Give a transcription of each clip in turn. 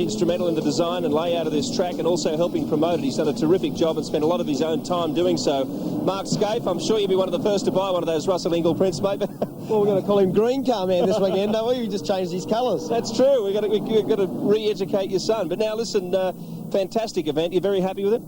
instrumental in the design and layout of this track and also helping promote it. He's done a terrific job and spent a lot of his own time doing so. Mark Scaife, I'm sure you'll be one of the first to buy one of those Russell Ingall prints, mate. Well, we're going to call him Green Car Man this weekend, don't we? We just changed his colours. That's true. We've got to re-educate your son. But now, listen, fantastic event. You're very happy with it?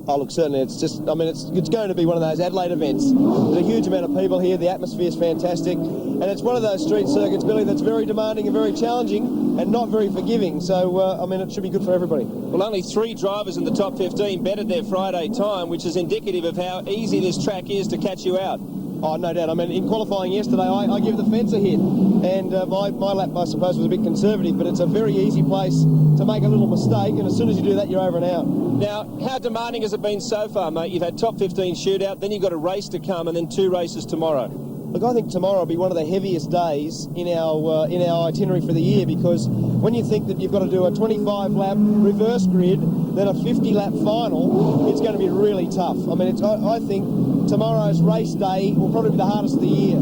Oh, look, certainly. It's just, I mean, it's going to be one of those Adelaide events. There's a huge amount of people here. The atmosphere is fantastic. And it's one of those street circuits, Billy, that's very demanding and very challenging and not very forgiving. So, I mean, it should be good for everybody. Well, only 3 drivers in the top 15 bettered their Friday time, which is indicative of how easy this track is to catch you out. Oh, no doubt. I mean, in qualifying yesterday, I give the fence a hit. And my lap, I suppose, was a bit conservative, but it's a very easy place to make a little mistake, and as soon as you do that, you're over and out. Now, how demanding has it been so far, mate? You've had top 15 shootout, then you've got a race to come, and then 2 races tomorrow. Look, I think tomorrow will be one of the heaviest days in our itinerary for the year, because when you think that you've got to do a 25-lap reverse grid, then a 50-lap final, it's going to be really tough. I mean, I think tomorrow's race day will probably be the hardest of the year.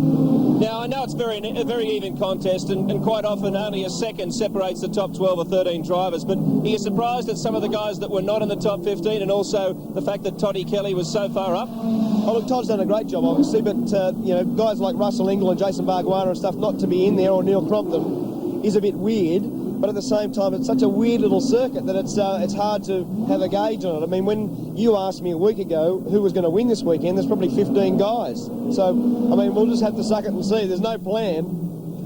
Now, I know it's a very even contest, and quite often only a second separates the top 12 or 13 drivers, but are you surprised at some of the guys that were not in the top 15, and also the fact that Toddy Kelly was so far up? Oh, look, Todd's done a great job, obviously, but, you know, guys like Russell Ingall and Jason Bargwanna and stuff not to be in there, or Neil Crompton, is a bit weird. But at the same time, it's such a weird little circuit that it's hard to have a gauge on it. I mean, when you asked me a week ago who was going to win this weekend, there's probably 15 guys. So, I mean, we'll just have to suck it and see. There's no plan.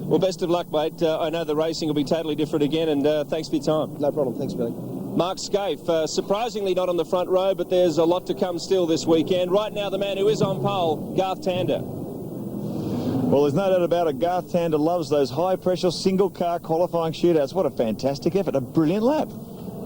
Well, best of luck, mate. I know the racing will be totally different again, and thanks for your time. No problem. Thanks, Billy. Mark Scaife, surprisingly not on the front row, but there's a lot to come still this weekend. Right now, the man who is on pole, Garth Tander. Well, there's no doubt about it. Garth Tander loves those high-pressure single-car qualifying shootouts. What a fantastic effort. A brilliant lap.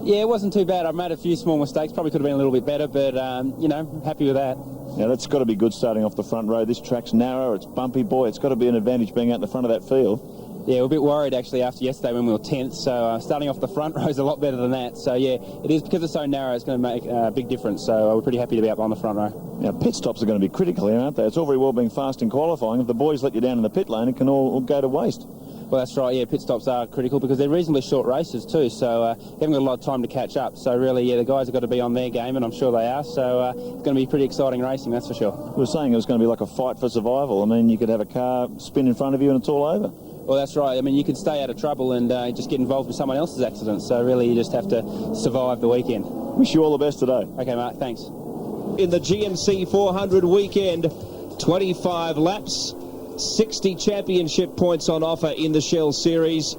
Yeah, it wasn't too bad. I've made a few small mistakes. Probably could have been a little bit better, but, you know, happy with that. Now, that's got to be good starting off the front row. This track's narrow. It's bumpy. Boy, it's got to be an advantage being out in the front of that field. Yeah, we're a bit worried, actually, after yesterday when we were 10th, so starting off the front row is a lot better than that. So, yeah, it is, because it's so narrow, it's going to make a big difference, so we're pretty happy to be up on the front row. Now, pit stops are going to be critical here, aren't they? It's all very well being fast in qualifying. If the boys let you down in the pit lane, it can all go to waste. Well, that's right, yeah, pit stops are critical because they're reasonably short races too, so they haven't got a lot of time to catch up. So really, yeah, the guys have got to be on their game, and I'm sure they are, so it's going to be pretty exciting racing, that's for sure. We were saying it was going to be like a fight for survival. I mean, you could have a car spin in front of you and it's all over. Well, that's right. I mean, you could stay out of trouble and just get involved with someone else's accident, so really you just have to survive the weekend. Wish you all the best today. Okay, Mark, thanks. In the GMC 400 weekend, 25 laps, 60 championship points on offer in the Shell Series,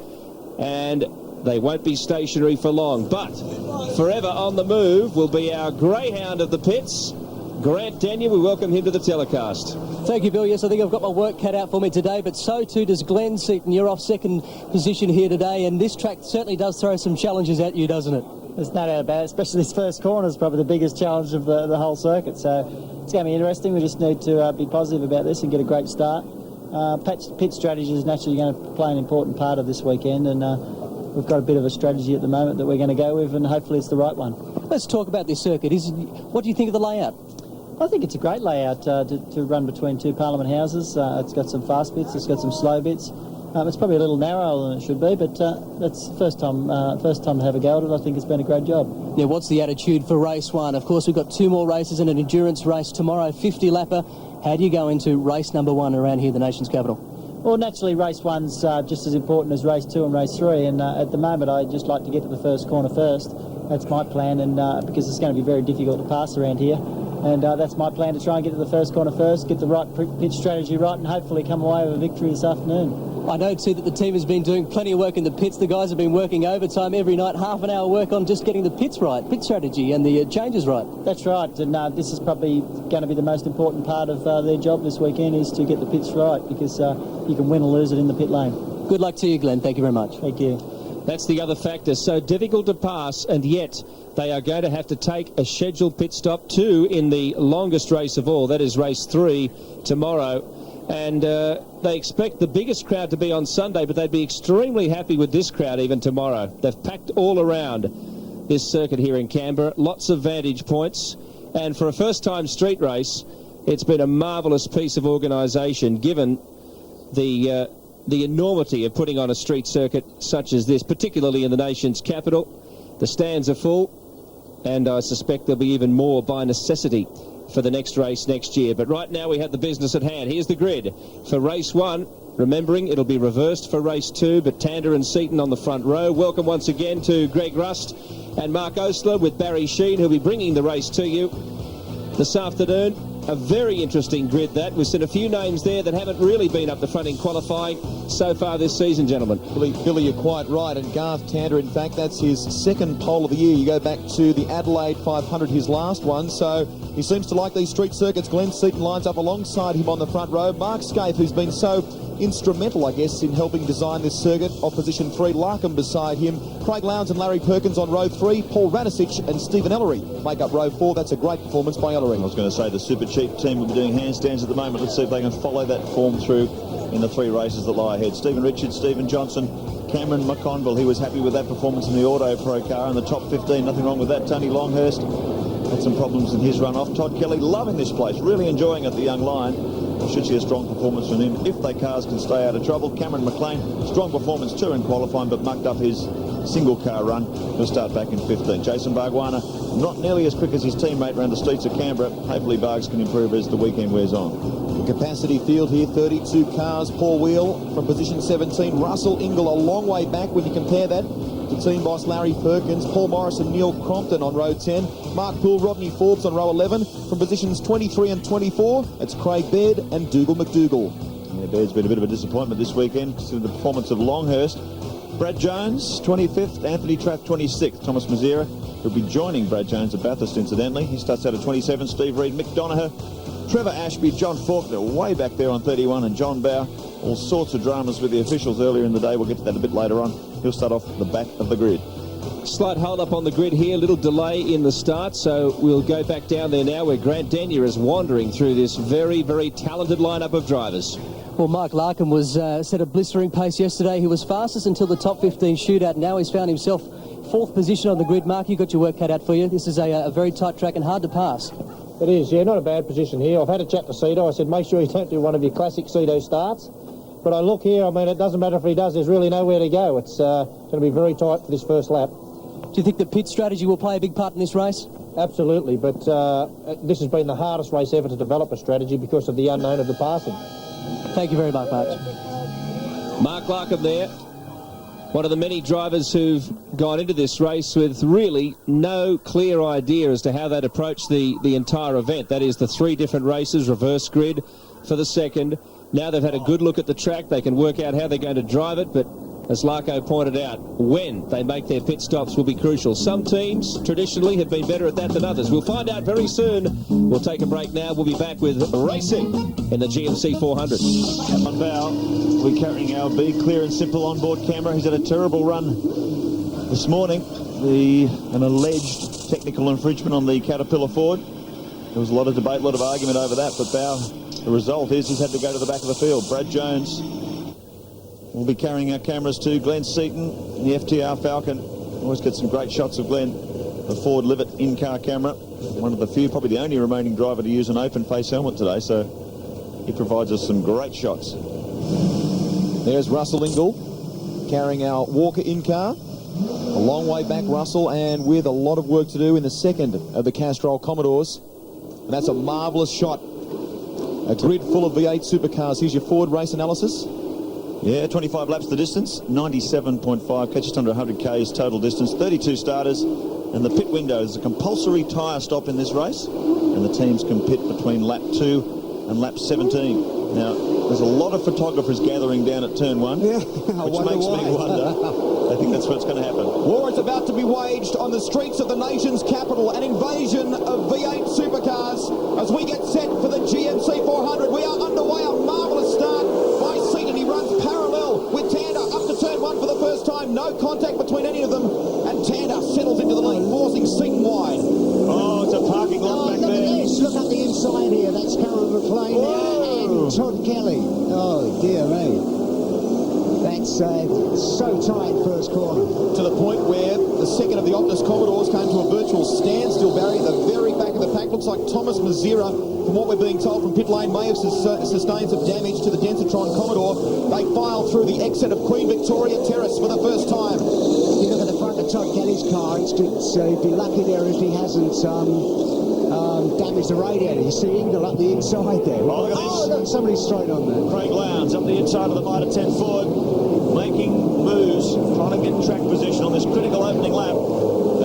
and they won't be stationary for long. But forever on the move will be our greyhound of the pits, Grant Denyer. We welcome him to the telecast. Thank you, Bill. Yes, I think I've got my work cut out for me today, but so too does Glenn Seaton. You're off second position here today, and this track certainly does throw some challenges at you, doesn't it? There's no doubt about it, especially this first corner is probably the biggest challenge of the whole circuit, so it's going to be interesting. We just need to be positive about this and get a great start. Pit strategy is naturally going to play an important part of this weekend, and we've got a bit of a strategy at the moment that we're going to go with, and hopefully it's the right one. Let's talk about this circuit. What do you think of the layout? I think it's a great layout to run between 2 Parliament houses. It's got some fast bits, it's got some slow bits. It's probably a little narrower than it should be, but that's first time to have a go at it. I think it's been a great job. Now, what's the attitude for race 1? Of course, we've got 2 more races and an endurance race tomorrow, 50-lapper. How do you go into race number 1 around here, the nation's capital? Well, naturally, race 1's just as important as race 2 and race 3, and at the moment, I'd just like to get to the first corner first. That's my plan, and because it's going to be very difficult to pass around here. And that's my plan, to try and get to the first corner first, get the right pitch strategy right, and hopefully come away with a victory this afternoon. I know too that the team has been doing plenty of work in the pits. The guys have been working overtime every night, half an hour work on just getting the pits right, pit strategy and the changes right. That's right, and this is probably going to be the most important part of their job this weekend, is to get the pits right, because you can win or lose it in the pit lane. Good luck to you, Glenn. Thank you very much. Thank you. That's the other factor. So difficult to pass, and yet they are going to have to take a scheduled pit stop too in the longest race of all. That is race 3 tomorrow. And they expect the biggest crowd to be on Sunday, but they'd be extremely happy with this crowd even tomorrow. They've packed all around this circuit here in Canberra. Lots of vantage points. And for a first-time street race, it's been a marvellous piece of organisation, given the enormity of putting on a street circuit such as this, particularly in the nation's capital. The stands are full, and I suspect there'll be even more by necessity for the next race next year. But right now we have the business at hand. Here's the grid for race 1. Remembering it'll be reversed for race 2, but Tander and Seaton on the front row. Welcome once again to Greg Rust and Mark Osler with Barry Sheen, who'll be bringing the race to you this afternoon. A very interesting grid that. We've seen a few names there that haven't really been up the front in qualifying so far this season, gentlemen. Billy, you're quite right. And Garth Tander, in fact, that's his second pole of the year. You go back to the Adelaide 500, his last one. So he seems to like these street circuits. Glenn Seaton lines up alongside him on the front row. Mark Scaife, who's been so instrumental, I guess, in helping design this circuit, off position 3. Larkham beside him. Craig Lowndes and Larry Perkins on row 3. Paul Radicic and Stephen Ellery make up row 4. That's a great performance by Ellery. I was going to say the Super Cheap team will be doing handstands at the moment. Let's see if they can follow that form through in the 3 races that lie ahead. Stephen Richards, Stephen Johnson, Cameron McConville. He was happy with that performance in the Auto Pro car in the top 15. Nothing wrong with that. Tony Longhurst had some problems in his run-off. Todd Kelly loving this place, really enjoying it, the young lion. We should see a strong performance from him if their cars can stay out of trouble. Cameron McLean, strong performance too in qualifying, but mucked up his single car run. He'll start back in 15. Jason Bargwanna, not nearly as quick as his teammate around the streets of Canberra. Hopefully Bargs can improve as the weekend wears on. Capacity field here, 32 cars. Paul Wheel from position 17. Russell Ingall a long way back when you compare that to team boss Larry Perkins. Paul Morris and Neil Crompton on row 10. Mark Poole, Rodney Forbes on row 11. From positions 23 and 24, it's Craig Baird and Dougal McDougall. Yeah, Baird's been a bit of a disappointment this weekend to the performance of Longhurst. Brad Jones, 25th. Anthony Trapp, 26th. Thomas Mazera, who'll be joining Brad Jones at Bathurst, incidentally. He starts out at 27. Steve Reed, Mick Donoghue, Trevor Ashby, John Faulkner way back there on 31, and John Bow. All sorts of dramas with the officials earlier in the day. We'll get to that a bit later on. He'll start off the back of the grid. Slight hold up on the grid here, little delay in the start, so we'll go back down there now where Grant Denyer is wandering through this very, very talented lineup of drivers. Well, Mark Larkham was set a blistering pace yesterday. He was fastest until the top 15 shootout. Now he's found himself 4th position on the grid. Mark, you got your work cut out for you. This is a very tight track and hard to pass. It is, yeah, not a bad position here. I've had a chat to Cito. I said, make sure you don't do one of your classic Cito starts. But I look here, I mean, it doesn't matter if he does, there's really nowhere to go. It's going to be very tight for this first lap. Do you think the pit strategy will play a big part in this race? Absolutely, but this has been the hardest race ever to develop a strategy because of the unknown of the passing. Thank you very much, Mark. Mark Larkham there, one of the many drivers who've gone into this race with really no clear idea as to how they'd approach the entire event. That is the 3 different races, reverse grid for the second. Now they've had a good look at the track. They can work out how they're going to drive it, but as Larko pointed out, when they make their pit stops will be crucial. Some teams traditionally have been better at that than others. We'll find out very soon. We'll take a break now. We'll be back with racing in the GMC 400. On Bow, we're carrying our Be Clear and Simple onboard camera. He's had a terrible run this morning. An alleged technical infringement on the Caterpillar Ford. There was a lot of debate, a lot of argument over that, but Bow, the result is he's had to go to the back of the field. Brad Jones will be carrying our cameras too. Glenn Seaton in the FTR Falcon. Always get some great shots of Glenn. The Ford Livet in-car camera. One of the few, probably the only remaining driver to use an open face helmet today, so he provides us some great shots. There's Russell Ingall carrying our Walker in-car. A long way back, Russell, and with a lot of work to do in the second of the Castrol Commodores. And that's a marvellous shot. A grid full of V8 Supercars. Here's your Ford race analysis. Yeah, 25 laps the distance, 97.5, just under 100 k's total distance, 32 starters, and the pit window is a compulsory tyre stop in this race, and the teams can pit between lap 2 and lap 17. Now, there's a lot of photographers gathering down at turn 1, which makes me wonder. I think that's what's going to happen. War is about to be waged on the streets of the nation's capital, an invasion of V8 Supercars as we get set for the GMC 400. We are underway, a marvellous start by Seaton. He runs parallel with Tander up to turn 1 for the first time. No contact between any of them, and Tander settles into the lead, forcing Seaton wide. Oh, it's a parking lot back there. Look up the inside here. That's Cameron McLean and Todd Kelly. Oh, dear me. That's so tight first corner. To the point where the second of the Optus Commodores came to a virtual standstill, Barry, at the very back of the pack. Looks like Thomas Mazera, from what we're being told from pit lane, may have sustained some damage to the Densitron Commodore. They file through the exit of Queen Victoria Terrace for the first time. You look at the front, the Todd Kelly's car. He'd be lucky there if he hasn't damaged the radiator. You see Ingle up the inside there. Oh, look at this. Look, somebody's straight on there. Craig Lowndes up the inside of the Mitre 10 Ford, making moves, trying to get track position on this critical opening lap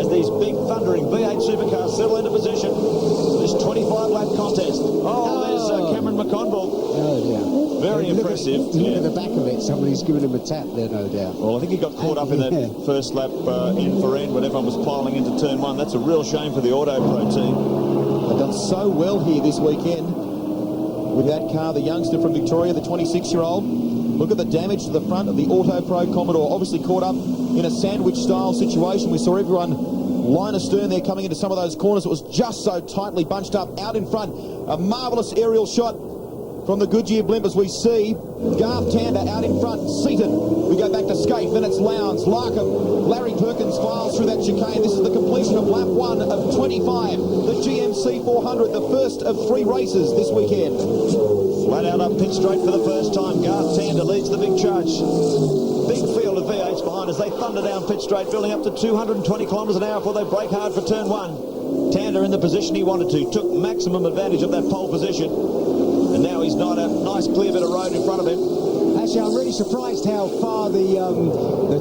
as these big thundering V8 Supercars settle into position. This 25-lap contest. There's Cameron McConville. Oh, dear. Very impressive. Look at the back of it. Somebody's given him a tap there, no doubt. Well, I think he got caught up in that first lap end for end when everyone was piling into turn one. That's a real shame for the Auto Pro team. They've done so well here this weekend with that car, the youngster from Victoria, the 26-year-old. Look at the damage to the front of the Auto Pro Commodore. Obviously caught up in a sandwich-style situation. We saw everyone line astern there coming into some of those corners. It was just so tightly bunched up out in front. A marvellous aerial shot from the Goodyear blimp as we see Garth Tander out in front, seated. We go back to Skate, then it's Lowndes, Larkham, Larry Perkins files through that chicane. This is the completion of lap 1 of 25, the GMC 400, the first of 3 races this weekend. Flat out up pit straight for the first time. Garth Tander leads the big charge. Big field of V8s behind as they thunder down pit straight, building up to 220 kilometres an hour before they brake hard for turn 1. Tander in the position he wanted to, took maximum advantage of that pole position. And now he's got a nice clear bit of road in front of him. Actually, I'm really surprised how far the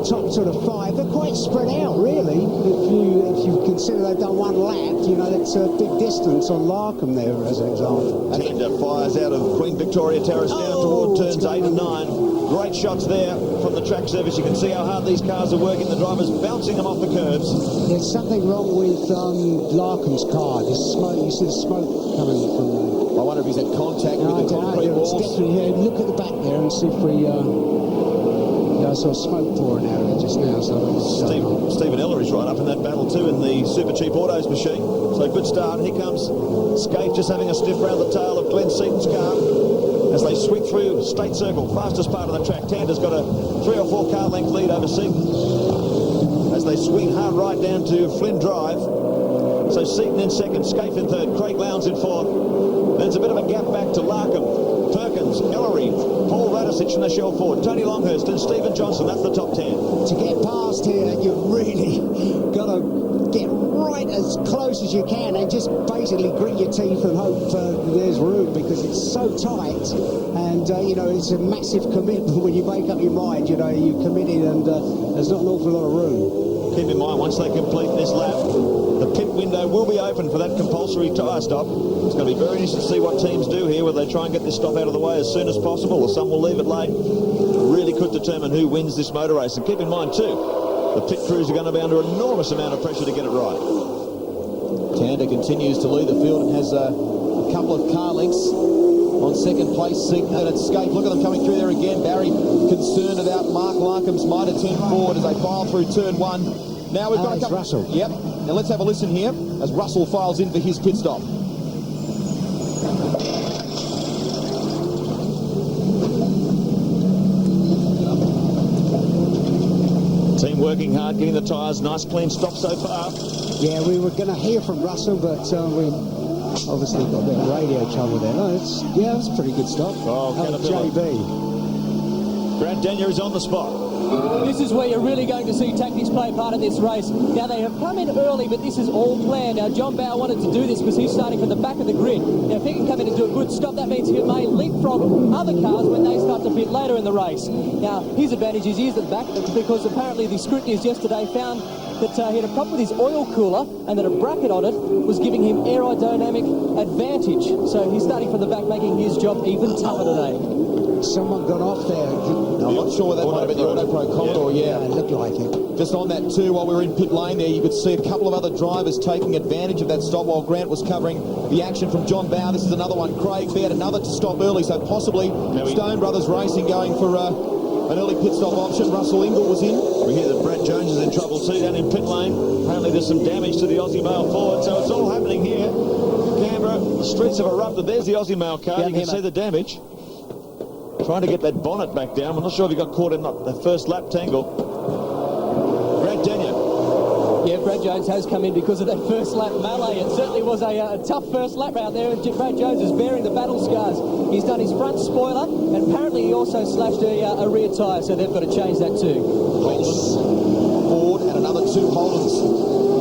top sort of 5, they're quite spread out, really. If you consider they've done 1 lap, you know, that's a big distance on Larkham there, as an example. Tander fires out of Queen Victoria Terrace down toward turns 8 and 9. Great shots there from the track surface. You can see how hard these cars are working. The drivers bouncing them off the curbs. There's something wrong with Larkham's car. There's smoke. You see the smoke coming from there. I wonder if he's had contact with the concrete walls. Look at the back there and see if we... I saw smoke pouring out of it just now. So Stephen Ellery's right up in that battle too in the Super Cheap Autos machine. So good start. Here comes Skate just having a sniff around the tail of Glenn Seaton's car as they sweep through straight circle, fastest part of the track. Tander's got a 3 or 4 car length lead over Seaton as they swing hard right down to Flynn Drive. So Seaton in second, Skate in third, Craig Lowndes in fourth. There's a bit of a gap back to Larkham, Perkins, Ellery, Paul Radisich in the shell forward, Tony Longhurst and Stephen Johnson. That's the top 10. To get past here, you've really got to get right as close as you can and just basically grit your teeth and hope there's room, because it's so tight. And, you know, it's a massive commitment when you make up your mind. You know, you committed and there's not an awful lot of room. Keep in mind, once they complete this lap, the pit window will be open for that compulsory tyre stop. It's going to be very interesting to see what teams do here, whether they try and get this stop out of the way as soon as possible, or some will leave it late. Really could determine who wins this motor race. And keep in mind too, the pit crews are going to be under an enormous amount of pressure to get it right. Tander continues to lead the field and has a couple of car lengths on second place. Seaton and Skate. Look at them coming through there again. Barry concerned about Mark Larkham's Mitre 10 Ford as they file through turn 1. Now we've got a couple... Russell. Yep. Now let's have a listen here as Russell files in for his pit stop. Team working hard, getting the tyres. Nice clean stop so far. Yeah, we were going to hear from Russell, but we obviously got a bit of radio trouble there. No, it's a pretty good stop. Oh, JB. Brad Denyer is on the spot. This is where you're really going to see tactics play a part in this race. Now, they have come in early, but this is all planned. Now, John Bauer wanted to do this because he's starting from the back of the grid. Now, if he can come in and do a good stop, that means he may leapfrog other cars when they start to pit later in the race. Now, his advantage is he's at the back because apparently the scrutineers yesterday found that he had a problem with his oil cooler and that a bracket on it was giving him aerodynamic advantage. So he's starting from the back, making his job even tougher today. Someone got off there. I'm not sure that might have been the Auto Pro Commodore, yeah. It looked like it. Just on that too, while we were in pit lane there, you could see a couple of other drivers taking advantage of that stop while Grant was covering the action from John Bauer. This is another one. Craig Baird, another to stop early, so possibly Stone Brothers Racing going for an early pit stop option. Russell Ingle was in. We hear that Brad Jones is in trouble too down in pit lane. Apparently there's some damage to the Aussie Mail Ford, so it's all happening here. Canberra, the streets have erupted. There's the Aussie Mail car. You can see the damage. Trying to get that bonnet back down. I'm not sure if he got caught in the first lap tangle. Brad Denyer. Yeah, Brad Jones has come in because of that first lap melee. It certainly was a tough first lap out there. Brad Jones is bearing the battle scars. He's done his front spoiler, and apparently he also slashed a rear tyre, so they've got to change that too. Ford and another two Holdens.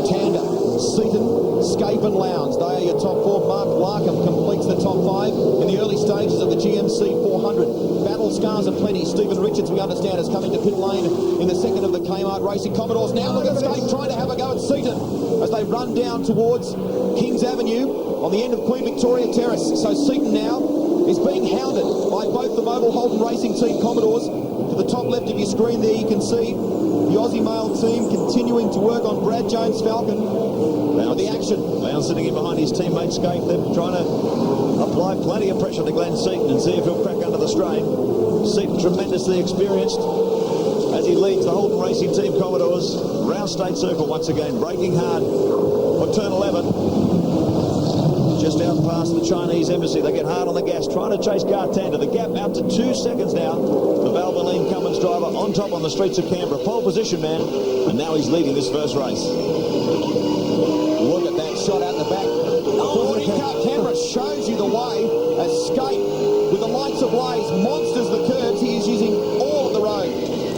Tander, Seaton, Scape and Lowndes. They are your top four. Mark Larkham completes the top five in the early stages of the GMC 400. Battle scars are plenty. Stephen Richards, we understand, is coming to pit lane in the second of the Kmart Racing Commodores. Now look at Scape trying to have a go at Seaton as they run down towards Kings Avenue on the end of Queen Victoria Terrace. So Seaton now is being hounded by both the Mobile Holden Racing Team Commodores. To the top left of your screen there, you can see the Aussie Mail team continuing to work on Brad Jones Falcon for the action. Lowndes sitting in behind his teammate Scape. They're trying to apply plenty of pressure to Glenn Seaton and see if he'll crack under the strain. Seaton tremendously experienced as he leads the Holden Racing Team Commodores. Rouse State Circle once again, braking hard for turn 11. Just out past the Chinese embassy, they get hard on the gas, trying to chase Garth Tander. The gap out to 2 seconds now. The Valvoline Cummins driver on top on the streets of Canberra. Pole position, man, and now he's leading this first race. Look at that shot out the back. Canberra shows you the way. Escape with the lights ablaze, monsters the curves. He is using all of the road.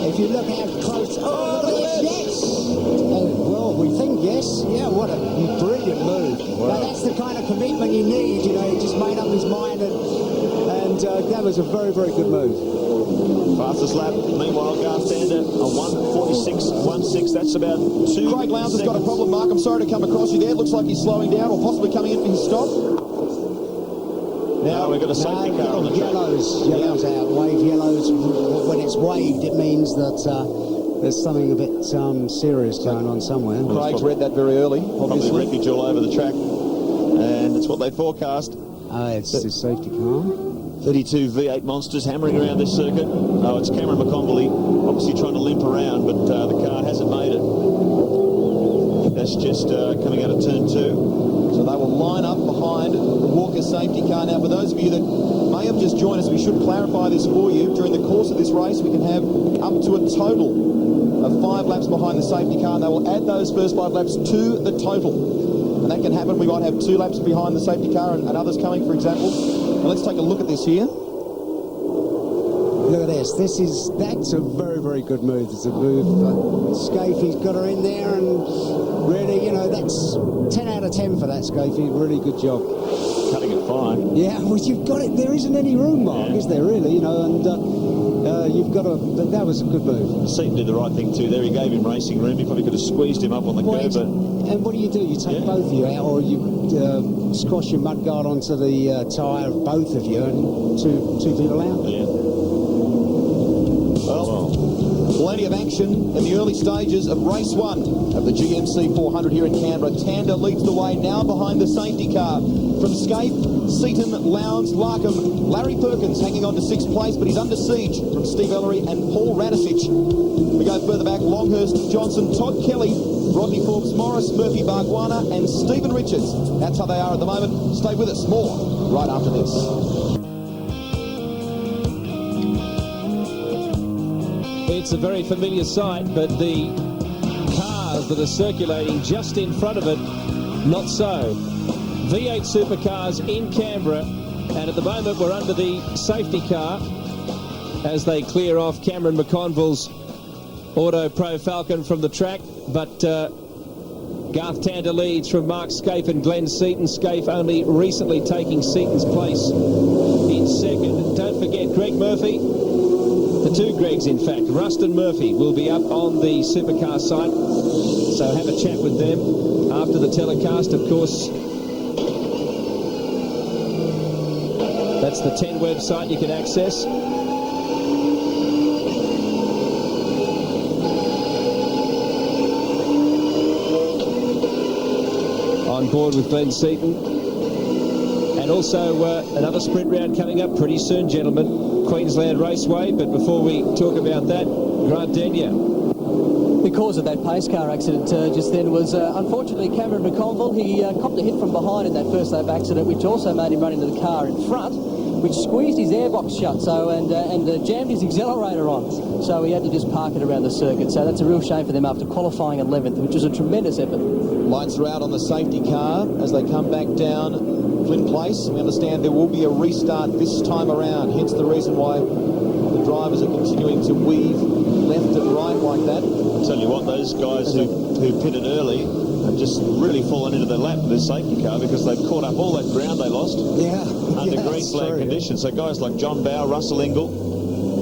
If you look how close... Oh, yes! Well, we think yes. Yeah, what a brilliant move. Wow. Now, that's the kind of commitment you need. You know, he just made up his mind, and that was a very, very good move. Fastest lap, meanwhile, Garth Tander, a 1:46.16. That's about 2 Craig Lowndes has got a problem, Mark. I'm sorry to come across you there. It looks like he's slowing down or possibly coming in for his stop. Now we've got a safety car on the track. Yellows out. Wave yellows. When it's waved, it means that there's something a bit serious going on somewhere. Craig's read that very early, obviously. Probably wreckage all over the track, and it's what they forecast. It's the safety car. 32 V8 monsters hammering around this circuit. Oh, it's Cameron McConville obviously trying to limp around, but the car hasn't made it. That's just coming out of turn 2. So they will line up behind the Walker safety car. Now, for those of you that may have just joined us, we should clarify this for you. During the course of this race, we can have up to a total of 5 laps behind the safety car, and they will add those first 5 laps to the total. And that can happen. We might have 2 laps behind the safety car and others coming, for example. Now, let's take a look at this here. Look at this. That's a very, very good move. It's a move. Scafey's got her in there, and really, you know, that's 10 out of 10 for that, Scafey. Really good job. Cutting it fine. Yeah, well, you've got it. There isn't any room, Mark, is there, really? You know, and you've got to... That was a good move. Seaton did the right thing too there. He gave him racing room. He probably could have squeezed him up on the curb. And what do? You take both of you out, or you squash your mudguard onto the tyre of both of you, and two people out. Yeah. Well, plenty of action in the early stages of race 1 of the GMC 400 here in Canberra. Tander leads the way now behind the safety car. From Scape, Seaton, Lowndes, Larkham, Larry Perkins hanging on to 6th place, but he's under siege from Steve Ellery and Paul Radisich. We go further back, Longhurst, Johnson, Todd Kelly, Rodney Forbes, Morris, Murphy, Barguana and Stephen Richards. That's how they are at the moment. Stay with us, more right after this. It's a very familiar sight, but the cars that are circulating just in front of it, not so. V8 Supercars in Canberra, and at the moment we're under the safety car as they clear off Cameron McConville's Auto Pro Falcon from the track, but Garth Tander leads from Mark Scaife and Glenn Seaton. Scaife only recently taking Seaton's place in second. Don't forget Greg Murphy. The 2 Gregs, in fact. Ruston Murphy will be up on the Supercar site, so have a chat with them after the telecast, of course. That's the 10 website you can access. On board with Glenn Seaton. And also another sprint round coming up pretty soon, gentlemen. Queensland Raceway, but before we talk about that, Grant Denyer. The cause of that pace car accident just then was, unfortunately, Cameron McConville. He copped a hit from behind in that first lap accident, which also made him run into the car in front, which squeezed his airbox shut, and jammed his accelerator on. So he had to just park it around the circuit. So that's a real shame for them after qualifying 11th, which was a tremendous effort. Lights are out on the safety car as they come back down Flynn Place. We understand there will be a restart this time around, hence the reason why the drivers are continuing to weave left and right like that. I'll tell you what, those guys who pitted early have just really fallen into their lap with their safety car because they've caught up all that ground they lost under green flag conditions. So guys like John Bowe, Russell Ingall,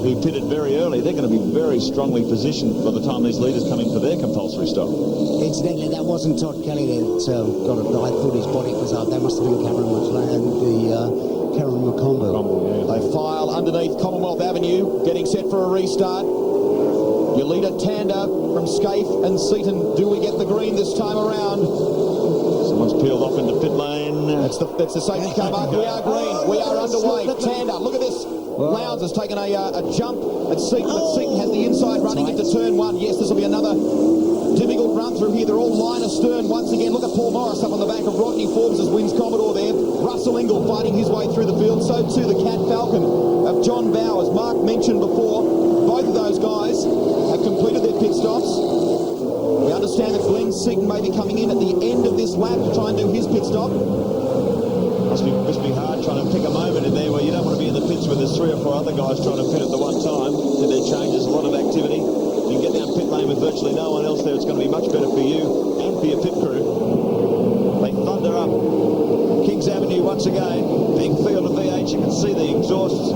who pitted very early, they're going to be very strongly positioned by the time these leaders come in for their compulsory stop. Incidentally, that wasn't Todd Kelly that got it. I thought his body was up. That must have been Cameron McConville. They file underneath Commonwealth Avenue, getting set for a restart. Your leader, Tander, from Scaife and Seaton. Do we get the green this time around? Someone's peeled off into pit lane. That's the safety car mark. We are green. We are underway. Tander, look at this. Lowndes has taken a jump at Seaton, but Seaton has the inside running into turn one. Yes, this will be another difficult run through here. They're all line astern once again. Look at Paul Morris up on the back of Rodney Forbes as wins Commodore there. Russell Ingall fighting his way through the field. So too the Cat Falcon of John Bowe. As Mark mentioned before, both of those guys have completed their pit stops. We understand that Glenn Seaton may be coming in at the end of this lap to try and do his pit stop. Must be hard trying to pick a moment in there where you don't want to be in the pits where there's 3 or 4 other guys trying to pit at the one time. So there changes, a lot of activity. You can get down pit lane with virtually no one else there. It's going to be much better for you and for your pit crew. They thunder up Kings Avenue once again. Big field of V8. You can see the exhausts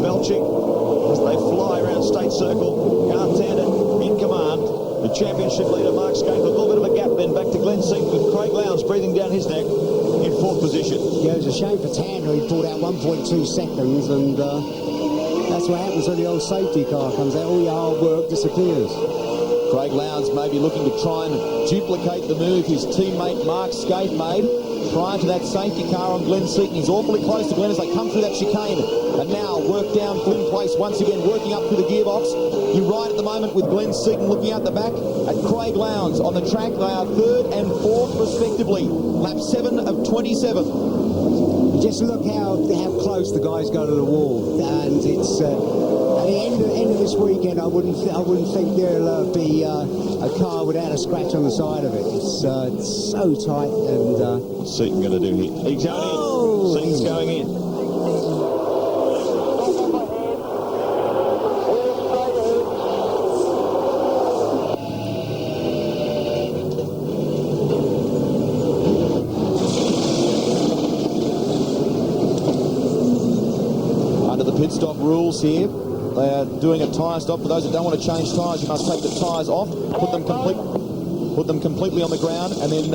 belching as they fly around State Circle. Garth Tander in command. The championship leader, Mark Scaife, a little bit of a gap then back to Glenn Seaton with Craig Lowndes breathing down his neck in 4th position. Yeah, it was a shame for Tander. He pulled out 1.2 seconds, and that's what happens when the old safety car comes out. All your hard work disappears. Craig Lowndes may be looking to try and duplicate the move his teammate Mark Scaife made prior to that safety car on Glenn Seaton. He's awfully close to Glenn as they come through that chicane. And now work down Flynn Place once again, working up through the gearbox. You ride at the moment with Glenn Seaton looking out the back at Craig Lowndes on the track. They are 3rd and 4th respectively. Lap 7 of 27. Just look how close the guys go to the wall, and it's at the end of this weekend. I wouldn't think there'll be a car without a scratch on the side of it. It's so tight. And what's Seaton going to do here? He's going in. Seaton's going in. Pit stop rules here. They are doing a tyre stop. For those that don't want to change tyres, you must take the tyres off, put them completely on the ground, and then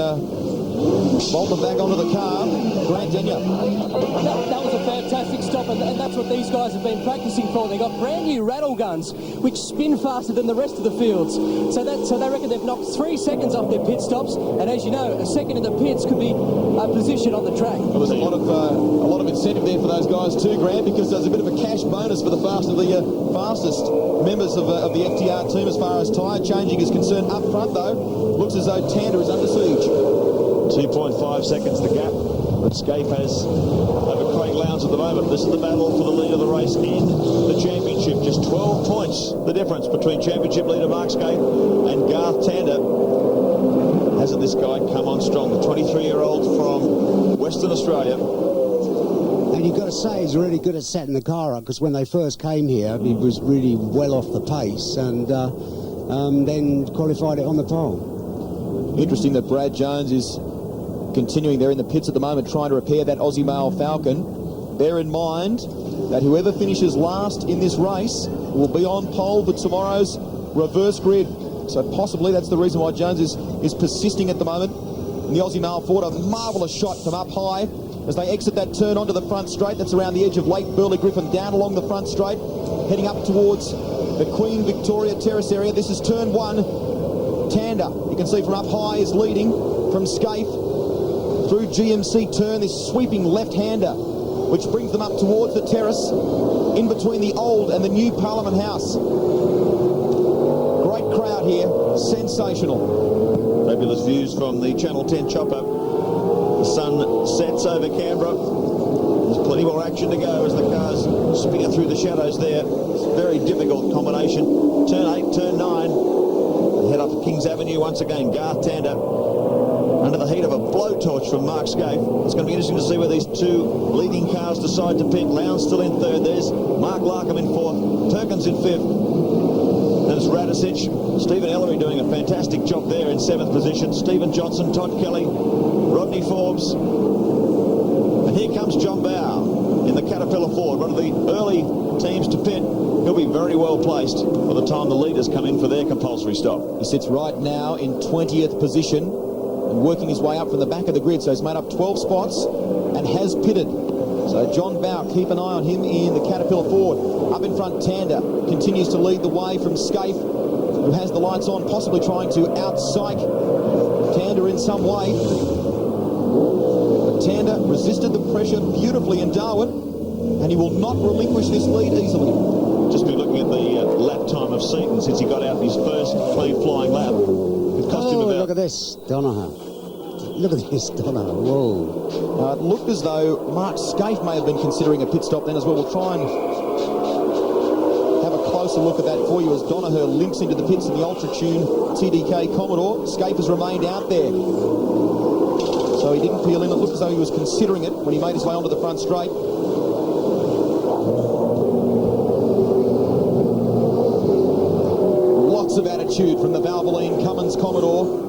bolt them back onto the car. Grant Denyer. That was a fantastic stop, and that's what these guys have been practicing for. They've got brand new rattle guns, which spin faster than the rest of the fields. So they reckon they've knocked 3 seconds off their pit stops, and as you know, a second in the pits could be a position on the track. Well, there's a lot of incentive there for those guys too, Grant, because there's a bit of a cash bonus for the fastest members of the FTR team as far as tyre changing is concerned. Up front, though, looks as though Tander is under siege. 2.5 seconds the gap that Scaife has over Craig Lowndes at the moment. This is the battle for the lead of the race and the championship. Just 12 points the difference between championship leader Mark Scaife and Garth Tander. Hasn't this guy come on strong? The 23-year-old from Western Australia. And you've got to say he's really good at setting the car up, because when they first came here, he was really well off the pace, and then qualified it on the pole. Interesting that Brad Jones is continuing there in the pits at the moment, trying to repair that Aussie Male Falcon. Bear in mind that whoever finishes last in this race will be on pole for tomorrow's reverse grid. So possibly that's the reason why Jones is persisting at the moment. And the Aussie Male Ford, a marvellous shot from up high as they exit that turn onto the front straight. That's around the edge of Lake Burley Griffin, down along the front straight, heading up towards the Queen Victoria Terrace area. This is turn 1. Tander, you can see from up high, is leading from Scaife through GMC turn, this sweeping left-hander, which brings them up towards the terrace in between the old and the new Parliament House. Great crowd here, sensational. Fabulous views from the Channel 10 chopper. The sun sets over Canberra. There's plenty more action to go as the cars spin through the shadows there. It's a very difficult combination. Turn 8, turn 9. They head up to Kings Avenue once again. Garth Tander under the heat of a blowtorch from Mark Scaife. It's going to be interesting to see where these two leading cars decide to pit. Lowndes still in 3rd. There's Mark Larkham in 4th. Turkins in 5th. Then it's Radicic. Stephen Ellery doing a fantastic job there in 7th position. Stephen Johnson, Todd Kelly, Rodney Forbes. And here comes John Bowe in the Caterpillar Ford, one of the early teams to pit. He'll be very well placed by the time the leaders come in for their compulsory stop. He sits right now in 20th position and working his way up from the back of the grid. So he's made up 12 spots and has pitted. So John Bowe, keep an eye on him in the Caterpillar Ford. Up in front, Tander continues to lead the way from Scaife, who has the lights on, possibly trying to out-psych Tander in some way. But Tander resisted the pressure beautifully in Darwin, and he will not relinquish this lead easily. Just been looking at the lap time of Seaton since he got out in his first clean flying lap. It cost him about... Look at this, Donohoe. Look at this, Donohoe. Whoa. It looked as though Mark Scaife may have been considering a pit stop then as well. We'll try and have a closer look at that for you as Donohoe limps into the pits in the Ultra-Tune TDK Commodore. Scaife has remained out there. So he didn't peel in. It looked as though he was considering it when he made his way onto the front straight. Lots of attitude from the Valvoline Cummins Commodore.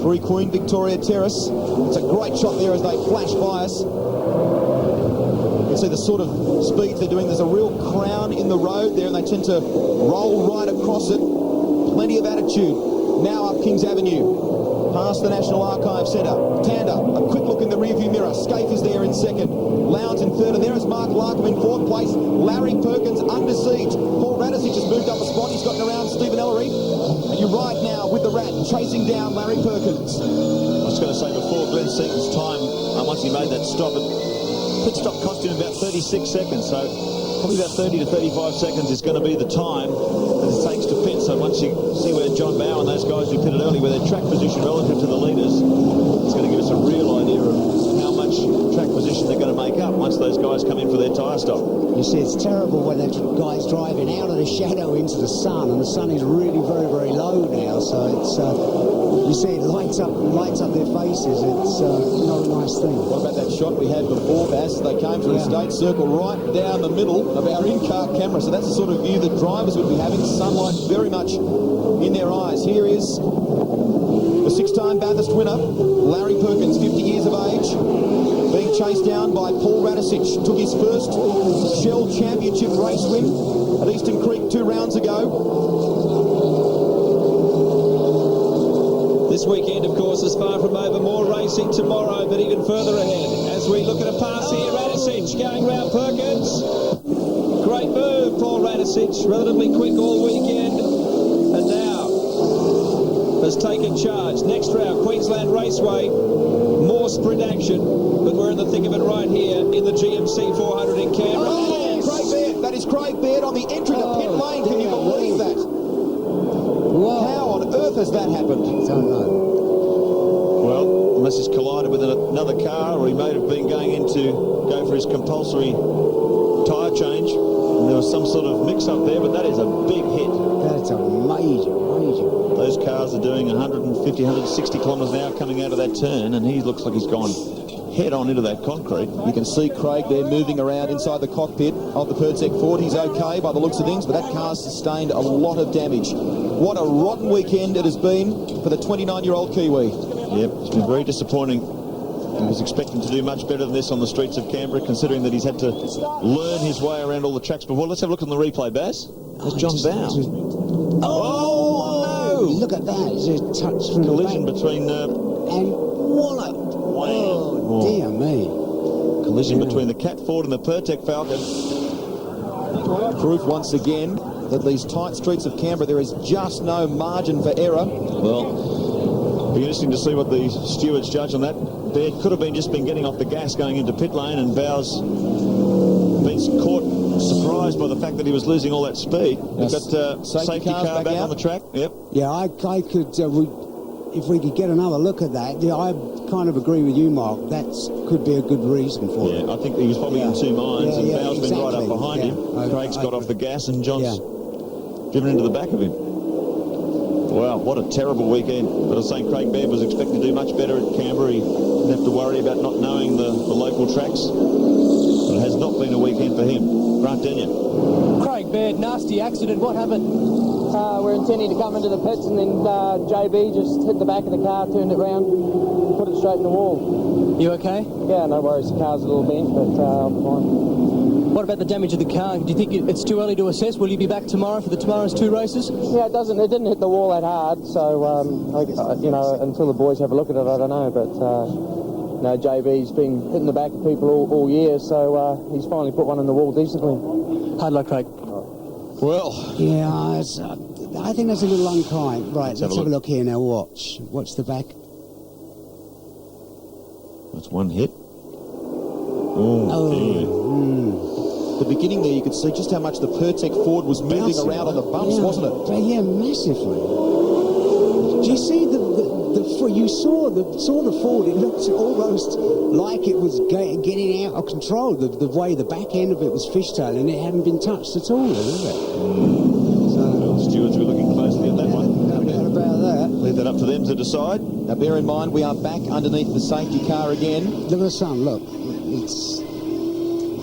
Through Queen Victoria Terrace. It's a great shot there as they flash by us. You can see the sort of speeds they're doing. There's a real crown in the road there and they tend to roll right across it. Plenty of attitude. Now up Kings Avenue. Past the National Archive Centre. Tander, a quick look in the rearview mirror. Scaife is there in second. Lowndes in third. And there is Mark Larkham in fourth place. Larry Perkins under siege. Paul Radicic has moved up a spot. He's gotten around Stephen Ellery. And you ride now with the Rat chasing down Larry Perkins. I was going to say before Glenn Seaton's time, once he made that stop, pit stop cost him about 36 seconds. So probably about 30 to 35 seconds is going to be the time that it takes to pit. So once you see where John Bowe and those guys who pitted early, where their track position relative to the leaders, it's going to give us a real idea of how much track position they're going to make up once those guys come in for their tyre stop. You see, it's terrible when the guy's driving out of the shadow into the sun, and the sun is really very, very low now. So it's you see it lights up their faces. It's not a nice thing. What about that shot we had before, Bass? They came through the state circle right down the middle of our in-car camera. So that's the sort of view that drivers would be having. Sunlight very much in their eyes. Here is the 6-time Bathurst winner, Larry Perkins, 50 years of age, being chased down by Paul Radicic. Took his first Shell Championship race win at Eastern Creek 2 rounds ago. This weekend, of course, is far from over. More racing tomorrow, but even further ahead. As we look at a pass here, Radicic going round Perkins. Great move, Paul Radicic. Relatively quick all weekend. And now has taken charge. Next round, Queensland Raceway. More sprint action, but we're in the thick of it right here in the GMC 400 in Canberra. Oh, Craig Baird. That is Craig Baird on the entry to pit lane. Can you believe that? Whoa. How on earth has that happened? I don't know. Well, unless he's collided with another car, or he may have been going in to go for his compulsory tyre change, and there was some sort of mix-up there, but that is a big hit. That's a major. Those cars are doing 150, 160 kilometres an hour coming out of that turn, and he looks like he's gone head-on into that concrete. You can see Craig there moving around inside the cockpit of the Perdsec Ford. He's okay by the looks of things, but that car's sustained a lot of damage. What a rotten weekend it has been for the 29-year-old Kiwi. Yep, it's been very disappointing. He was expecting to do much better than this on the streets of Canberra, considering that he's had to learn his way around all the tracks before. Let's have a look on the replay, Baz. There's John Bowe. Oh, no! Look at that. It's a touch from Collision the back. between... And wallop. Oh, dear me. Collision between the Cat Ford and the Pertec Falcon. Proof once again that these tight streets of Canberra, there is just no margin for error. Well, it'll be interesting to see what the stewards judge on that. Baird could have just been getting off the gas going into pit lane, and Bowe's been caught surprised by the fact that he was losing all that speed. We've got safety car back on the track. Yep. Yeah, I could... if we could get another look at that, I kind of agree with you, Mark. That could be a good reason for it. Yeah, I think he was probably in two minds, and Bowe's been right up behind him. I Craig's got off the gas, and John's driven into the back of him. Wow, what a terrible weekend. But I was saying Craig Baird was expected to do much better at Canberra. He didn't have to worry about not knowing the local tracks. But it has not been a weekend for him. Grant Denyer. Craig Baird, nasty accident. What happened? We're intending to come into the pits, and then JB just hit the back of the car, turned it round, put it straight in the wall. You okay? Yeah, no worries. The car's a little bent, but I'm fine. What about the damage of the car? Do you think it's too early to assess? Will you be back tomorrow for tomorrow's 2 races? Yeah, it didn't hit the wall that hard, so you know, until the boys have a look at it, I don't know. But no, JB's been hitting the back of people all year, so he's finally put one in the wall decently. Hard luck, Craig. Well, Yeah, I think that's a little unkind. Right, let's have a look here now. Watch the back. that's one hit. Oh, The beginning there, you could see just how much the Pertec Ford was moving around on the bumps, wasn't it? Yeah, massively. Do you see you saw the Ford? It looked almost like it was getting out of control. The way the back end of it was fishtailing, it hadn't been touched at all, is it? Well, stewards were looking closely at that one. No doubt about that. Leave that up to them to decide. Now, bear in mind, we are back underneath the safety car again. Look at the sun. Look, it's.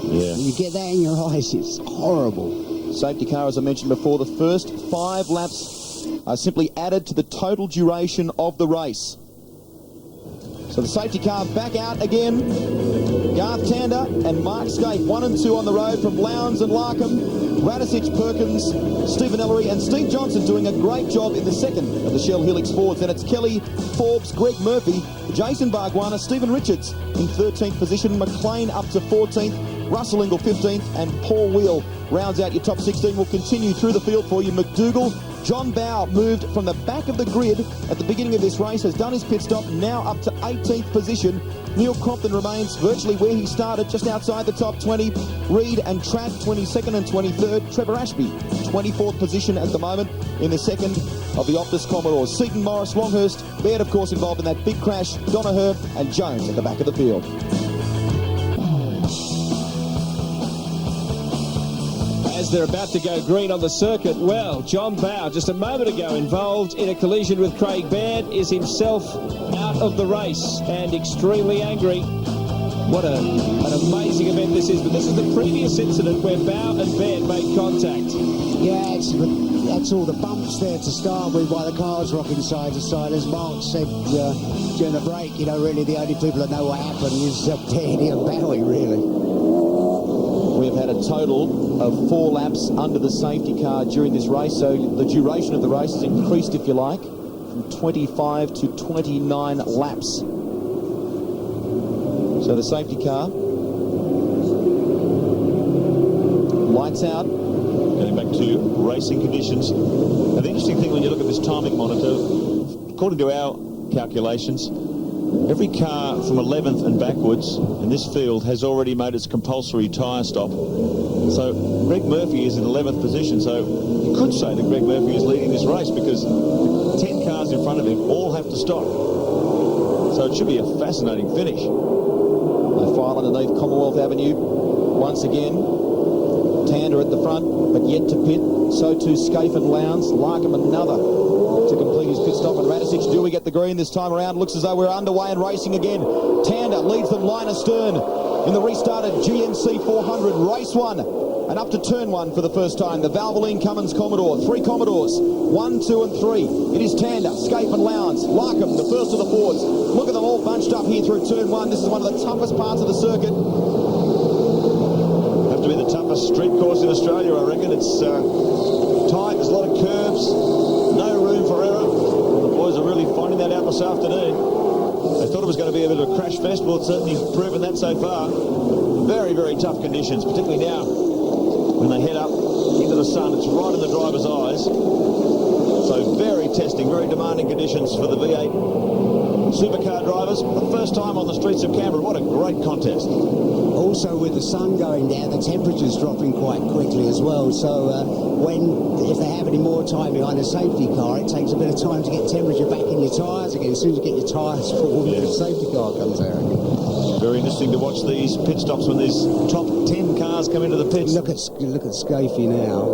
Yeah. You get that in your eyes. It's horrible. Safety car, as I mentioned before, the first 5 laps are simply added to the total duration of the race. So the safety car back out again. Garth Tander and Mark Skate, 1 and 2 on the road from Lowndes and Larkham. Radisich, Perkins, Stephen Ellery and Steve Johnson doing a great job in the second of the Shell Helix Fords. Then it's Kelly, Forbes, Greg Murphy, Jason Bargwanna, Stephen Richards in 13th position, McLean up to 14th, Russell Ingall 15th and Paul Wheel rounds out your top 16. Will continue through the field for you. McDougall, John Bowe moved from the back of the grid at the beginning of this race, has done his pit stop, now up to 18th position. Neil Crompton remains virtually where he started, just outside the top 20. Reed and Track 22nd and 23rd. Trevor Ashby 24th position at the moment in the second of the Optus Commodores. Seaton, Morris, Longhurst, Baird of course involved in that big crash. Donaher and Jones at the back of the field. As they're about to go green on the circuit, well, John Bowe, just a moment ago involved in a collision with Craig Baird, is himself out of the race and extremely angry. What an amazing event this is, but this is the previous incident where Bowe and Baird made contact. Yeah, that's all the bumps there to start with while the car's rocking side to side. As Mark said during the break, you know, really the only people that know what happened is Baird and Bowie, really. We've had a total of 4 laps under the safety car during this race, so the duration of the race has increased, if you like, from 25 to 29 laps. So the safety car, lights out. Going back to racing conditions. Now, the interesting thing when you look at this timing monitor, according to our calculations, every car from 11th and backwards in this field has already made its compulsory tyre stop. So Greg Murphy is in 11th position, so you could say that Greg Murphy is leading this race because 10 cars in front of him all have to stop. So it should be a fascinating finish. They file underneath Commonwealth Avenue once again. Tander at the front, but yet to pit. So too Scaife and Lowndes. Larkham another to complete his pit stop. And Radisich, do we get the green this time around? Looks as though we're underway and racing again. Tander leads them line astern in the restarted GMC 400 race 1. And up to turn 1 for the first time. The Valvoline Cummins Commodore. 3 Commodores. 1, 2 and 3. It is Tander, Scaife and Lowndes. Larkham, the first of the Fords. Look at them all bunched up here through turn 1. This is one of the toughest parts of the circuit. Have to be the toughest street course in Australia, I reckon. It's tight, there's a lot of curves, no room for error. The boys are really finding that out this afternoon. They thought it was going to be a bit of a crash fest, well, it's certainly proven that so far. Very, very tough conditions, particularly now when they head up into the sun. It's right in the driver's eyes. So very testing, very demanding conditions for the V8 Supercar drivers. The first time on the streets of Canberra. What a great contest. Also, with the sun going down, the temperature's dropping quite quickly as well. So if they have any more time behind a safety car, it takes a bit of time to get temperature back in your tyres again. As soon as you get your tyres full, the safety car comes out again. Very interesting to watch these pit stops when these top 10 cars come into the pits. Look at Scaife now.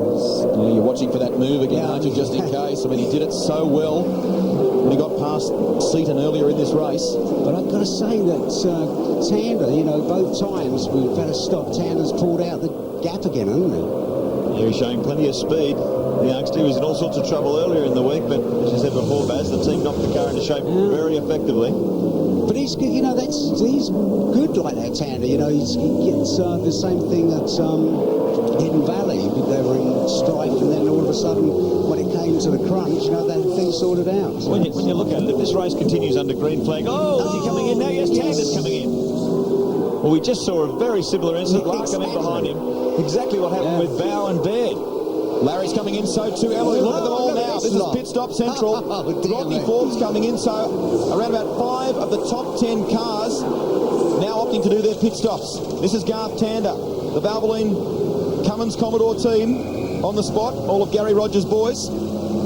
Yeah, you're watching for that move again, aren't you, just in case? I mean, he did it so well when he got past Seaton earlier in this race. But I've got to say that Tander, you know, both times we've had a stop, Tander's pulled out the gap again, hasn't he? He's showing plenty of speed. The youngster was in all sorts of trouble earlier in the week, but as you said before, Baz, the team knocked the car into shape very effectively. But he's good, you know, he's good like that, Tander. You know, he gets the same thing that Hidden Valley, they were in strife, and then all of a sudden, when it came to the crunch, you know, that thing sorted out. When you look at it, if this race continues under green flag, is he coming in now? Yes, Tander's coming in. Well, we just saw a very similar incident. Larkham in behind him. Exactly what happened with Bow and Baird. Larry's coming in, so too Ellery. Look at them all now. This is pit stop central. Rodney Forbes coming in, so around about 5 of the top 10 cars now opting to do their pit stops. This is Garth Tander, the Valvoline Cummins Commodore team on the spot, all of Gary Rogers' boys.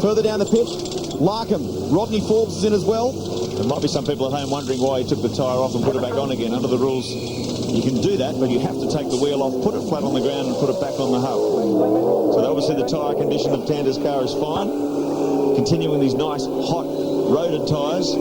Further down the pit, Larkham, Rodney Forbes is in as well. There might be some people at home wondering why he took the tyre off and put it back on again. Under the rules, you can do that, but you have to take the wheel off, put it flat on the ground and put it back on the hub. So obviously the tyre condition of Tander's car is fine. Continuing these nice, hot, roaded tyres.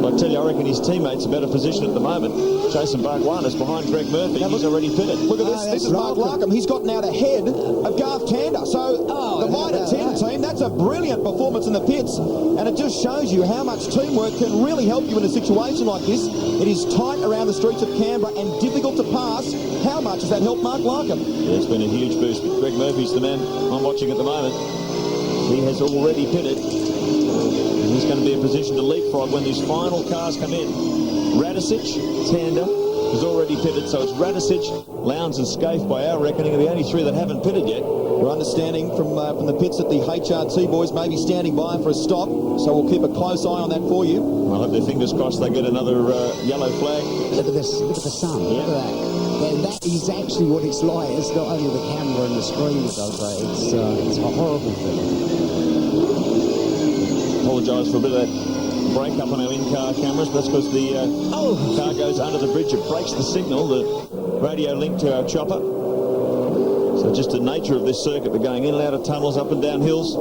But I tell you, I reckon his teammate's a better position at the moment. Jason Bargwanna's behind Greg Murphy. He's already pitted. Look at this. This is Mark Larkham. He's gotten out ahead of Garth Tander. So the Mitre 10 team, that's a brilliant performance in the pits. And it just shows you how much teamwork can really help you in a situation like this. It is tight around the streets of Canberra and difficult to pass. How much has that helped Mark Larkham? Yeah, it's been a huge boost. Greg Murphy's the man I'm watching at the moment. He has already pitted. And he's going to be in position to leapfrog when these final cars come in. Radicic, Tander has already pitted, so it's Radicic, Lowndes and Scaife by our reckoning are the only 3 that haven't pitted yet. We're understanding from the pits that the HRT boys may be standing by for a stop, so we'll keep a close eye on that for you. I'll have their fingers crossed they get another yellow flag. Look at this, look at the sun, look at that. Yeah, that is actually what it's like. It's not only the camera and the screen that does that, it's a horrible thing. Apologise for a bit of that break up on our in-car cameras. That's because the car goes under the bridge. It breaks the signal, the radio link to our chopper. So just the nature of this circuit, they're going in and out of tunnels, up and down hills.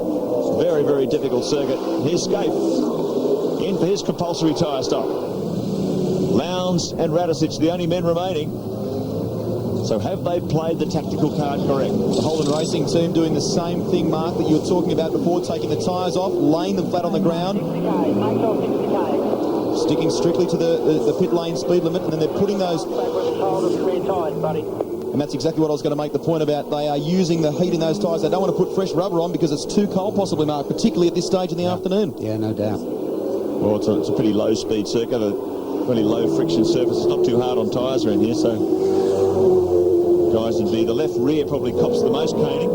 Very, very difficult circuit. Here's Scaife in for his compulsory tyre stop. Lowndes and Radicic, the only men remaining. So have they played the tactical card correct? The Holden Racing team doing the same thing, Mark, that you were talking about before, taking the tyres off, laying them flat on the ground, sticking strictly to the pit lane speed limit, and then they're putting those... And that's exactly what I was going to make the point about. They are using the heat in those tyres. They don't want to put fresh rubber on because it's too cold, possibly, Mark, particularly at this stage in the afternoon. Yeah, no doubt. Well, it's a pretty low-speed circuit, a really low-friction surface. It's not too hard on tyres around here, so... Guys would be the left rear probably cops the most caning.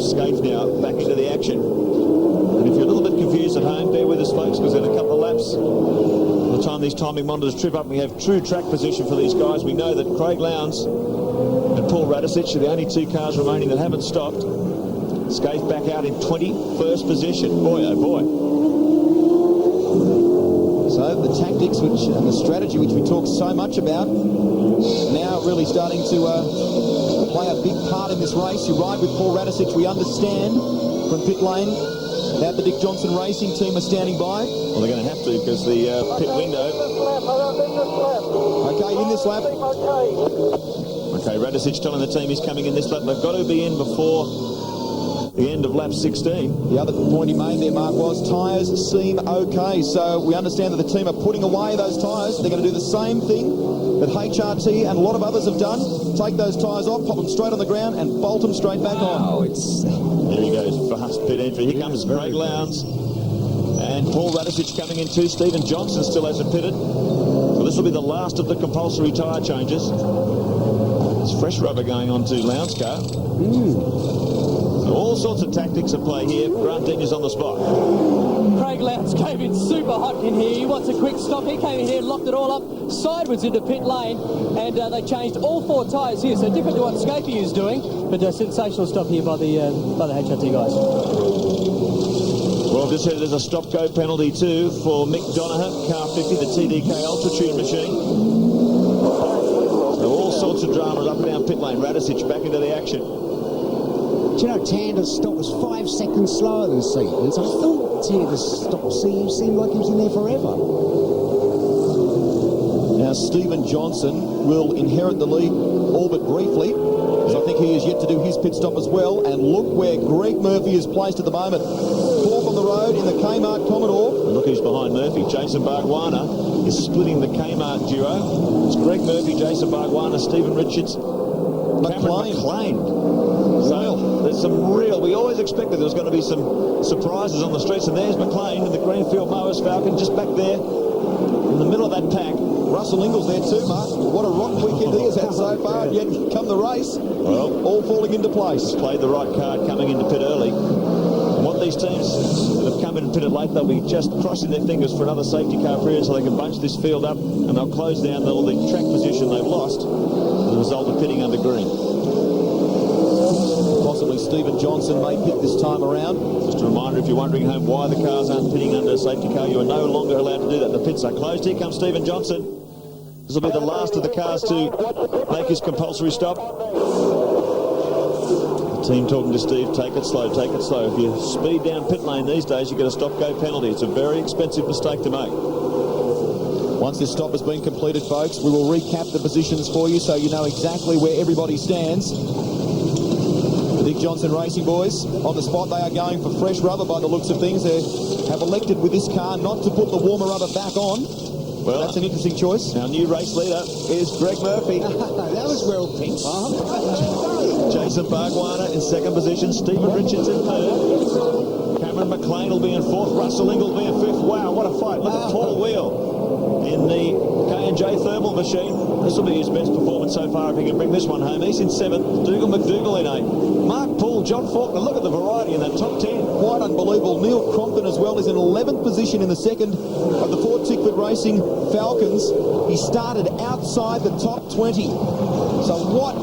Scaife now back into the action. And if you're a little bit confused at home, bear with us, folks, because in a couple of laps, by the time these timing monitors trip up, we have true track position for these guys. We know that Craig Lowndes and Paul Radicic are the only 2 cars remaining that haven't stopped. Scaife back out in 21st position. Boy, oh boy. So the tactics and the strategy which we talk so much about now really starting to play a big part in this race. You ride with Paul Radicic, we understand from pit lane that the Dick Johnson Racing team are standing by. Well, they're going to have to because the pit window... Okay, in this lap. Okay, Radicic telling the team he's coming in this lap. They've got to be in before the end of lap 16. The other point he made there, Mark, was tyres seem okay. So we understand that the team are putting away those tyres. They're going to do the same thing that HRT and a lot of others have done. Take those tyres off, pop them straight on the ground and bolt them straight back on. There he goes, fast pit entry. Here comes Craig Lowndes and Paul Radicic coming in too. Stephen Johnson still hasn't pitted. So this will be the last of the compulsory tyre changes. There's fresh rubber going on to Lowndes' car. So all sorts of tactics at play here. Grant Denye's on the spot. Craig Lowndes came in super hot in here. He wants a quick stop. He came in here, locked it all up, sideways into pit lane, and they changed all 4 tyres here. So different to what Scaife is doing, but a sensational stop here by the HRT guys. Well, I've just heard there's a stop-go penalty too for Mick Donoghue, car 50, the TDK Ultra-Tune machine. So all sorts of drama up and down pit lane. Radicic back into the action. Do you know, Tander's stop was 5 seconds slower than Seaton's. I thought Tander's stop seemed like he was in there forever. Now, Stephen Johnson will inherit the lead, all but briefly. I think he is yet to do his pit stop as well. And look where Greg Murphy is placed at the moment. Fourth on the road in the Kmart Commodore. And look who's behind Murphy. Jason Bargwanna is splitting the Kmart duo. It's Greg Murphy, Jason Bargwanna, Stephen Richards, McLean. So there's some real... We always expected there was going to be some surprises on the streets, and there's McLean in the Greenfield Mowers Falcon just back there in the middle of that pack. Russell Ingall's there too, Mark. What a rotten weekend he has had so far, and yet come the race, all falling into place. Played the right card coming into pit early. And what these teams that have come in and pitted late, they'll be just crossing their fingers for another safety car period so they can bunch this field up, and they'll close down all the track position they've lost as a result of pitting under green. Possibly Stephen Johnson may pit this time around. Just a reminder, if you're wondering home why the cars aren't pitting under a safety car, you are no longer allowed to do that. The pits are closed. Here comes Stephen Johnson. This will be the last of the cars to make his compulsory stop. The team talking to Steve, take it slow, take it slow. If you speed down pit lane these days, you get a stop-go penalty. It's a very expensive mistake to make. Once this stop has been completed, folks, we will recap the positions for you so you know exactly where everybody stands. Dick Johnson Racing boys on the spot. They are going for fresh rubber by the looks of things. They have elected with this car not to put the warmer rubber back on. Well, that's an interesting choice. Our new race leader is Greg Murphy. That was well picked. Jason Bargwanna in second position. Stephen Richards in third. Cameron McLean will be in fourth. Russell Ingall will be in fifth. Wow, what a fight. Look at Paul Wheel in the K&J thermal machine. This will be his best performance so far if he can bring this one home. He's in seventh. Dougal McDougall in eighth. Mark Poole, John Faulkner. Look at the variety in that top 10. Quite unbelievable. Neil Crompton as well is in 11th position in the second of the Ford Tickford Racing Falcons. He started outside the top 20. So what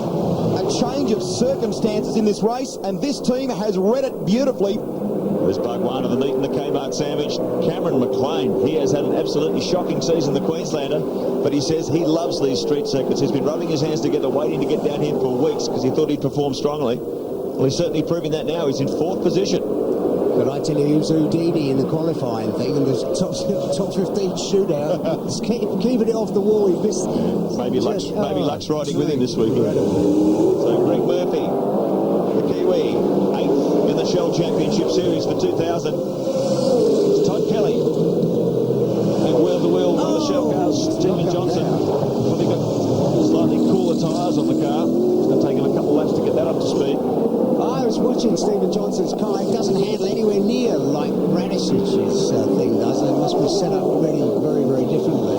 a change of circumstances in this race, and this team has read it beautifully. There's Bargwanna, the meat and the Kmart sandwich. Cameron McLean, he has had an absolutely shocking season, the Queenslander, but he says he loves these street circuits. He's been rubbing his hands together, waiting to get down here for weeks because he thought he'd perform strongly. Well, he's certainly proving that now. He's in fourth position. But I tell you, he was Houdini in the qualifying thing, and the top 15 shootout. Just keeping it off the wall. He missed. Maybe Luck's riding with him this week. So Greg Murphy, the Kiwi, 8th in the Shell Championship Series for 2000. It's Todd Kelly. And wheel-to-wheel on the Shell cars, Stephen Johnson. Probably got slightly cooler tyres on the car. It's going to take him a couple of laps to get that up to speed. I was watching Stephen Johnson's car. It doesn't handle anywhere near like Radish's thing does. It must be set up really very, very differently.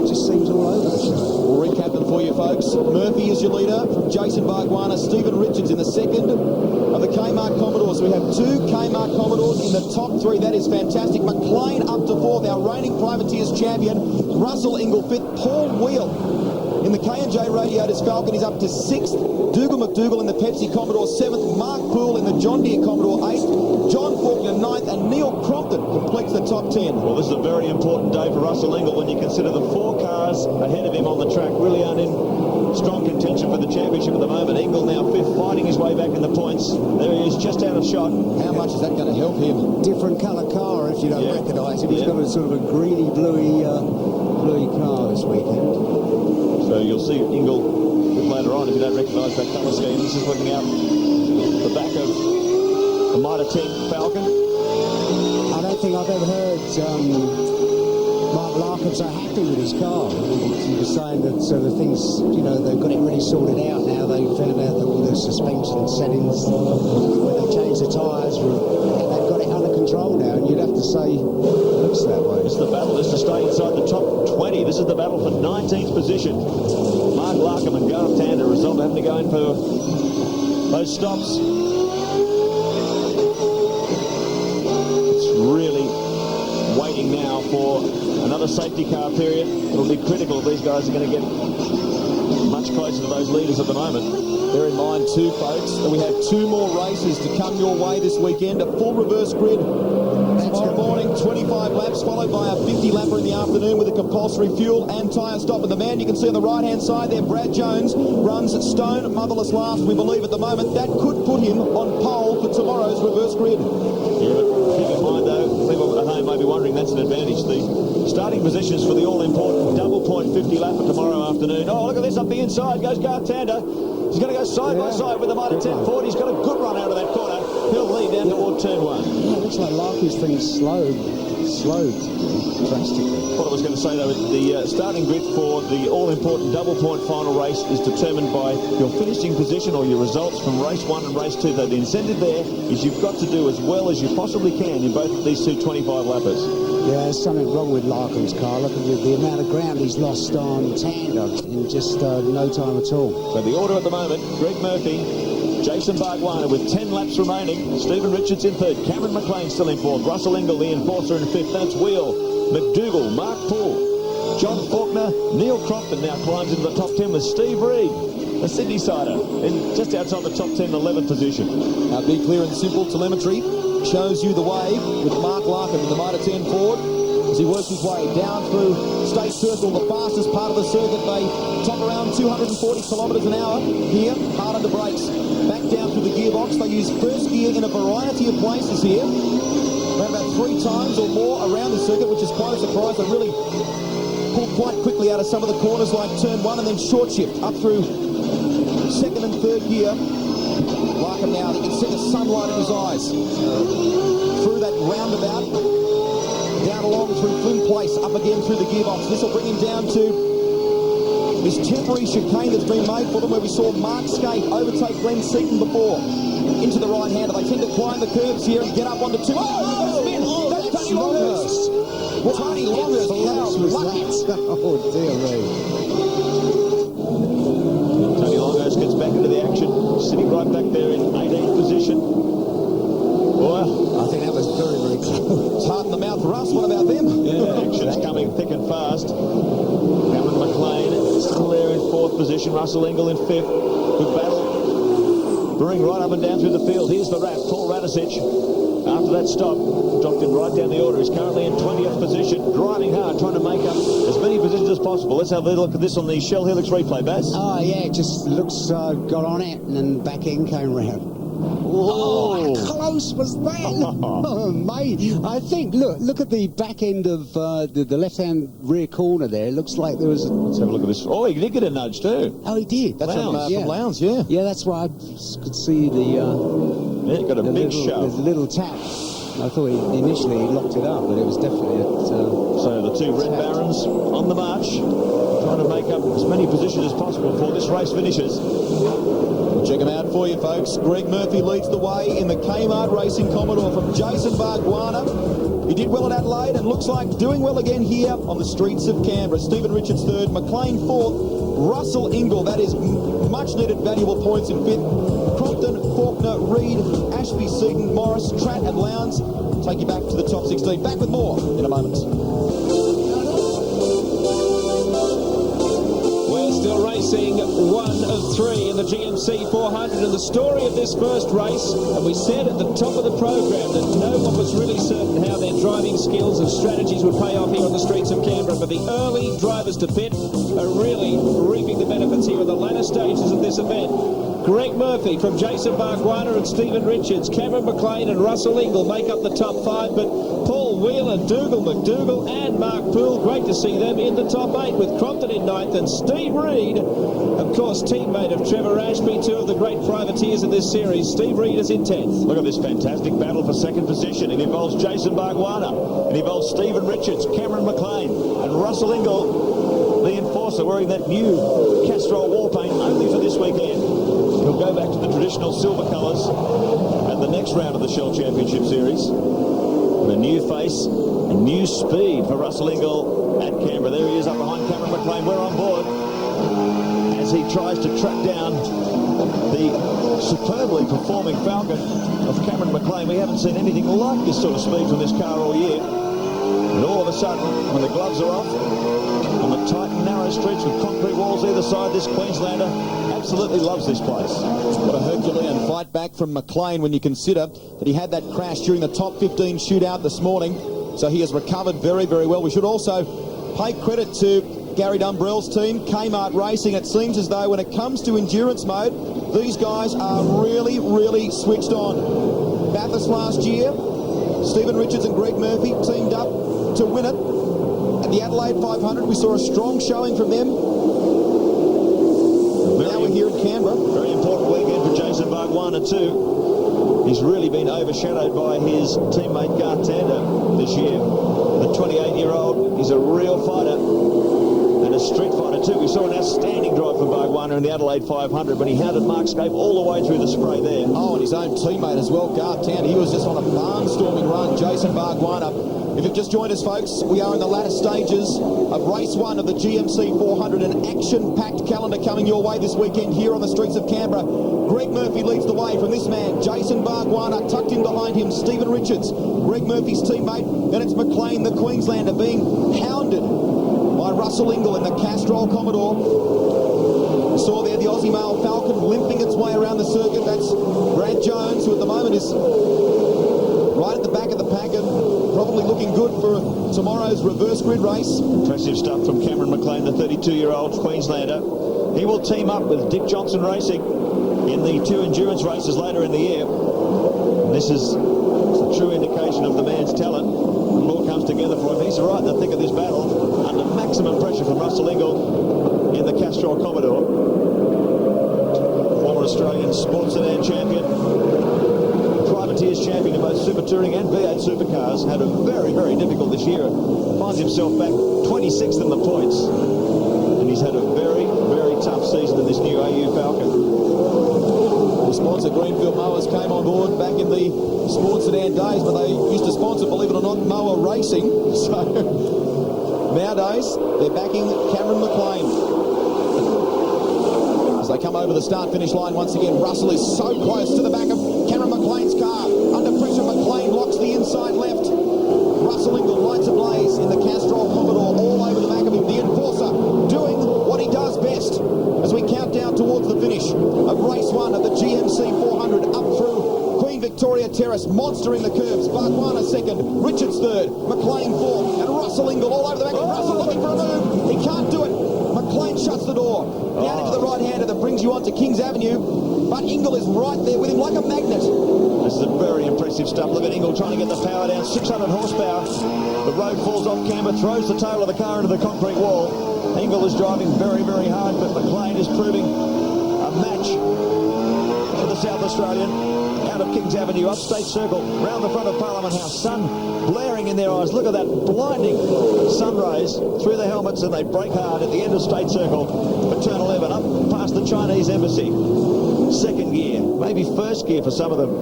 It just seems all over the show. We'll recap them for you, folks. Murphy is your leader from Jason Bargwanna. Stephen Richards in the second of the Kmart Commodores. We have two Kmart Commodores in the top three. That is fantastic. McLean up to fourth, our reigning privateers champion. Russell Ingall fifth. Paul Wheel in the K&J Radiators Falcon is up to sixth. Dougal McDougall in the Pepsi Commodore 7th, Mark Poole in the John Deere Commodore 8th, John Faulkner 9th, and Neil Crompton completes the top 10. Well, this is a very important day for Russell Ingall when you consider the 4 cars ahead of him on the track really aren't in strong contention for the championship at the moment. Ingall now 5th, fighting his way back in the points. There he is, just out of shot. How much is that going to help him? Different colour car if you don't recognise him. He's got a sort of a greeny, bluey car this weekend. So you'll see Ingall later on if you don't recognise that colour scheme. This is looking out the back of the Mitre 10 Falcon. I don't think I've ever heard Mark Larkham so happy with his car. He was saying that the things, they've got it really sorted out now. They found out that all the suspension settings, when they changed the tyres, they've got it under control now, and you'd have to say it looks that way. This is the battle. This is to stay inside the top 20. This is the battle for 19th position. Mark Larkham and Garth Tander result having to go in for those stops. It's really waiting now for another safety car period. It'll be critical if these guys are going to get much closer to those leaders at the moment. Bear in mind too, folks, that we have 2 more races to come your way this weekend. A full reverse grid tomorrow morning, 25 laps, followed by a 50 lapper in the afternoon with a compulsory fuel and tyre stop. And the man you can see on the right-hand side there, Brad Jones, runs Stone Motherless last, we believe, at the moment. That could put him on pole for tomorrow's reverse grid. Yeah, but keep in mind, though, people at home might be wondering, that's an advantage. The starting positions for the all-important double point 50 lapper tomorrow afternoon. Oh, look at this, up the inside goes Garth Tander. He's going to go side by side with the Mitre 10 Ford. He's got a good run out of that corner. He'll lead down toward turn 1. Yeah, looks like Larky's thing slowed drastically. What I was going to say, though, the starting grid for the all-important double point final race is determined by your finishing position or your results from race 1 and race 2. Though the incentive there is you've got to do as well as you possibly can in both of these two 25-lappers. Yeah, there's something wrong with Larkin's car. Look at the amount of ground he's lost on Tander in just no time at all. So the order at the moment, Greg Murphy, Jason Bargwanna with 10 laps remaining. Stephen Richards in third. Cameron McLean still in fourth. Russell Ingall, the enforcer, in fifth. That's Wheel, McDougall, Mark Poole, John Faulkner, Neil Crompton now climbs into the top 10 with Steve Reed, a Sydney sider, in just outside the top 10, 11th position. Be clear and simple telemetry shows you the way with Mark Larkin in the Mitre 10 Ford as he works his way down through State Circle, the fastest part of the circuit. They top around 240 kilometres an hour here, hard on the brakes. Back down through the gearbox. They use first gear in a variety of places here. Around about 3 times or more around the circuit, which is quite a surprise. They really pull quite quickly out of some of the corners like turn 1 and then short shift up through second and third gear. Larkin now, you can see the sunlight in his eyes. Through that roundabout, down along through Flynn Place, up again through the gearbox. This will bring him down to this temporary chicane that's been made for them, where we saw Mark Skate overtake Glenn Seaton before. Into the right-hander. They tend to climb the curves here and get up onto 2. Oh, spin! That's Tony Longhurst. Tony Longhurst, how lucky. Oh, dear me. Tony Longhurst gets back into the action, sitting right back there in 18th position. Well, I think that was very, very close. It's hard in the mouth. Russ, what about them? yeah, action's coming thick and fast. Cameron McLean still there in 4th position. Russell Ingall in 5th. Good battle. Brewing right up and down through the field. Here's the wrap. Paul Radicic, after that stop, dropped him right down the order. He's currently in 20th position, driving hard, trying to make up as many positions as possible. Let's have a look at this on the Shell Helix replay, Baz. Oh, yeah, it just looks got on it and then back end came round. Oh, how close was that? Oh, mate. I think, look at the back end of the left-hand rear corner there. It looks like there was... Let's have a look at this. Oh, he did get a nudge too. Oh, he did. That's from Lowndes, yeah. Yeah, that's why I could see the... yeah, he got a big shove. The little tap. I thought he initially locked it up, but it was definitely at... so the two Red Barons on the march, trying to make up as many positions as possible before this race finishes. We'll check them out for you, folks. Greg Murphy leads the way in the Kmart Racing Commodore from Jason Bargwanna. He did well at Adelaide and looks like doing well again here on the streets of Canberra. Stephen Richards third, McLean fourth, Russell Ingall, that is much needed valuable points in fifth. Crompton, Faulkner, Reed, Ashby, Seaton, Morris, Tratt and Lowndes take you back to the top 16. Back with more in a moment. We're still racing 1 of 3 in the GMC 400, and the story of this first race, and we said at the top of the program that no one was really certain how their driving skills and strategies would pay off here on the streets of Canberra, but the early drivers to pit are really reaping the benefits here in the latter stages of this event. Greg Murphy from Jason Bargwanna and Stephen Richards, Cameron McLean and Russell Ingall make up the top 5, but Paul Wheeler, Dougal, McDougall and Mark Poole, great to see them in the top 8 with Crompton in 9th and Steve Reed, of course teammate of Trevor Ashby, 2 of the great privateers in this series. Steve Reed is in 10th. Look at this fantastic battle for second position. It involves Jason Bargwanna, it involves Stephen Richards, Cameron McLean and Russell Ingall, the enforcer, wearing that new Castrol wall paint only for this weekend. He'll go back to the traditional silver colours at the next round of the Shell Championship Series. And a new face, a new speed for Russell Ingall at Canberra. There he is up behind Cameron McLean. We're on board as he tries to track down the superbly performing Falcon of Cameron McLean. We haven't seen anything like this sort of speed from this car all year. And all of a sudden, when the gloves are off, on the tight and narrow streets with concrete walls either side, this Queenslander absolutely loves this place. What a Herculean fight back from McLean when you consider that he had that crash during the top 15 shootout this morning. So he has recovered very, very well. We should also pay credit to Gary Dumbrell's team, Kmart Racing. It seems as though when it comes to endurance mode, these guys are really, really switched on. Bathurst last year, Stephen Richards and Greg Murphy teamed up to win it. At the Adelaide 500, we saw a strong showing from them. Now we're here in Canberra. Very important weekend for Jason Bargwanna too. He's really been overshadowed by his teammate Garth Tander this year. The 28-year-old, he's a real fighter and a street fighter too. We saw an outstanding drive from Bargwanna in the Adelaide 500 when he hounded Mark Scape all the way through the spray there. Oh, and his own teammate as well, Garth Tander. He was just on a barnstorming run. Jason Bargwanna. If you've just joined us, folks, we are in the latter stages of race 1 of the GMC 400, an action-packed calendar coming your way this weekend here on the streets of Canberra. Greg Murphy leads the way from this man, Jason Bargwanna, tucked in behind him, Stephen Richards, Greg Murphy's teammate. Then it's McLean, the Queenslander, being hounded by Russell Ingall in the Castrol Commodore. We saw there the Aussie male Falcon limping its way around the circuit. That's Brad Jones, who at the moment is right at the back of the pack and probably looking good for tomorrow's reverse grid race. Impressive stuff from Cameron McLean, the 32-year-old Queenslander. He will team up with Dick Johnson Racing in the 2 endurance races later in the year. And this is a true indication of the man's talent. And it all comes together for him. He's right in the thick of this battle under maximum pressure from Russell Ingall in the Castrol Commodore. Former Australian sports sedan champion, Privateers champion in both Super Touring and V8 Supercars, had a very, very difficult this year. Finds himself back 26th in the points. And he's had a very, very tough season in this new AU Falcon. The sponsor Greenfield Mowers came on board back in the sports sedan days, but they used to sponsor, believe it or not, mower racing. So nowadays, they're backing Cameron McLean. As they come over the start-finish line once again, Russell is so close to the back of Cameron McLean's car. Under pressure, McLean locks the inside left. Russell Ingall lights ablaze in the Castrol Commodore, all over the back of him. The enforcer doing what he does best as we count down towards the finish of race 1 of the GMC 400 up through Queen Victoria Terrace, monstering the curves. Bargwanna second, Richards third, McLean fourth, and Russell Ingall all over the back. Russell looking for a move. He can't do it. McLean shuts the door. Down into the right-hander that brings you on to Kings Avenue. But Ingall is right there with him like a magnet. This is a very impressive stuff. Look at Ingall trying to get the power down. 600 horsepower. The road falls off camber, throws the tail of the car into the concrete wall. Ingall is driving very, very hard, but McLean is proving a match for the South Australian. Out of Kings Avenue, upstate circle, round the front of Parliament House. Sun blaring in their eyes. Look at that blinding sun rays through the helmets, and they brake hard at the end of State Circle for turn 11, up past the Chinese Embassy. Second gear, maybe first gear for some of them.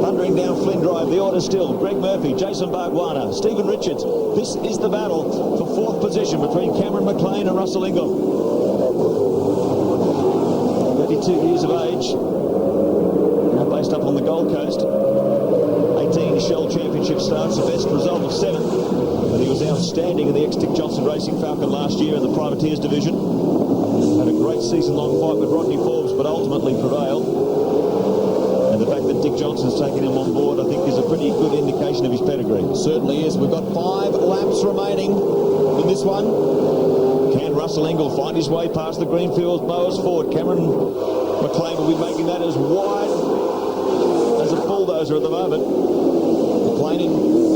Thundering down Flynn Drive, the order still. Greg Murphy, Jason Bargwanna, Stephen Richards. This is the battle for 4th position between Cameron McLean and Russell Ingall. 32 years of age, now based up on the Gold Coast. 18 Shell Championship starts, the best result of 7. But he was outstanding in the ex-Dick Johnson Racing Falcon last year in the Privateers division. Had a great season-long fight with Rodney Forbes, but ultimately prevailed. And the fact that Dick Johnson's taken him on board, I think, is a pretty good indication of his pedigree. It certainly is. We've got 5 laps remaining in this one. Can Russell Ingall find his way past the Greenfield Mowers Ford? Cameron McLean will be making that as wide as a bulldozer at the moment. McLean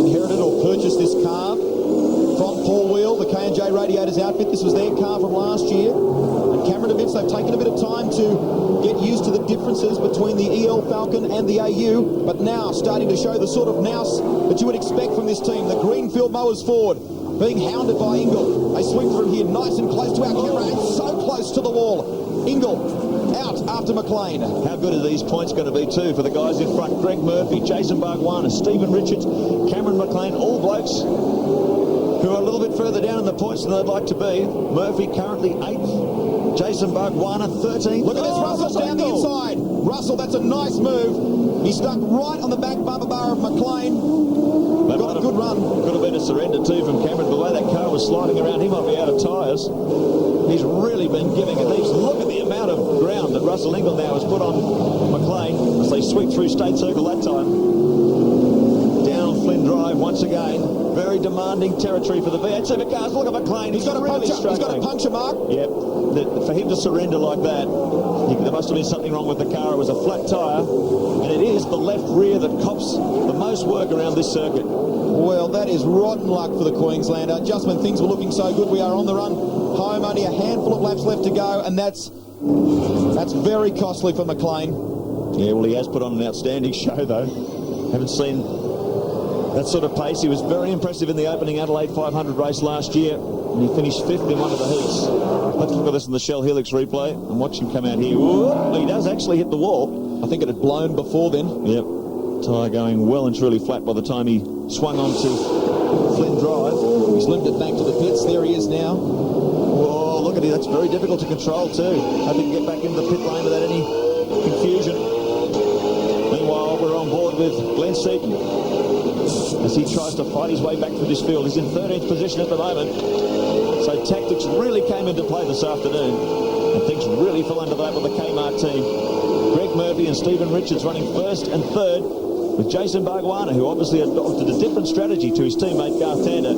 inherited or purchased this car from Paul Wheel, the K&J Radiators outfit. This was their car from last year. And Cameron admits they've taken a bit of time to get used to the differences between the EL Falcon and the AU, but now starting to show the sort of nous that you would expect from this team. The Greenfield Mowers Ford being hounded by Ingall. They sweep through here nice and close to our camera and so close to the wall. Ingall out after McLean. How good are these points going to be too for the guys in front? Greg Murphy, Jason Bargwanna, Stephen Richards, Cameron McLean, all blokes who are a little bit further down in the points than they'd like to be. Murphy currently 8th, Jason Bargwanna 13th. Look at this, Russell down the inside. Russell, that's a nice move. He stuck right on the back bumper bar of McLean. Got a good run. Could have been a surrender too from Cameron. The way that car was sliding around, he might be out of tyres. He's really been giving it heaps. Look at the amount of ground that Russell Ingall now has put on McLean as they sweep through State Circle that time. Down Flynn Drive once once again. Very demanding territory for the V8 Supercars. Look at McLean. He's got a really puncture. He's got a puncture mark. Yep. For him to surrender like that, there must have been something wrong with the car. It was a flat tyre, and it is the left rear that cops the most work around this circuit. Well, that is rotten luck for the Queenslander. Just when things were looking so good, we are on the run home. Only a handful of laps left to go, and that's very costly for McLean. Yeah, well, he has put on an outstanding show, though. Haven't seen that sort of pace. He was very impressive in the opening Adelaide 500 race last year, and he finished 5th in one of the heats. Let's look at this in the Shell Helix replay and watch him come out here. Ooh, he does actually hit the wall. I think it had blown before then. Yep. Tyre going well and truly flat by the time he swung onto Flynn Drive. He's limped it back to the pits. There he is now. Whoa, look at him. That's very difficult to control too. Hoping to get back into the pit lane without any confusion. Meanwhile, we're on board with Glenn Seaton as he tries to fight his way back through this field. He's in 13th position at the moment. So tactics really came into play this afternoon, and things really fell under that with the Kmart team. Greg Murphy and Stephen Richards running first and third, with Jason Barguana, who obviously adopted a different strategy to his teammate Garth Tander.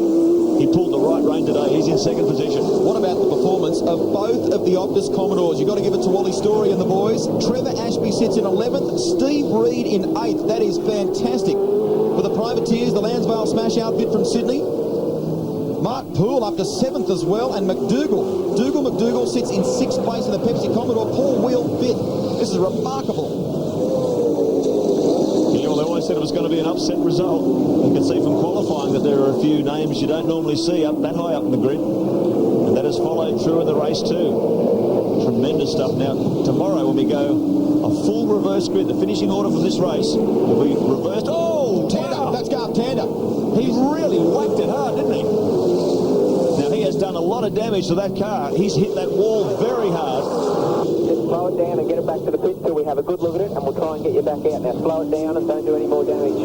He pulled the right rein today. He's in second position. What about the performance of both of the Optus Commodores? You've got to give it to Wally Story and the boys. Trevor Ashby sits in 11th, Steve Reed in 8th. That is fantastic. For the Privateers, the Lansvale Smash outfit from Sydney. Mark Poole up to 7th as well, and McDougall sits in 6th place in the Pepsi Commodore. Paul Wheel 5th. This is remarkable. Yeah, well, they always said it was going to be an upset result. You can see from qualifying that there are a few names you don't normally see up that high up in the grid, and that has followed through in the race too. Tremendous stuff. Now, tomorrow when we go a full reverse grid, the finishing order from this race will be reversed. Oh, Tander, wow. that's Garth Tander. He really whacked it hard, didn't he? Now, he has done a lot of damage to that car. He's hit that wall very hard. Just slow it down and get it back to the pit till we have a good look at it, and we'll try and get you back out. Now slow it down and don't do any more damage.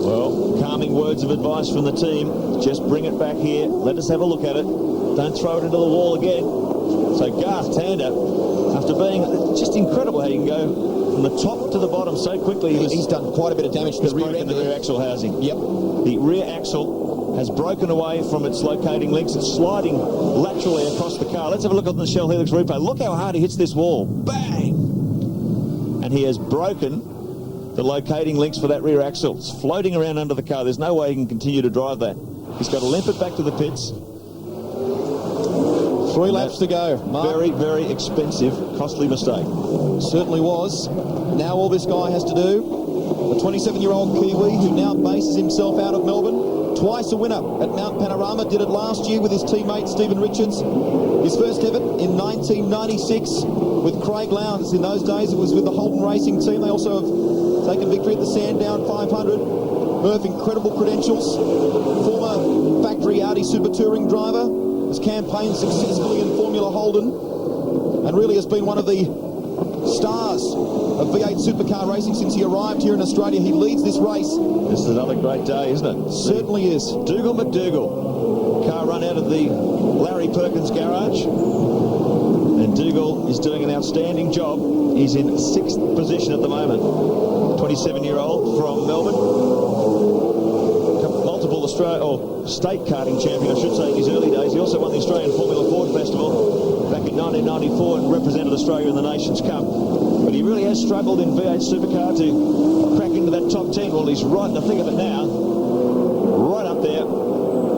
Well, calming words of advice from the team. Just bring it back here. Let us have a look at it. Don't throw it into the wall again. So Garth Tander, after being just incredible how you can go from the top to the bottom so quickly. He's done quite a bit of damage to the rear end. The rear axle housing. Yep. The rear axle has broken away from its locating links. It's sliding laterally across the car. Let's have a look at the Shell Helix replay. Look how hard he hits this wall. Bang! And he has broken the locating links for that rear axle. It's floating around under the car. There's no way he can continue to drive that. He's got to limp it back to the pits. 3 laps to go. Mark. Very, very expensive, costly mistake. Certainly was. Now all this guy has to do, the 27-year-old Kiwi who now bases himself out of Melbourne, twice a winner at Mount Panorama, did it last year with his teammate Stephen Richards. His first ever in 1996 with Craig Lowndes. In those days it was with the Holden Racing team. They also have taken victory at the Sandown 500. Murph, incredible credentials. Former factory Audi Super Touring driver. Has campaigned successfully in Formula Holden and really has been one of the stars of V8 Supercar racing since he arrived here in Australia. He leads this race. This is another great day, isn't it? Certainly is. Dougal McDougall. Car run out of the Larry Perkins garage. And Dougal is doing an outstanding job. He's in 6th position at the moment. 27-year-old from Melbourne. Multiple state karting champion, I should say, in his early days. He also won the Australian Formula Ford Festival back in 1994 and represented Australia in the Nations Cup. But he really has struggled in V8 Supercar to crack into that top 10. Well, he's right in the thick of it now. Right up there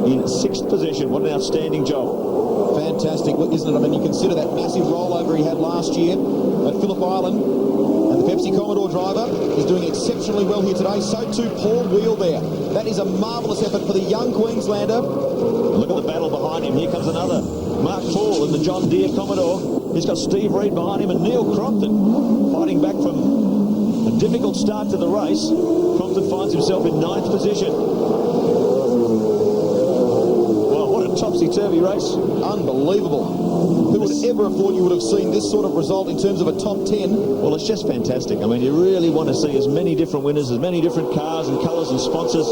in 6th position. What an outstanding job. Fantastic, isn't it? I mean, you consider that massive rollover he had last year at Phillip Island. And the Pepsi Commodore driver is doing exceptionally well here today. So too Paul Wheel there. That is a marvellous effort for the young Queenslander. Look at the battle behind him. Here comes another. Mark Paul in the John Deere Commodore. He's got Steve Reed behind him and Neil Crompton fighting back from a difficult start to the race. Crompton finds himself in 9th position. Well, what a topsy-turvy race. Unbelievable. Who would ever have thought you would have seen this sort of result in terms of a top 10? Well, it's just fantastic. I mean, you really want to see as many different winners, as many different cars and colours and sponsors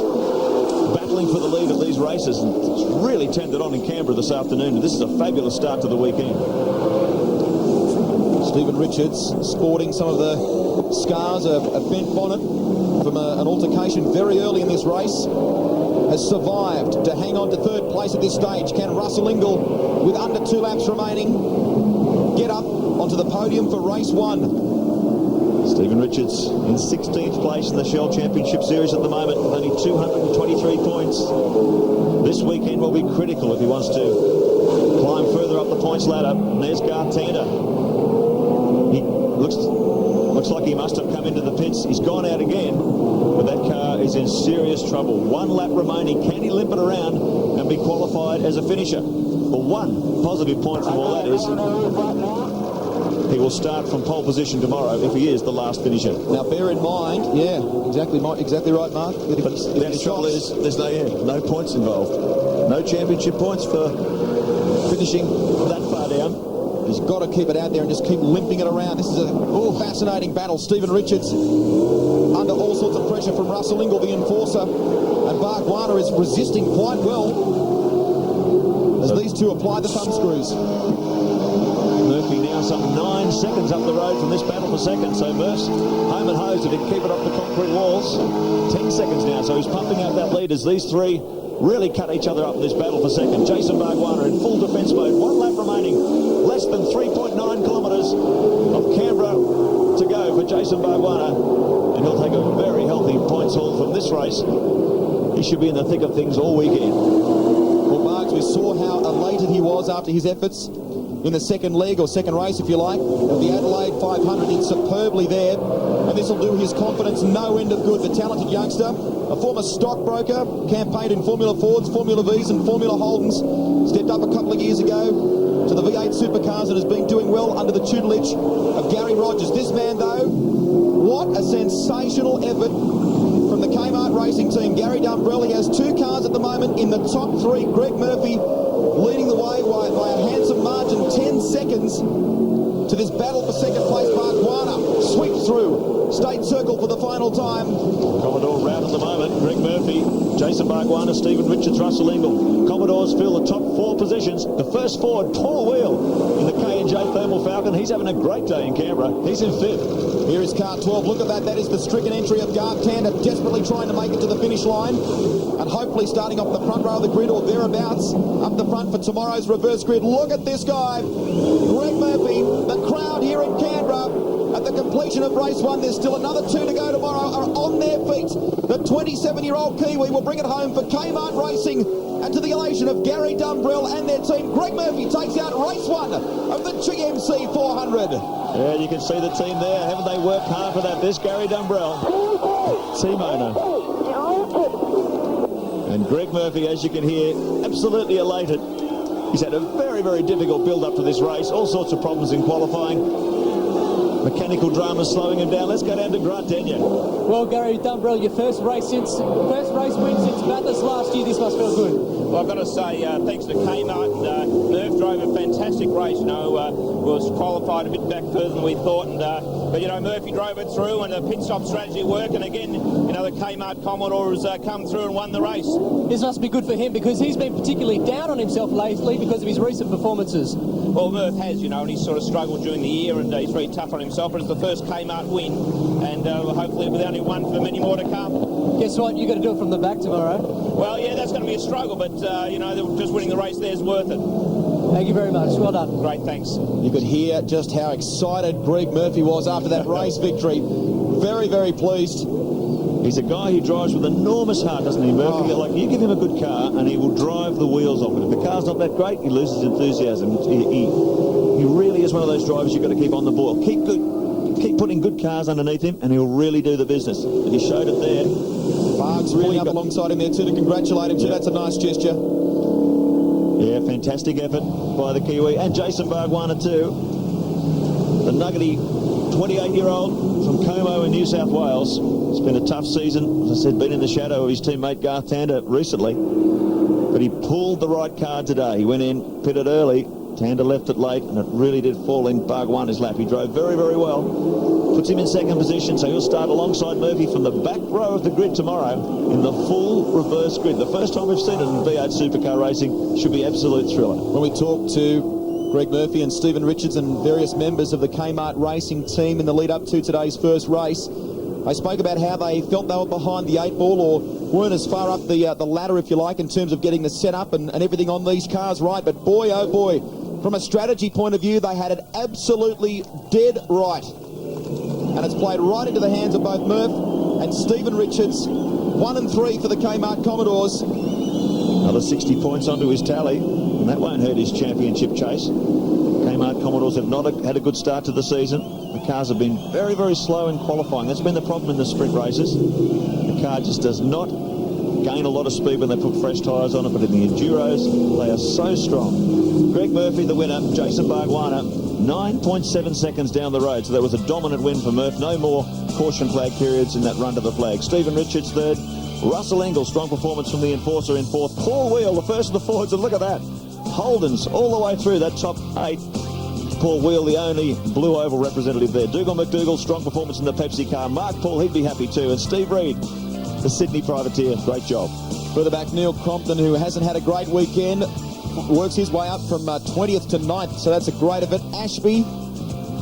battling for the lead of these races. And it's really turned it on in Canberra this afternoon. This is a fabulous start to the weekend. Stephen Richards sporting some of the scars of a bent bonnet from an altercation very early in this race, has survived to hang on to third place at this stage. Can Russell Ingall, with under 2 laps remaining, get up onto the podium for race 1? Stephen Richards in 16th place in the Shell Championship Series at the moment, with only 223 points. This weekend will be critical if he wants to climb further up the points ladder. And there's Garth Tander. He looks like he must have come into the pits. He's gone out again, but that car is in serious trouble. 1 lap remaining. Can he limp it around and be qualified as a finisher? Well, 1 positive point from all that is he will start from pole position tomorrow if he is the last finisher. Now, bear in mind, exactly right, Mark. But the trouble is, there's no points involved. No championship points for finishing that far down. He's got to keep it out there and just keep limping it around. This is a fascinating battle. Stephen Richards under all sorts of pressure from Russell Ingall, the enforcer, and Bargwanna is resisting quite well as these two apply the thumb screws. Murphy now some 9 seconds up the road from this battle for second, so Murph's home and hosed if he can keep it up the concrete walls. 10 seconds now, so he's pumping out that lead as these three really cut each other up in this battle for second. Jason Bargwanna in full defence mode. 1 lap remaining, less than 3.9 kilometres of Canberra to go for Jason Bargwanna, and he'll take a very healthy points haul from this race. He should be in the thick of things all weekend. Well, Bargs, we saw how elated he was after his efforts in the second leg, or second race if you like, of the Adelaide 500. He's superbly there, and this will do his confidence no end of good. The talented youngster, a former stockbroker, campaigned in Formula Fords, Formula Vs and Formula Holdens, stepped up a couple of years ago to the V8 Supercars and has been doing well under the tutelage of Gary Rogers. This man, though, what a sensational effort from the Kmart Racing team. Gary Dumbrell, he has 2 cars at the moment in the top 3. Greg Murphy leading the way by a handsome margin, 10 seconds to this battle for second place. Bargwanna sweeps through State Circle for the final time. Commodore round at the moment. Greg Murphy, Jason Bargwanna, Stephen Richards, Russell Ingall. Commodores fill the top 4 positions. The first forward, Paul Wheel in the K&J Thermal Falcon. He's having a great day in Canberra. He's in 5th. Here is car 12. Look at that. That is the stricken entry of Garth Tander, desperately trying to make it to the finish line, and hopefully starting off the front row of the grid or thereabouts up the front for tomorrow's reverse grid. Look at this guy, Greg Murphy. The crowd here in Canberra at the completion of race 1. There's still another 2 to go tomorrow, are on their feet. The 27-year-old Kiwi will bring it home for Kmart Racing, and to the elation of Gary Dumbrell and their team, Greg Murphy takes out race 1 of the GMC 400. Yeah, you can see the team there. Haven't they worked hard for that? This Gary Dumbrell, team owner. And Greg Murphy, as you can hear, absolutely elated. He's had a very, very difficult build-up to this race. All sorts of problems in qualifying. Mechanical drama slowing him down. Let's go down to Grant Denyer. Well, Gary Dumbrell, your first race win since Bathurst last year. This must feel good. Well, I've got to say, thanks to Kmart, Murph drove a fantastic race. Was qualified a bit back further than we thought, but Murphy drove it through, and the pit stop strategy worked. And again, the Kmart Commodore has come through and won the race. This must be good for him because he's been particularly down on himself lately because of his recent performances. Well, Murph has, and he's sort of struggled during the year, and he's very tough on himself. But it's the first Kmart win, and hopefully with only one for many more to come. Guess what? You've got to do it from the back tomorrow. Well, yeah, that's going to be a struggle, but just winning the race there is worth it. Thank you very much. Well done. Great, thanks. You could hear just how excited Greg Murphy was after that race victory. Very, very pleased. He's a guy who drives with enormous heart, doesn't he, Murphy? Like, you give him a good car and he will drive the wheels off it. If the car's not that great, he loses enthusiasm. He really is one of those drivers you've got to keep on the ball. Keep putting good cars underneath him and he'll really do the business. And he showed it there. Bargs really up alongside him there too to congratulate him too. That's a nice gesture. Yeah, fantastic effort by the Kiwi, and Jason Bargwanna too. The nuggety 28-year-old from Como in New South Wales. It's been a tough season, as I said, been in the shadow of his teammate Garth Tander recently. But he pulled the right card today. He went in, pitted early, Tander left it late, and it really did fall in Bargwanna's lap. He drove very, very well. Puts him in second position, so he'll start alongside Murphy from the back row of the grid tomorrow in the full reverse grid. The first time we've seen it in V8 Supercar racing. Should be absolute thriller. When we talk to Greg Murphy and Stephen Richards and various members of the Kmart Racing team in the lead up to today's first race, They spoke about how they felt they were behind the 8 ball or weren't as far up the ladder, if you like, in terms of getting the setup and everything on these cars right. But boy, oh boy, from a strategy point of view, they had it absolutely dead right. And it's played right into the hands of both Murph and Stephen Richards. 1 and 3 for the Kmart Commodores. Another 60 points onto his tally, and that won't hurt his championship chase. Kmart Commodores have not had a good start to the season. The cars have been very, very slow in qualifying. That's been the problem in the sprint races. The car just does not gain a lot of speed when they put fresh tyres on it, but in the Enduros, they are so strong. Greg Murphy, the winner. Jason Bargwanna, 9.7 seconds down the road, so that was a dominant win for Murph. No more caution flag periods in that run to the flag. Stephen Richards third. Russell Engel, strong performance from the Enforcer in fourth. Paul Wheel, the first of the Fords, and look at that. Holden's all the way through that top 8. Paul Wheel, the only blue oval representative there. Dougal McDougall, strong performance in the Pepsi car. Mark Paul, he'd be happy too. And Steve Reed, the Sydney privateer, great job. Further back, Neil Crompton, who hasn't had a great weekend, works his way up from 20th to 9th, so that's a great event. Ashby,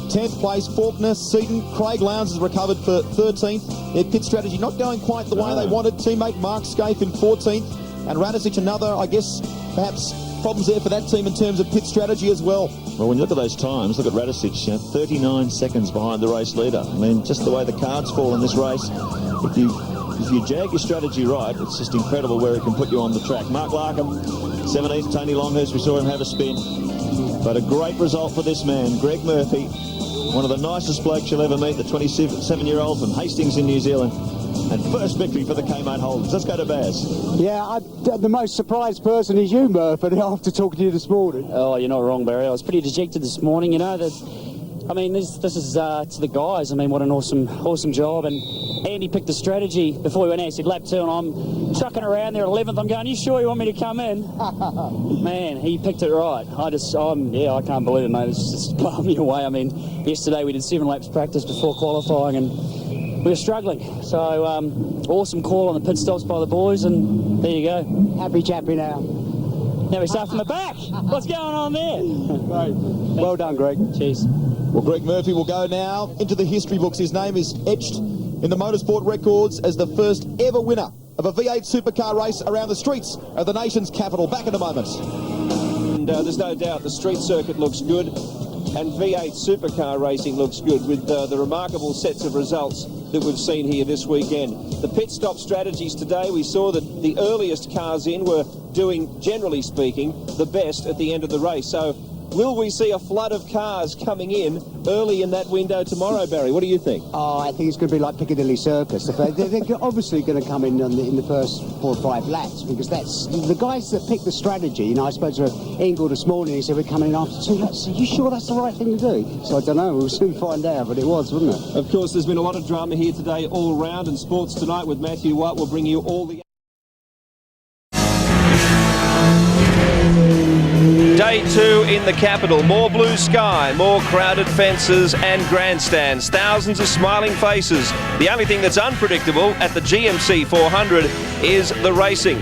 10th place. Faulkner, Seaton, Craig Lowndes has recovered for 13th. Their pit strategy not going quite the way they wanted. Teammate Mark Scaife in 14th. And Radicic, another, I guess, perhaps problems there for that team in terms of pit strategy as well. Well, when you look at those times, look at Radicic, 39 seconds behind the race leader. I mean, just the way the cards fall in this race, if you jag your strategy right, it's just incredible where it can put you on the track. Mark Larkham, 17th, Tony Longhurst, we saw him have a spin. But a great result for this man, Greg Murphy, one of the nicest blokes you'll ever meet, the 27-year-old from Hastings in New Zealand. And first victory for the Kmart Holdens. Let's go to Baz. Yeah, the most surprised person is you, Murph, after talking to you this morning. Oh, you're not wrong, Barry. I was pretty dejected this morning, you know. I mean, this is to the guys. I mean, what an awesome job. And Andy picked the strategy before we went out. He said, lap 2, and I'm chucking around there at 11th. I'm going, you sure you want me to come in? Man, he picked it right. I can't believe it, mate. It's just blowing me away. I mean, yesterday we did 7 laps practice before qualifying, and we were struggling. So, awesome call on the pit stops by the boys, and there you go. Happy chappy now. Now we start from the back. What's going on there? Right. Well done, Greg. Cheers. Well, Greg Murphy will go now into the history books. His name is etched in the motorsport records as the first ever winner of a V8 supercar race around the streets of the nation's capital. Back in a moment. And there's no doubt the street circuit looks good, and V8 supercar racing looks good with the remarkable sets of results that we've seen here this weekend. The pit stop strategies today, we saw that the earliest cars in were doing, generally speaking, the best at the end of the race. So will we see a flood of cars coming in early in that window tomorrow, Barry? What do you think? Oh, I think it's going to be like Piccadilly Circus. They're obviously going to come in the first 4 or 5 laps, because that's the guys that pick the strategy. You know, I spoke to Engel this morning. He said we're coming in after 2 laps. Are you sure that's the right thing to do? So I don't know. We'll soon find out. But it was, wasn't it? Of course, there's been a lot of drama here today all round, and Sports Tonight with Matthew White will bring you all the... Day 2 in the capital. More blue sky, more crowded fences and grandstands. Thousands of smiling faces. The only thing that's unpredictable at the GMC 400 is the racing.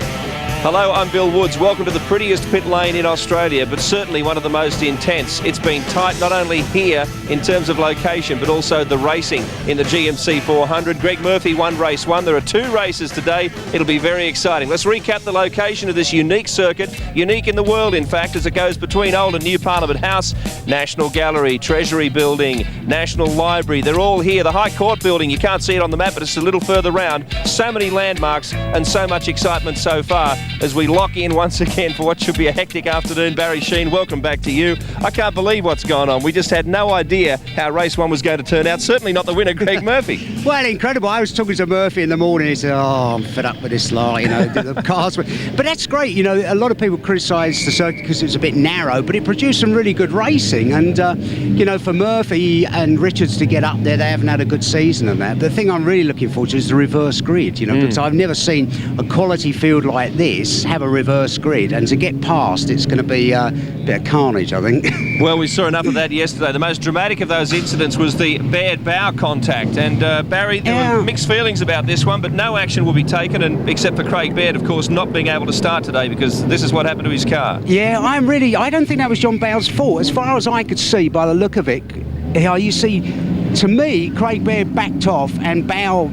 Hello, I'm Bill Woods. Welcome to the prettiest pit lane in Australia, but certainly one of the most intense. It's been tight not only here in terms of location, but also the racing in the GMC 400. Greg Murphy won race 1. There are 2 races today. It'll be very exciting. Let's recap the location of this unique circuit, unique in the world, in fact, as it goes between Old and New Parliament House, National Gallery, Treasury Building, National Library. They're all here. The High Court Building, you can't see it on the map, but it's a little further round. So many landmarks and so much excitement so far as we lock in once again for what should be a hectic afternoon. Barry Sheen, welcome back to you. I can't believe what's gone on. We just had no idea how race 1 was going to turn out. Certainly not the winner, Greg Murphy. Well, incredible. I was talking to Murphy in the morning. He said, oh, I'm fed up with this lot, you know, the cars. But that's great. You know, a lot of people criticise the circuit because it's a bit narrow, but it produced some really good racing. And, you know, for Murphy and Richards to get up there, they haven't had a good season and that. The thing I'm really looking forward to is the reverse grid, you know, because I've never seen a quality field like this have a reverse grid, and to get past it's going to be a bit of carnage, I think. Well, we saw enough of that yesterday. The most dramatic of those incidents was the Baird bow contact, and Barry, there were mixed feelings about this one, but no action will be taken, and except for Craig Baird, of course, not being able to start today because this is what happened to his car. Yeah, I don't think that was John Bow's fault. As far as I could see by the look of it, you see to me, Craig Baird backed off and Bow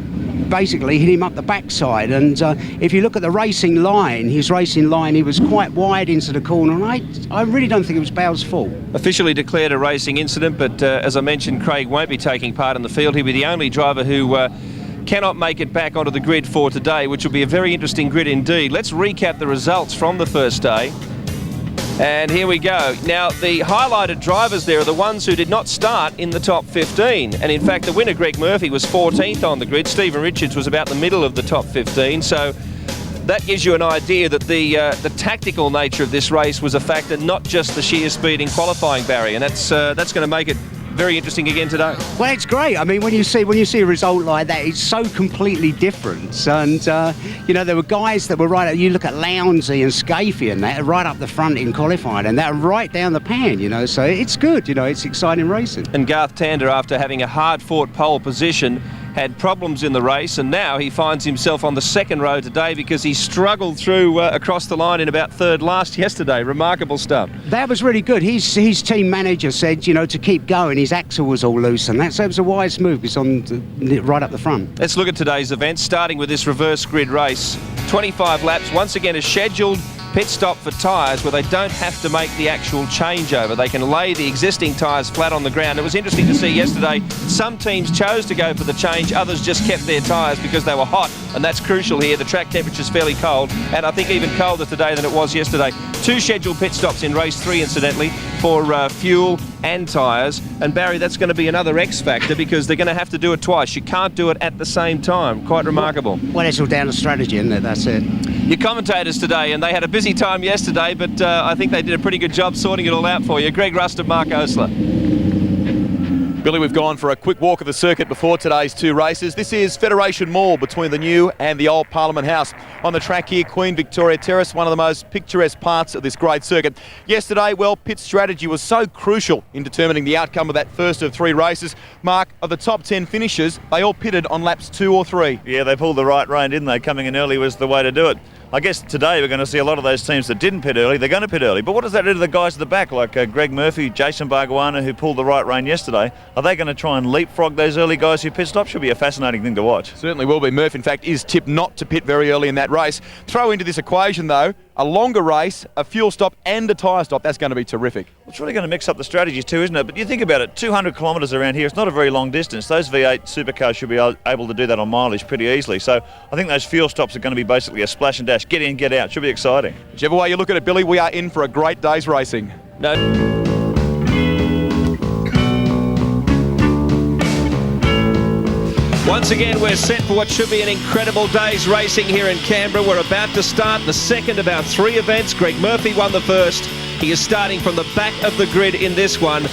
basically hit him up the backside, and if you look at the racing line, he was quite wide into the corner, and I really don't think it was Bow's fault. Officially declared a racing incident, but as I mentioned, Craig won't be taking part in the field. He'll be the only driver who cannot make it back onto the grid for today, which will be a very interesting grid indeed. Let's recap the results from the first day. And here we go. Now, the highlighted drivers there are the ones who did not start in the top 15. And in fact, the winner, Greg Murphy, was 14th on the grid. Stephen Richards was about the middle of the top 15. So that gives you an idea that the tactical nature of this race was a factor, not just the sheer speed in qualifying, Barry. And that's going to make it very interesting again today. Well, it's great. I mean, when you see a result like that, it's so completely different. And you know, there were guys that were right. You look at Lounsey and Scafie and that, right up the front in qualifying, and they're right down the pan. You know, so it's good. You know, it's exciting racing. And Garth Tander, after having a hard-fought pole position, had problems in the race, and now he finds himself on the second row today because he struggled through across the line in about third last yesterday. Remarkable stuff. That was really good. His team manager said, you know, to keep going. His axle was all loose, and so it was a wise move. He's on right up the front. Let's look at today's event, starting with this reverse grid race. 25 laps, once again a scheduled pit stop for tyres where they don't have to make the actual changeover. They can lay the existing tyres flat on the ground. It was interesting to see yesterday, some teams chose to go for the change, others just kept their tyres because they were hot, and that's crucial here. The track temperature's fairly cold, and I think even colder today than it was yesterday. 2 scheduled pit stops in race 3, incidentally, for fuel and tyres. And Barry, that's going to be another X factor because they're going to have to do it twice. You can't do it at the same time. Quite remarkable. Well, it's all down to strategy, isn't it? That's it. Your commentators today, and they had a busy time yesterday, but I think they did a pretty good job sorting it all out for you. Greg Rust and Mark Osler. Billy, we've gone for a quick walk of the circuit before today's 2 races. This is Federation Mall between the new and the old Parliament House. On the track here, Queen Victoria Terrace, one of the most picturesque parts of this great circuit. Yesterday, well, pit strategy was so crucial in determining the outcome of that first of 3 races. Mark, of the top 10 finishers, they all pitted on laps 2 or 3. Yeah, they pulled the right rein, didn't they? Coming in early was the way to do it. I guess today we're going to see a lot of those teams that didn't pit early, they're going to pit early. But what does that do to the guys at the back, like Greg Murphy, Jason Bargwanna, who pulled the right rein yesterday? Are they going to try and leapfrog those early guys who pit stop? Should be a fascinating thing to watch. Certainly will be. Murph, in fact, is tipped not to pit very early in that race. Throw into this equation, though, a longer race, a fuel stop and a tyre stop. That's going to be terrific. Well, it's really going to mix up the strategies too, isn't it? But you think about it, 200 kilometres around here, it's not a very long distance. Those V8 Supercars should be able to do that on mileage pretty easily. So I think those fuel stops are going to be basically a splash and dash. Get in, get out. Should be exciting. Whichever way you look at it, Billy, we are in for a great day's racing. Once again, we're set for what should be an incredible day's racing here in Canberra. We're about to start the second of our 3 events. Greg Murphy won the first. He is starting from the back of the grid in this one.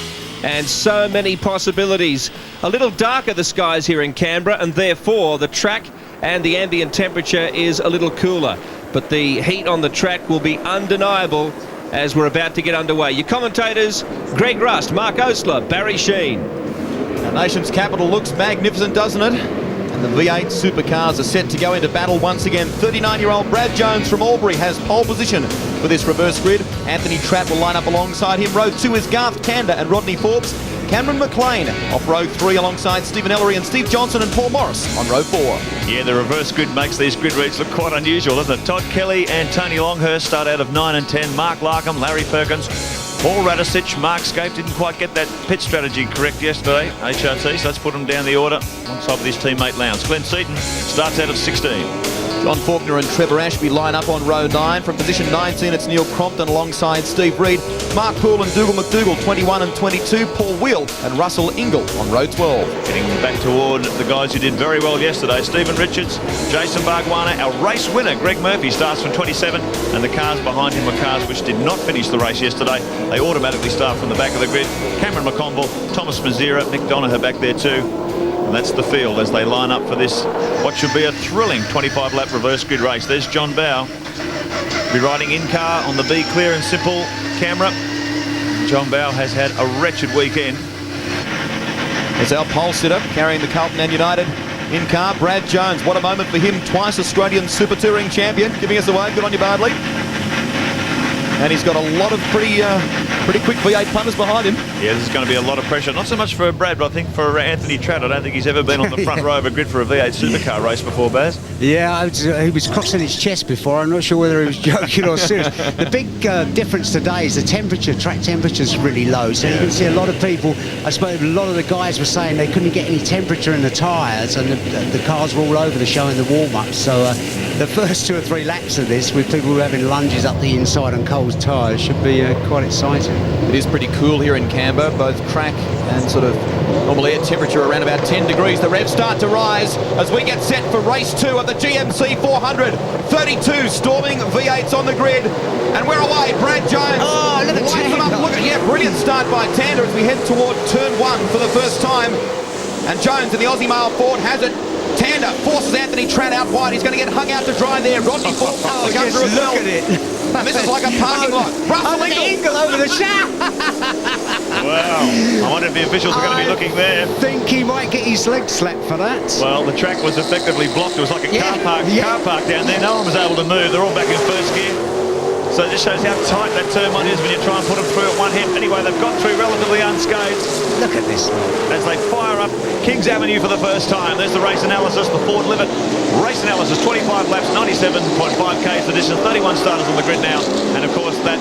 And so many possibilities. A little darker the skies here in Canberra, and therefore the track and the ambient temperature is a little cooler. But the heat on the track will be undeniable as we're about to get underway. Your commentators, Greg Rust, Mark Osler, Barry Sheen. Our nation's capital looks magnificent, doesn't it? And the V8 Supercars are set to go into battle once again. 39-year-old Brad Jones from Albury has pole position for this reverse grid. Anthony Trapp will line up alongside him. Row 2 is Garth Tander and Rodney Forbes. Cameron McLean off row 3 alongside Stephen Ellery and Steve Johnson and Paul Morris on row 4. Yeah, the reverse grid makes these grid routes look quite unusual, doesn't it? Todd Kelly and Tony Longhurst start out of 9 and 10. Mark Larkham, Larry Perkins, Paul Radisich, Mark Scape didn't quite get that pit strategy correct yesterday, HRT, so let's put him down the order on top of his teammate Lowndes. Glenn Seaton starts out of 16. John Faulkner and Trevor Ashby line up on row 9. From position 19, it's Neil Crompton alongside Steve Reed. Mark Poole and Dougal McDougall, 21 and 22. Paul Wheel and Russell Ingle on row 12. Getting back toward the guys who did very well yesterday. Stephen Richards, Jason Bargwanna, our race winner, Greg Murphy, starts from 27. And the cars behind him are cars which did not finish the race yesterday. They automatically start from the back of the grid. Cameron McConville, Thomas Mazira, Nick Donaher back there too. And that's the field as they line up for this, what should be a thrilling 25-lap reverse grid race. There's John Bowe. Be riding in-car on the Be Clear and Simple camera. John Bowe has had a wretched weekend. There's our pole sitter carrying the Carlton and United in-car. Brad Jones, what a moment for him. Twice Australian Super Touring champion. Giving us a wave. Good on you, Bardley. And he's got a lot of pretty quick V8 punters behind him. Yeah, there's going to be a lot of pressure. Not so much for Brad, but I think for Anthony Tratt. I don't think he's ever been on the front row of a grid for a V8 Supercar race before, Baz. Yeah, he was crossing his chest before. I'm not sure whether he was joking or serious. The big difference today is the temperature. Track temperature's really low. So you can see a lot of people, I suppose a lot of the guys were saying they couldn't get any temperature in the tyres, and the cars were all over the show in the warm-up. So the first 2 or 3 laps of this, with people having lunges up the inside on cold tyres, should be quite exciting. It is pretty cool here in Canberra, both track and sort of normal air temperature around about 10 degrees. The revs start to rise as we get set for race 2 of the GMC 400. 32 storming V8s on the grid, and we're away. Brad Jones. Oh, look at Tander. Brilliant start by Tander as we head toward turn 1 for the first time. And Jones in the Aussie Mail Ford has it. Tander forces Anthony Tratt out wide. He's going to get hung out to dry there. Rodney Ford to come through as well. Look at it. And this is like a parking lot. Russell Ingle over the shaft. Wow. I wonder if the officials are going to be looking there. I think he might get his leg slapped for that. Well, the track was effectively blocked. It was like a car park down there. No one was able to move. They're all back in first gear. So this shows how tight that turn 1 is when you try and put them through at one hit. Anyway, they've got through relatively unscathed. Look at this. As they fire up Kings Avenue for the first time. There's the race analysis, the Ford Livet race analysis, 25 laps, 97.5 k's the distance, 31 starters on the grid now. And of course that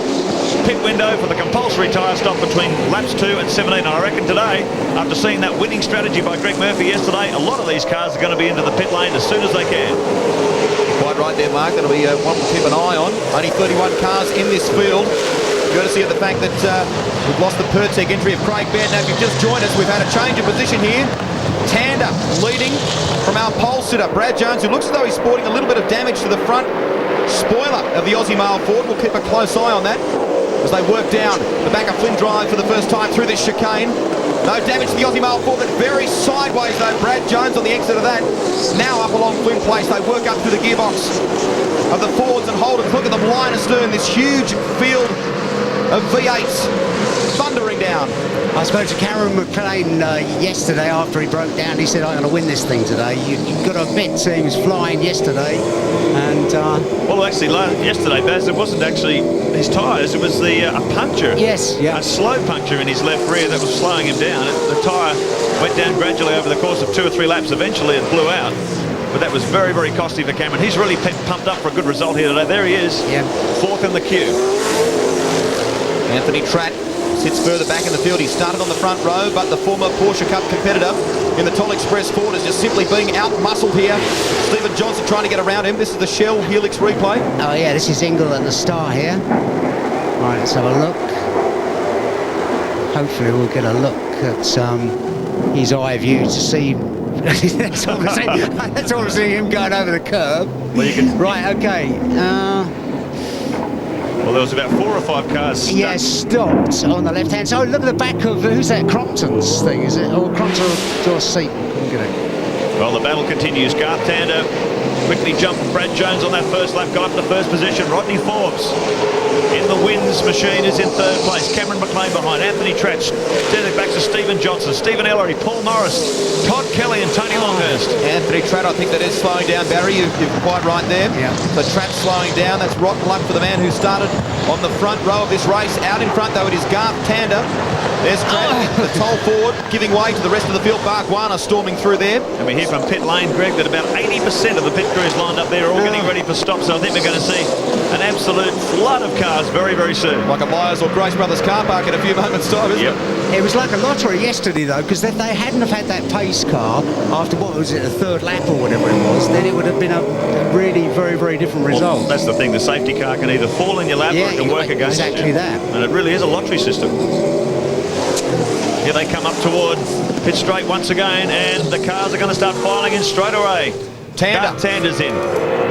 pit window for the compulsory tyre stop between laps 2 and 17. And I reckon today, after seeing that winning strategy by Greg Murphy yesterday, a lot of these cars are going to be into the pit lane as soon as they can. Quite right there, Mark. That'll be one to keep an eye on. Only 31 cars in this field. You've got to see the fact that we've lost the Pertec entry of Craig Baird. Now, if you've just joined us, we've had a change of position here. Tander leading from our pole sitter, Brad Jones, who looks as though he's sporting a little bit of damage to the front spoiler of the Aussie Mail Ford. We'll keep a close eye on that as they work down the back of Flynn Drive for the first time through this chicane. No damage to the Aussie Mail Ford, but very sideways though. Brad Jones on the exit of that. Now up along Flynn Place. They work up through the gearbox of the Fords and Holdens. Look at them line astern, this huge field of V8s thundering down. I spoke to Cameron McLean yesterday after he broke down. He said, I'm going to win this thing today. You've got to admit he was flying yesterday. And well, actually, yesterday, Baz, it wasn't actually his tyres. It was a puncture. Yes, yeah. A slow puncture in his left rear that was slowing him down. The tyre went down gradually over the course of 2 or 3 laps. Eventually, it blew out. But that was very, very costly for Cameron. He's really pumped up for a good result here today. There he is, 4th in the queue. Anthony Tratt sits further back in the field. He started on the front row, but the former Porsche Cup competitor in the Toll Express Ford is just simply being out-muscled here. Stephen Johnson trying to get around him. This is the Shell Helix replay. Oh, yeah, this is Ingle at the start here. Right, let's have a look. Hopefully we'll get a look at his eye view to see... that's obviously him going over the curb. Well, you can... Right, okay. Well, there was about 4 or 5 cars stuck. Yeah, stopped on the left-hand side. Oh, look at the back of, who's that, Crompton's thing, is it? Or Crompton or Seat? Well, the battle continues. Garth Tander quickly jumped Brad Jones on that first lap, got up to first position. Rodney Forbes in the wins machine is in 3rd place. Cameron McLean behind. Anthony Tratt. Then it back to Stephen Johnson, Stephen Ellery, Paul Norris, Todd Kelly and Tony Longhurst. Anthony Tratt, I think that is slowing down, Barry. You're quite right there. Yeah. So Tratt slowing down. That's rotten luck for the man who started on the front row of this race. Out in front, though, it is Garth Tander. There's Tratt, the Toll Ford, giving way to the rest of the field. Bargwana storming through there. And we hear from pit lane, Greg, that about 80% of the pit crews lined up there are all getting ready for stops. So I think we're going to see an absolute flood of cars very, very soon. Like a Myers or Grace Brothers car park in a few moments' time, isn't it? It was like a lottery yesterday, though, because if they hadn't have had that pace car after, what was it, the 3rd lap or whatever it was, then it would have been a really very, very different result. Well, that's the thing. The safety car can either fall in your lap or it can work against you. Exactly that. And it really is a lottery system. Here they come up toward pit straight once again, and the cars are going to start filing in straight away. Tander's in.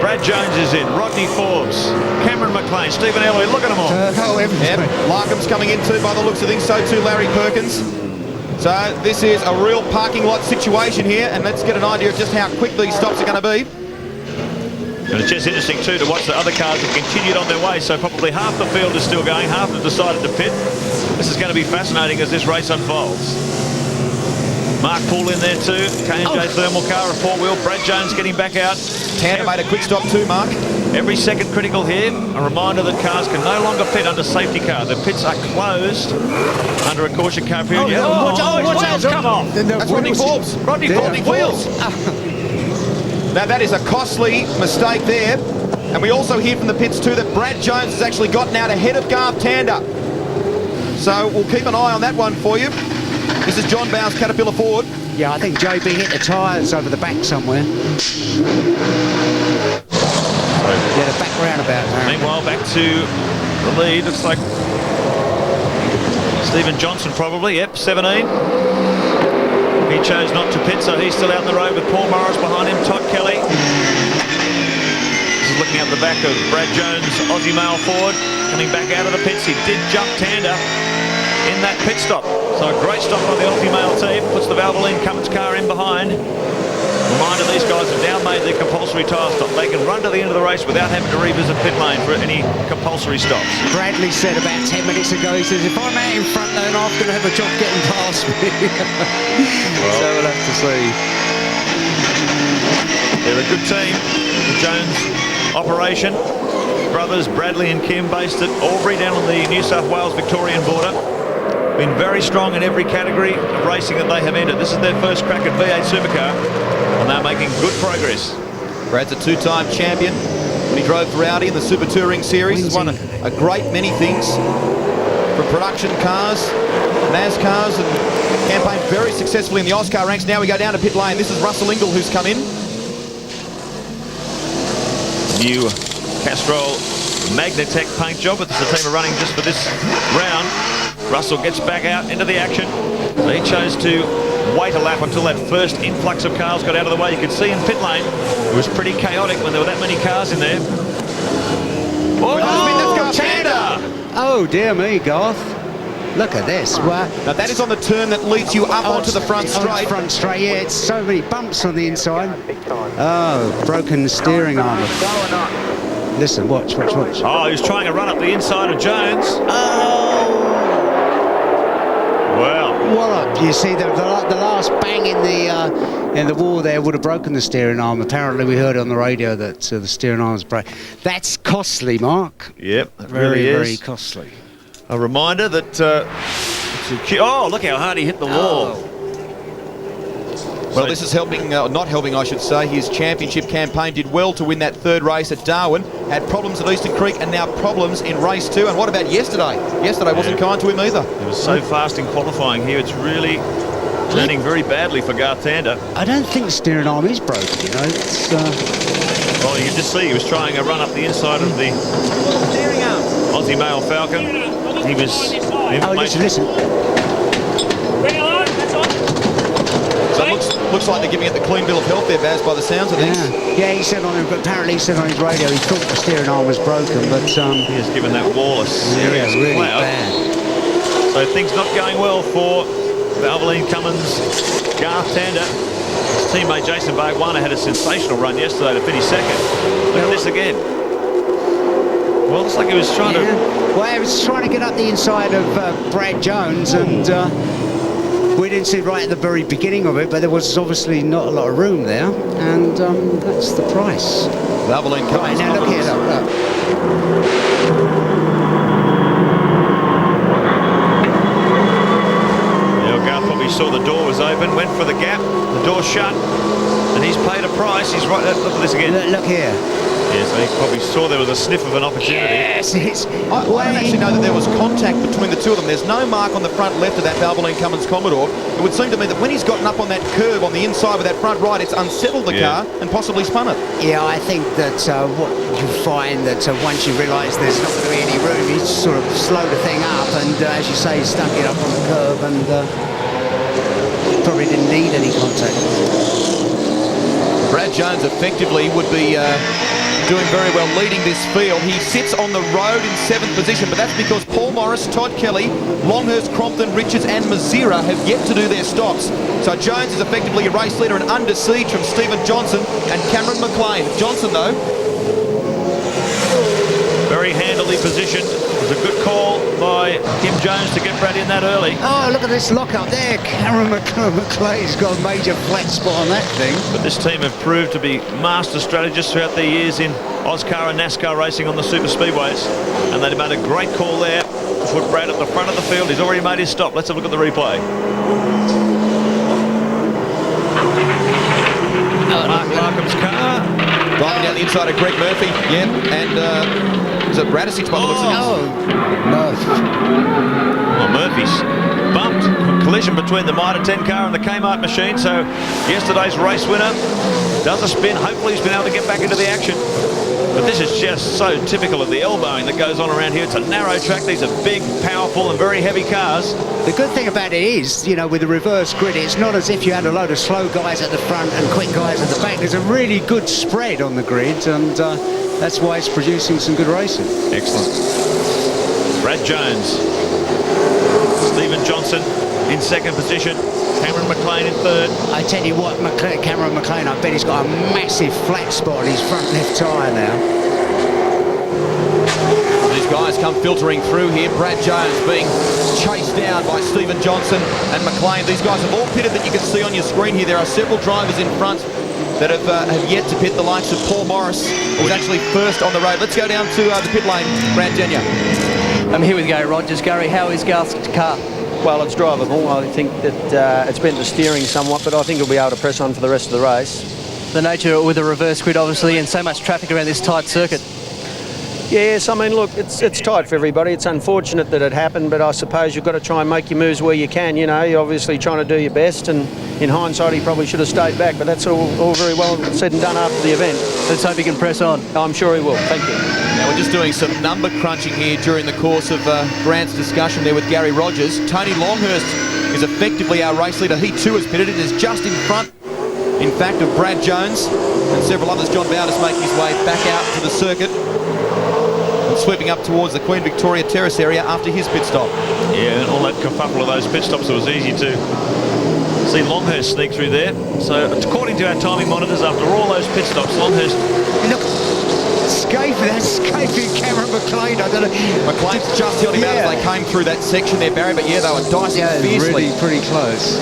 Brad Jones is in. Rodney Forbes. Cameron McLean. Stephen Ellery. Look at them all. Larkham's coming in too by the looks of things. So too Larry Perkins. So this is a real parking lot situation here, and let's get an idea of just how quick these stops are going to be. And it's just interesting too to watch the other cars have continued on their way. So probably half the field is still going, half have decided to pit. This is going to be fascinating as this race unfolds. Mark Poole in there too. K&J thermal car, a 4-wheel. Brad Jones getting back out. Tander made a quick stop too, Mark. Every second critical here. A reminder that cars can no longer pit under safety car. The pits are closed under a caution car period. Watch Wheels come off. That's Rodney Forbes. Rodney Forbes wheels. Now that is a costly mistake there. And we also hear from the pits too that Brad Jones has actually gotten out ahead of Garth Tander. So we'll keep an eye on that one for you. This is John Bowes, Caterpillar Ford. Yeah, I think JB hit the tyres over the back somewhere. Yeah, the back roundabout. Meanwhile, back to the lead. Looks like Stephen Johnson probably. Yep, 17. He chose not to pit, so he's still out on the road with Paul Morris behind him. Todd Kelly. This is looking at the back of Brad Jones, Aussie male Ford, coming back out of the pits. He did jump Tander in that pit stop. So a great stop by the Aussie male team. Puts the Valvoline Cummins car in behind. Reminder, these guys have now made their compulsory tyre stop. They can run to the end of the race without having to revisit pit lane for any compulsory stops. Bradley said about 10 minutes ago, he says, if I'm out in front, then I'm going to have a job getting past me. So we'll have to see. They're a good team, the Jones operation. Brothers Bradley and Kim, based at Albury down on the New South Wales-Victorian border. Been very strong in every category of racing that they have entered. This is their first crack at V8 Supercar, and they're making good progress. Brad's a two-time champion when he drove for Audi in the Super Touring Series. He's won a great many things from production cars, NASCARs, and campaigned very successfully in the Oscar ranks. Now we go down to pit lane. This is Russell Ingall who's come in. New Castrol Magnatech paint job, but the team are running just for this round. Russell gets back out into the action. So he chose to wait a lap until that first influx of cars got out of the way. You could see in pit lane, it was pretty chaotic when there were that many cars in there. Oh, Tander! Oh, dear me, Garth. Look at this. Wow. Now that is on the turn that leads you up onto the front straight. Front straight, yeah, it's so many bumps on the inside. Oh, broken steering arm. Listen, watch. Oh, he was trying to run up the inside of Jones. Oh! Wow. What you see, the last bang in the wall there would have broken the steering arm. Apparently, we heard on the radio that the steering arm's broke. That's costly, Mark. Yep, that very, really is. very costly. A reminder that... oh, look how hard he hit the wall. Well, this is helping, not helping, I should say. His championship campaign did well to win that third race at Darwin. Had problems at Eastern Creek and now problems in race 2. And what about yesterday? Yesterday wasn't kind to him either. It was so fast in qualifying here. It's really turning very badly for Garth Tander. I don't think the steering arm is broken, you know. It's, well, you can just see he was trying a run up the inside of the Aussie male Falcon. He was... Oh, listen. So it looks like they're giving it the clean bill of health there, Baz, by the sounds of things. Yeah, he said apparently he said on his radio he thought the steering arm was broken, but he has given that wall a serious really clout. bad. So things not going well for Valvoline Cummins, Garth Tander. His teammate Jason Bargwanna had a sensational run yesterday to finish second. Look at this again. Well, looks like he was trying to... Well, he was trying to get up the inside of Brad Jones, and we didn't see right at the very beginning of it, but there was obviously not a lot of room there, and that's the price. Valvoline Cummins. Right, now look here, look. Garth probably saw the door was open, went for the gap, the door shut, and he's paid a price. He's right. Look at this again. Look here. Yes, he probably saw there was a sniff of an opportunity. Yes, I don't actually know that there was contact between the two of them. There's no mark on the front left of that Valvoline Cummins Commodore. It would seem to me that when he's gotten up on that curb on the inside with that front right, it's unsettled the car and possibly spun it. Yeah, I think that what you find that once you realise there's not going to be any room, you sort of slow the thing up, and as you say, stuck it up on the curb, and probably didn't need any contact. Brad Jones effectively would be doing very well leading this field. He sits on the road in 7th position, but that's because Paul Morris, Todd Kelly, Longhurst, Crompton, Richards and Mazira have yet to do their stops. So Jones is effectively a race leader and under siege from Stephen Johnson and Cameron McLean. Johnson, though, very handily positioned. was a good call by Kim Jones to get Brad in that early. Oh, look at this lock up there. Cameron McLean's got a major flat spot on that thing. But this team have proved to be master strategists throughout their years in Oscar and NASCAR racing on the super speedways. And they've made a great call there to put Brad at the front of the field. He's already made his stop. Let's have a look at the replay. Mark Larkham's car. Driving down the inside of Greg Murphy. Yeah, and was it Radisich by the looks of it? Well, Murphy's bumped. A collision between the Mitre 10 car and the Kmart machine. So yesterday's race winner does a spin. Hopefully he's been able to get back into the action. But this is just so typical of the elbowing that goes on around here. It's a narrow track. These are big, powerful and very heavy cars. The good thing about it is, you know, with the reverse grid, it's not as if you had a load of slow guys at the front and quick guys at the back. There's a really good spread on the grid, and that's why it's producing some good racing. Excellent. Brad Jones. Stephen Johnson in second position. Cameron McLean in third. I tell you what, Cameron McLean, I bet he's got a massive flat spot on his front left tyre now. These guys come filtering through here. Brad Jones being chased down by Stephen Johnson and McLean. These guys have all pitted that you can see on your screen here. There are several drivers in front that have yet to pit. The likes of Paul Morris, who's actually first on the road. Let's go down to the pit lane. Brad Jenya. I'm here with Gary Rogers. Gary, how is Garth's car? Well, it's drivable. I think that it's bent the steering somewhat, but I think he'll be able to press on for the rest of the race. The nature with a reverse grid, obviously, and so much traffic around this tight circuit. Yes, I mean, look, it's tight for everybody. It's unfortunate that it happened, but I suppose you've got to try and make your moves where you can. You know, you're obviously trying to do your best, and in hindsight, he probably should have stayed back, but that's all very well said and done after the event. Let's hope he can press on. I'm sure he will. Thank you. Now we're just doing some number crunching here during the course of Grant's discussion there with Gary Rogers. Tony Longhurst is effectively our race leader. He too has pitted. It is just in front, in fact, of Brad Jones and several others. John Bowders making his way back out to the circuit and sweeping up towards the Queen Victoria Terrace area after his pit stop. Yeah, and all that kerfuffle of those pit stops, it was easy to see Longhurst sneak through there. So according to our timing monitors, after all those pit stops, Longhurst... Look, escaping Cameron McLean. I don't know. McLean's just held him out as they came through that section there, Barry, but yeah, they were dicing fiercely. Really pretty close.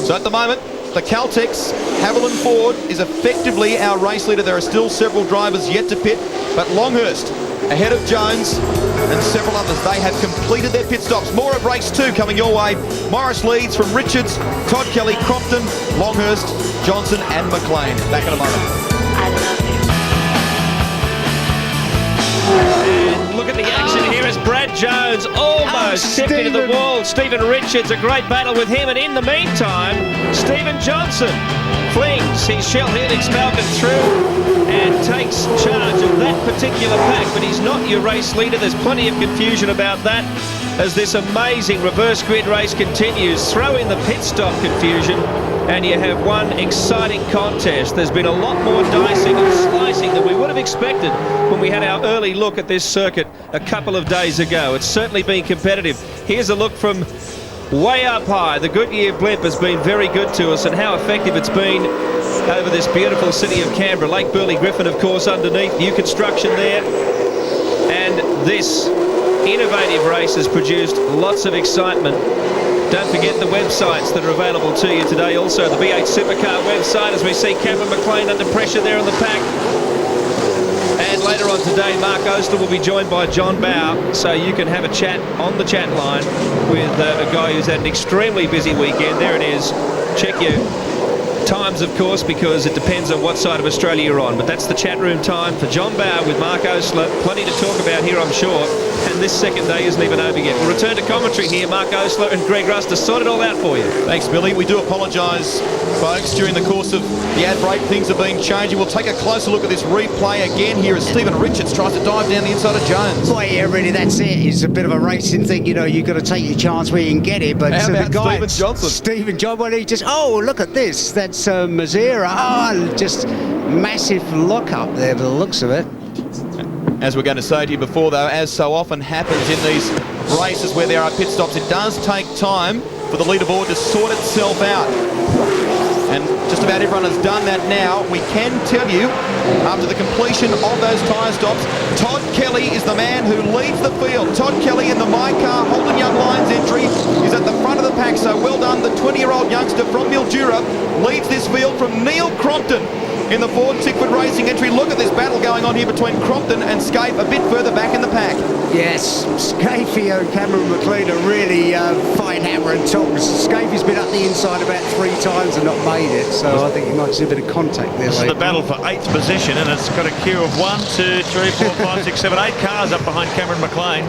So at the moment, the Caltex Haviland Ford is effectively our race leader. There are still several drivers yet to pit, but Longhurst ahead of Jones and several others. They have completed their pit stops. More of race 2 coming your way. Morris leads from Richards, Todd Kelly, Crompton, Longhurst, Johnson and McLean. Back in a moment. And look at the action here as Brad Jones almost tipped into the wall. Stephen Richards, a great battle with him, and in the meantime, Stephen Johnson flings his Shell Helix Falcon through and takes charge of that particular pack, but he's not your race leader. There's plenty of confusion about that as this amazing reverse grid race continues. Throw in the pit stop confusion and you have one exciting contest. There's been a lot more dicing and slicing than we would have expected when we had our early look at this circuit a couple of days ago. It's certainly been competitive. Here's a look from way up high. The Goodyear blimp has been very good to us, and how effective it's been over this beautiful city of Canberra. Lake Burley Griffin, of course, underneath. New construction there. And this innovative race has produced lots of excitement. Don't forget the websites that are available to you today. Also, the V8 Supercar website, as we see Cameron McLean under pressure there on the pack. And later on today, Mark Oastler will be joined by John Bow, so you can have a chat on the chat line with a guy who's had an extremely busy weekend. There it is. Check your times, of course, because it depends on what side of Australia you're on. But that's the chat room time for John Bow with Mark Oastler. Plenty to talk about here, I'm sure. And this second day isn't even over yet. We'll return to commentary here. Mark Oastler and Greg Russ to sort it all out for you. Thanks, Billy. We do apologise, folks. During the course of the ad break, things have been changing. We'll take a closer look at this replay again here as Stephen Richards tries to dive down the inside of Jones. Well, yeah, really, that's it. It's a bit of a racing thing. You know, you've got to take your chance where you can get it. But how about the guy, Stephen Johnson? Stephen Johnson, well, he just, oh, look at this. That's Mazera. Oh, just massive lock up there by the looks of it. As we're going to say to you before, though, as so often happens in these races where there are pit stops, it does take time for the leaderboard to sort itself out. And just about everyone has done that now. We can tell you after the completion of those tyre stops. Todd Kelly is the man who leads the field. Todd Kelly in the My Car Holden Young Lions entry is at the front of the pack, so well done. The 20-year-old youngster from Mildura leads this field from Neil Crompton in the Ford Tickford Racing entry. Look at this battle going on here between Crompton and Scaife a bit further back in the pack. Yes, Scaife and Cameron McLean are really fine hammer and tongs. Scaife's been up the inside about 3 times and not made it, so I think he might see a bit of contact there. This is the battle for 8th position, and it's got a queue of 1, 2, 3, 4, 5, 6, 7, 8 cars up behind Cameron McLean.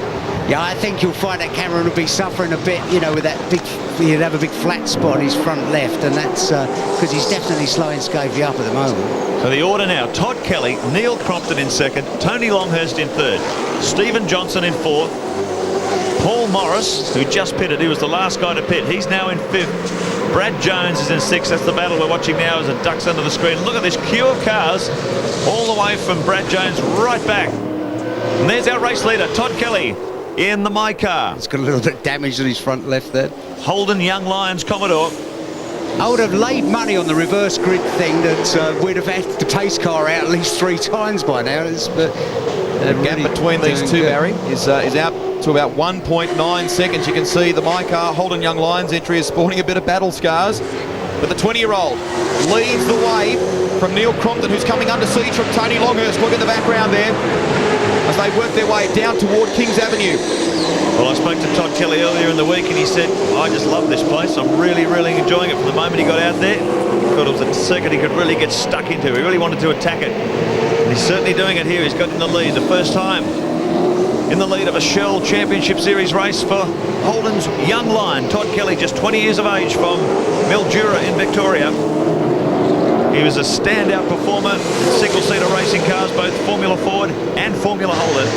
Yeah, I think you'll find that Cameron will be suffering a bit, you know, with that big, he'd have a big flat spot on his front left, and that's because he's definitely slowing Scaife up at the moment. So the order now, Todd Kelly, Neil Crompton in 2nd, Tony Longhurst in 3rd, Stephen Johnson in 4th, Paul Morris, who just pitted, he was the last guy to pit, he's now in 5th, Brad Jones is in 6th, that's the battle we're watching now as it ducks under the screen. Look at this queue of cars, all the way from Brad Jones right back. And there's our race leader, Todd Kelly, in the My Car. It's got a little bit damaged on his front left there. Holden Young Lions Commodore. I would have laid money on the reverse grid thing that we'd have had the pace car out at least 3 times by now. The gap really between these two, Barry, is out to about 1.9 seconds. You can see the My Car Holden Young Lions entry is sporting a bit of battle scars. But the 20-year-old leads the way from Neil Crompton, who's coming under siege from Tony Longhurst. Look at the background there as they work their way down toward Kings Avenue. Well, I spoke to Todd Kelly earlier in the week and he said, I just love this place. I'm really, really enjoying it from the moment he got out there. He thought it was a circuit he could really get stuck into. He really wanted to attack it. And he's certainly doing it here. He's got in the lead the first time in the lead of a Shell Championship Series race for Holden's young lion. Todd Kelly, just 20 years of age, from Mildura in Victoria. He was a standout performer in single-seater racing cars, both Formula Ford and Formula Holden.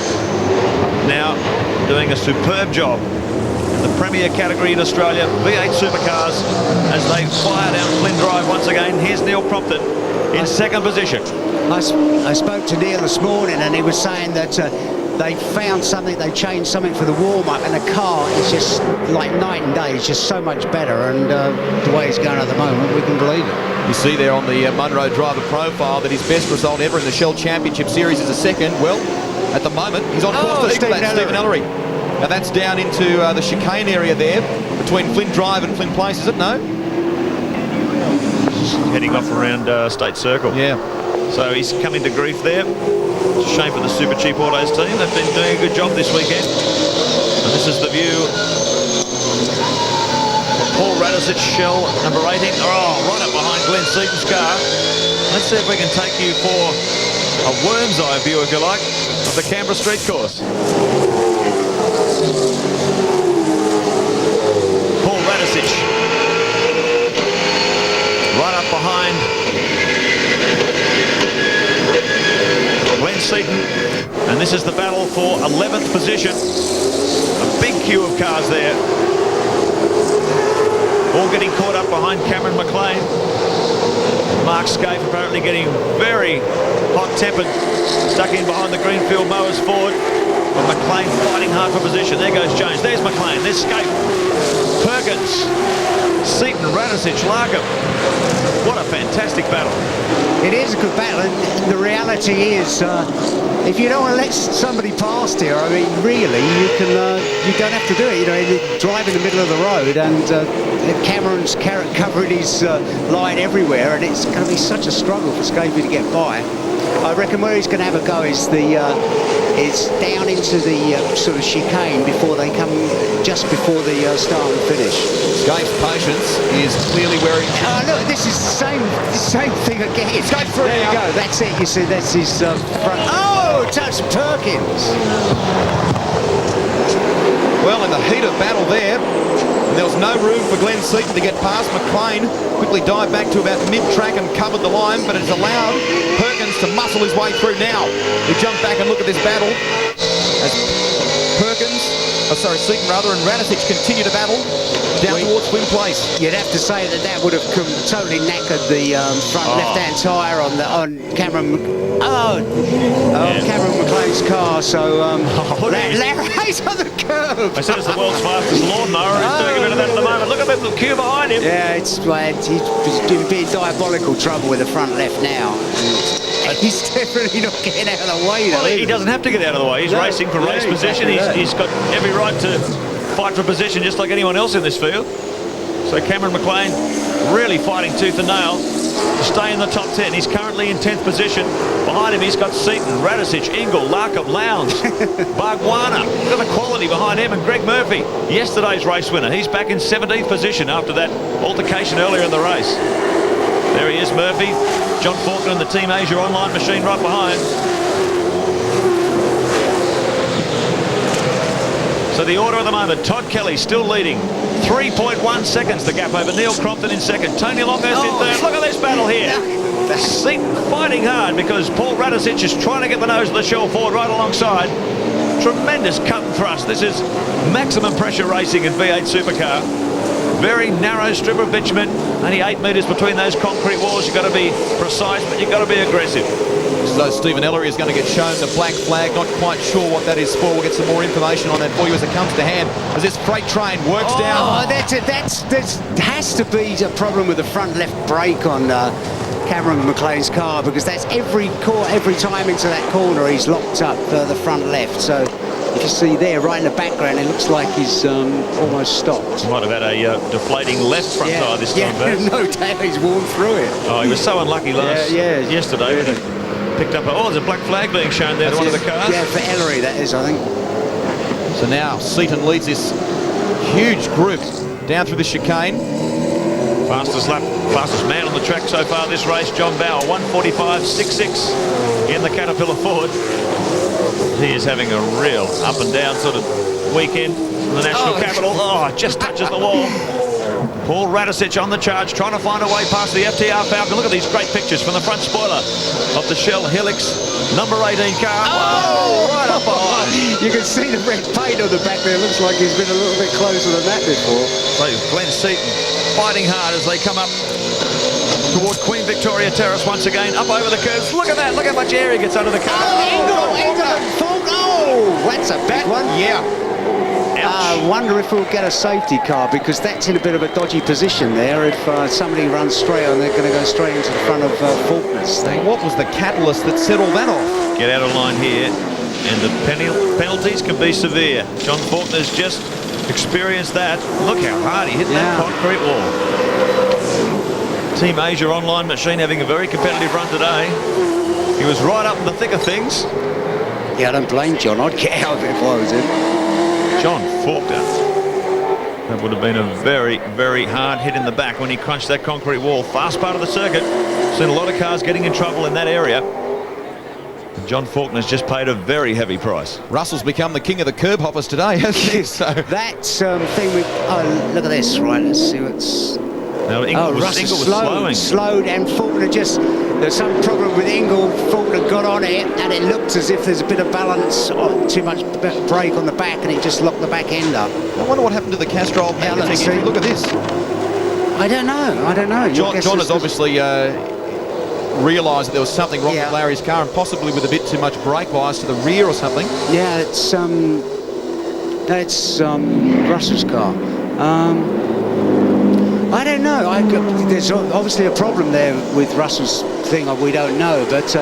Now doing a superb job in the premier category in Australia, V8 Supercars, as they fire down Flynn Drive once again. Here's Neil Crompton in 2nd position. I spoke to Neil this morning and he was saying that they found something, they changed something for the warm-up, and the car is just like night and day. It's just so much better, and the way it's going at the moment, we can believe it. You see there on the Munro driver profile that his best result ever in the Shell Championship Series is a 2nd. Well, at the moment, he's on course to equal that, Stephen Ellery. Now that's down into the chicane area there between Flynn Drive and Flynn Place, is it? No? Heading off around State Circle. Yeah. So he's come into grief there. It's a shame for the Super Cheap Autos team. They've been doing a good job this weekend. And this is the view of Paul Radisich, Shell number 18. Oh, right up behind Glenn Seaton's car. Let's see if we can take you for a worm's eye view, if you like, of the Canberra Street Course. Paul Radisich, right up behind Glenn Seaton, and this is the battle for 11th position. A big queue of cars there, all getting caught up behind Cameron McLean. Mark Scaife apparently getting very hot-tempered, stuck in behind the Greenfield Mowers Ford, but McLean fighting hard for position. There goes Jones, there's McLean, there's Scaife, Perkins, Seaton, Radisich, Larkham. What a fantastic battle. It is a good battle, and the reality is, if you don't want to let somebody past here, I mean, really, you don't have to do it. You know, you drive in the middle of the road, and Cameron's covering his line everywhere, and it's going to be such a struggle for Scaife to get by. I reckon where he's going to have a go is down into the sort of chicane before they come, just before the start and finish. Scaife's patience is clearly wearing. Look, this is the same thing again. Scaife through. There you go. That's it. You see, that's his front. Oh, touch Perkins. Well, in the heat of battle there, and there was no room for Glenn Seaton to get past. McLean quickly dived back to about mid-track and covered the line, but it's allowed Perkins to muscle his way through now. We jump back and look at this battle as Seaton and Radisich continue to battle down towards Flynn Place. You'd have to say that would have totally knackered the front left-hand tyre on Cameron. Cameron McLean's car. So Larry's on the curb. I said it's the world's fastest lawnmower. He's doing a bit of that at the moment. Look at that little queue behind him. Yeah, he's in diabolical trouble with the front left now. He's definitely not getting out of the way, though. Well, he doesn't have to get out of the way. He's racing for race position. Exactly He's got every right to fight for position just like anyone else in this field. So Cameron McLean really fighting tooth and nail to stay in the top 10. He's currently in 10th position. Behind him, he's got Seaton, Radicic, Ingle, Larkham, Lowndes, Bargwanna. Look at the quality behind him, and Greg Murphy, yesterday's race winner. He's back in 17th position after that altercation earlier in the race. There he is, Murphy. John Faulkner and the Team Asia online machine right behind. So the order at the moment, Todd Kelly still leading. 3.1 seconds the gap over Neil Crompton in second. Tony Longhurst in third. Look at this battle here. Seaton fighting hard because Paul Radicic is trying to get the nose of the shell forward right alongside. Tremendous cut and thrust. This is maximum pressure racing in V8 Supercar. Very narrow strip of bitumen. Only 8 metres between those concrete walls. You've got to be precise, but you've got to be aggressive. So Stephen Ellery is going to get shown the black flag. Not quite sure what that is for. We'll get some more information on that for you as it comes to hand. As this freight train works down. Oh, that has to be a problem with the front left brake on Cameron McLean's car, because that's every time into that corner he's locked up the front left. So if you see there, right in the background, it looks like he's almost stopped. He might have had a deflating left front tire this time. No doubt he's worn through it. Oh, he was so unlucky yesterday. Yeah. Picked up there's a black flag being shown there to one of the cars. Yeah, for Ellery that is, I think. So now Seaton leads this huge group down through the chicane. Fastest lap, fastest man on the track so far this race, John Bauer, 1:45.66 in the Caterpillar Ford. He is having a real up and down sort of weekend in the National Capital. Oh, just touches the wall. Paul Radicic on the charge, trying to find a way past the FTR Falcon. Look at these great pictures from the front spoiler of the Shell Helix number 18 car. Oh, right up behind. You can see the red paint on the back there. Looks like he's been a little bit closer than that before. So Glenn Seaton fighting hard as they come up toward Queen Victoria Terrace once again, up over the curves. Look at that, look how much air he gets under the car. Oh, that's a bad one. Yeah. I wonder if we'll get a safety car, because that's in a bit of a dodgy position there. If somebody runs straight on, they're going to go straight into the front of Faulkner's thing. What was the catalyst that set all that off? Get out of line here, and the penalties can be severe. John Faulkner's just experienced that. Look how hard he hit that concrete wall. Team Asia online machine having a very competitive run today. He was right up in the thick of things. Yeah, I don't blame John. I'd get out of it if I was him. John Faulkner. That would have been a very, very hard hit in the back when he crunched that concrete wall. Fast part of the circuit. Seen a lot of cars getting in trouble in that area. And John Faulkner's just paid a very heavy price. Russell's become the king of the curb hoppers today, hasn't he? So that thing with... Oh, look at this. Right, let's see what's... No, Ingle was slowed, and Faulkner just... There's some problem with Ingle. Faulkner got on it, and it looked as if there's a bit of balance, too much brake on the back, and it just locked the back end up. I wonder what happened to the Castrol magnetic. Look at this. I don't know. John has obviously realised that there was something wrong with Larry's car, and possibly with a bit too much brake bias to the rear or something. Yeah, that's Russell's car. I don't know. There's obviously a problem there with Russell's thing. We don't know, but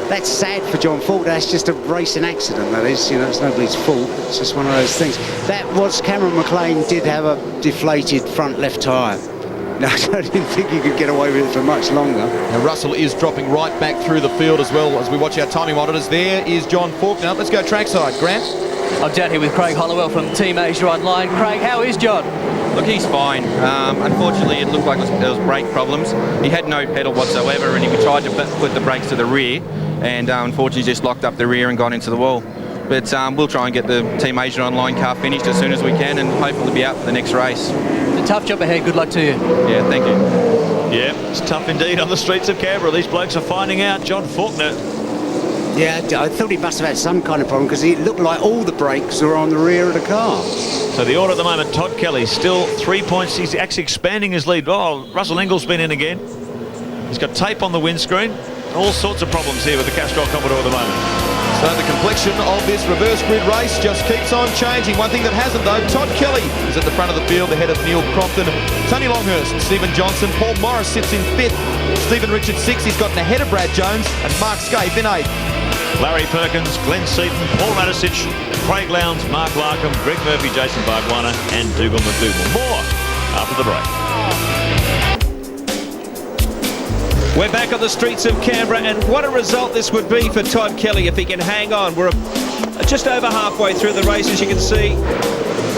that's sad for John Faulkner. That's just a racing accident, that is. You know, it's nobody's fault. It's just one of those things. That was Cameron McLean did have a deflated front left tyre. No, I didn't think he could get away with it for much longer. Now Russell is dropping right back through the field as well as we watch our timing monitors. There is John Faulkner. Let's go trackside. Grant? I'm down here with Craig Hollowell from Team Asia Online. Craig, how is John? Look, he's fine. Unfortunately, it looked like there was brake problems. He had no pedal whatsoever, and he tried to put the brakes to the rear, and unfortunately just locked up the rear and got into the wall. But we'll try and get the Team Asia Online car finished as soon as we can, and hopefully be out for the next race. It's a tough job ahead. Good luck to you. Yeah, thank you. Yeah, it's tough indeed on the streets of Canberra. These blokes are finding out. John Faulkner. Yeah, I thought he must have had some kind of problem, because it looked like all the brakes were on the rear of the car. So the order at the moment, Todd Kelly still 3 points. He's actually expanding his lead. Oh, Russell Ingle's been in again. He's got tape on the windscreen. All sorts of problems here with the Castrol Commodore at the moment. So So the complexion of this reverse grid race just keeps on changing. One thing that hasn't, though, Todd Kelly is at the front of the field ahead of Neil Crompton, Tony Longhurst and Stephen Johnson. Paul Morris sits in 5th. Stephen Richards 6th. He's gotten ahead of Brad Jones and Mark Scaife in 8th. Larry Perkins, Glenn Seaton, Paul Radicic, Craig Lowndes, Mark Larkham, Greg Murphy, Jason Bargwanna and Dougal McDougall. More after the break. We're back on the streets of Canberra, and what a result this would be for Todd Kelly if he can hang on. We're just over halfway through the race, as you can see,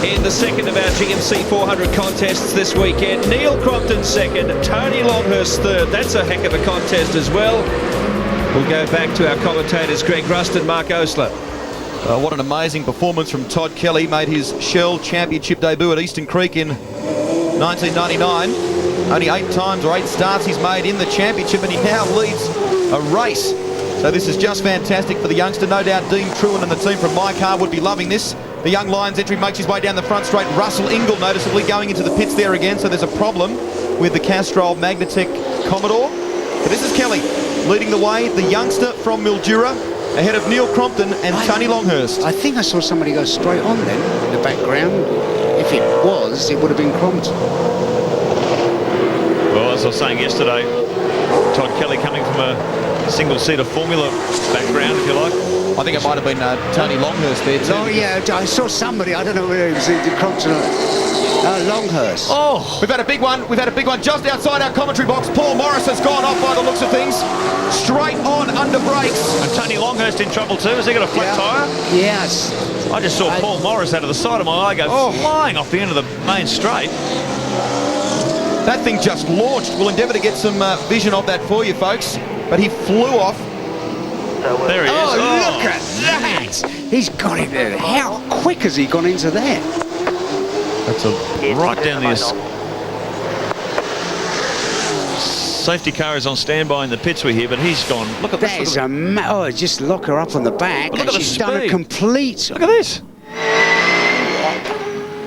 in the second of our GMC 400 contests this weekend. Neil Crompton second, Tony Longhurst third. That's a heck of a contest as well. We'll go back to our commentators, Greg Rust and Mark Osler. What an amazing performance from Todd Kelly. Made his Shell Championship debut at Eastern Creek in 1999. Only 8 times or 8 starts he's made in the championship, and he now leads a race. So this is just fantastic for the youngster. No doubt Dean Trewin and the team from My Car would be loving this. The Young Lions entry makes his way down the front straight. Russell Ingall noticeably going into the pits there again, so there's a problem with the Castrol Magnatec Commodore. But this is Kelly leading the way, the youngster from Mildura, ahead of Neil Crompton and Tony Longhurst. I think I saw somebody go straight on then in the background. If it was, it would have been Crompton. Well, as I was saying yesterday, Todd Kelly coming from a single-seater Formula background, if you like. I think it might have been Tony Longhurst there too. Oh yeah, I saw somebody, I don't know whether it was Crompton or Longhurst. Oh, we've had a big one just outside our commentary box. Paul Morris has gone off by the looks of things. Straight on under brakes. And Tony Longhurst in trouble too. Has he got a flat tyre? Yes. I just saw Paul Morris out of the side of my eye go flying off the end of the main straight. That thing just launched. We'll endeavour to get some vision of that for you, folks. But he flew off. There he is. Oh, look at that! He's got it there. How quick has he gone into that? That's right down the... Safety car is on standby in the pits we hear, but he's gone. Look at that. This. Oh, just lock her up on the back. Look at she's done a complete... Look at this.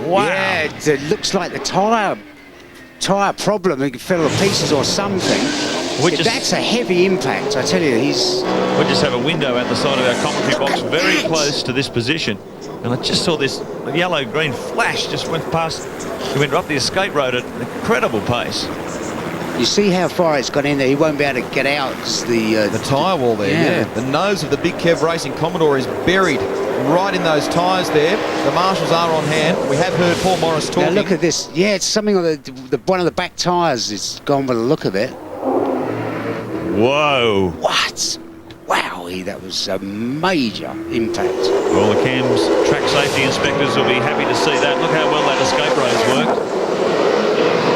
Wow. Yeah, it looks like the tyre problem. It fell to pieces or something. That's a heavy impact, I tell you. We just have a window at the side of our commentary box very close to this position. And I just saw this yellow-green flash just went past. He went up the escape road at an incredible pace. You see how far it's gone in there. He won't be able to get out because the tyre wall there. Yeah. The nose of the Big Kev Racing Commodore is buried right in those tyres there. The marshals are on hand. We have heard Paul Morris talking. Now look at this. Yeah, it's something on one of the back tyres is gone by the look of it. Whoa. What? Wowie, that was a major impact. Well, the CAM's track safety inspectors will be happy to see that. Look how well that escape road's worked.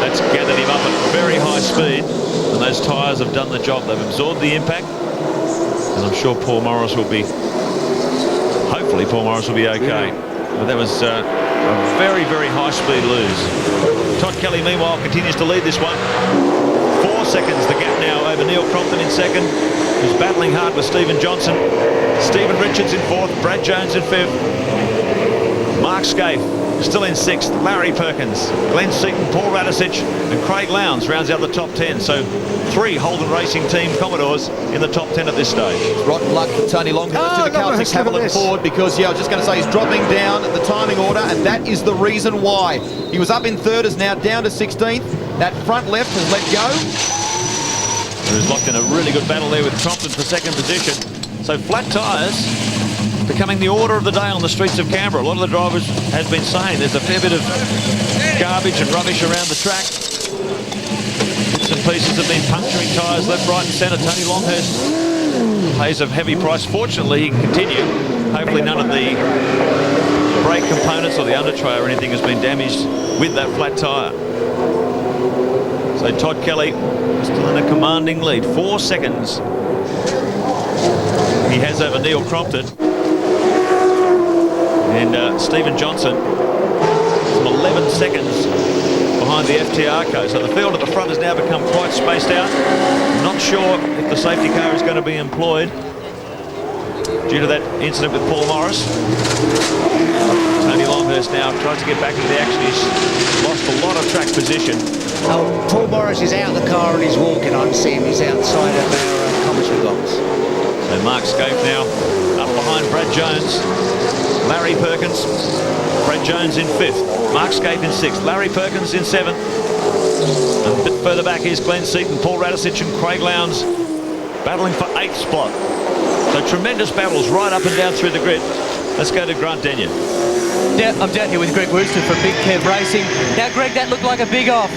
That's gathered him up at very high speed, and those tyres have done the job. They've absorbed the impact, and I'm sure Paul Morris will be... Hopefully Paul Morris will be okay. But that was a very, very high-speed lose. Todd Kelly, meanwhile, continues to lead this one. 4 seconds the gap now over Neil Crompton in second, who's battling hard with Stephen Johnson. Stephen Richards in 4th, Brad Jones in 5th. Mark Scaife still in 6th, Larry Perkins, Glenn Seaton, Paul Radicic and Craig Lowndes rounds out the top 10. So 3 Holden Racing Team Commodores in the top 10 at this stage. Rotten luck for Tony Longhurst to the Caltex Haviland Ford, because I was just going to say he's dropping down the timing order, and that is the reason why. He was up in 3rd, is now down to 16th. That front left has let go. Who's locked in a really good battle there with Crompton for 2nd position. So flat tyres becoming the order of the day on the streets of Canberra. A lot of the drivers has been saying there's a fair bit of garbage and rubbish around the track. Bits and pieces have been puncturing tyres left, right and centre. Tony Longhurst pays a heavy price. Fortunately, he can continue. Hopefully none of the brake components or the under tray or anything has been damaged with that flat tyre. So Todd Kelly still in a commanding lead. 4 seconds he has over Neil Crompton. And Stephen Johnson from 11 seconds behind the FTR car. So the field at the front has now become quite spaced out. Not sure if the safety car is going to be employed due to that incident with Paul Morris. Tony Longhurst now tries to get back into the action. He's lost a lot of track position. Oh, Paul Morris is out of the car and he's walking. I can see him. He's outside of our commentary box. So And Mark Scaife now up behind Brad Jones. Larry Perkins. Brad Jones in 5th. Mark Scaife in 6th. Larry Perkins in 7th. And a bit further back is Glenn Seaton, Paul Radisich and Craig Lowndes battling for 8th spot. So tremendous battles right up and down through the grid. Let's go to Grant Denyer. I'm down here with Greg Wooster from Big Kev Racing. Now, Greg, that looked like a big off.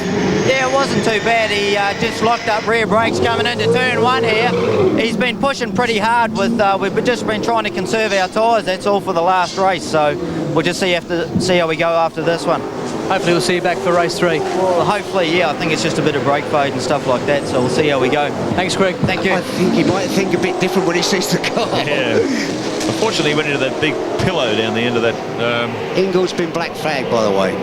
Yeah, it wasn't too bad. He just locked up rear brakes coming into turn 1 here. He's been pushing pretty hard with, we've just been trying to conserve our tyres, that's all for the last race. So we'll just see how we go after this one. Hopefully we'll see you back for race 3. Well, hopefully, yeah. I think it's just a bit of brake fade and stuff like that, so we'll see how we go. Thanks, Greg. Thank you. I think he might think a bit different when he sees the car. Yeah. Unfortunately, he went into that big pillow down the end of that. Ingle's been black flagged, by the way.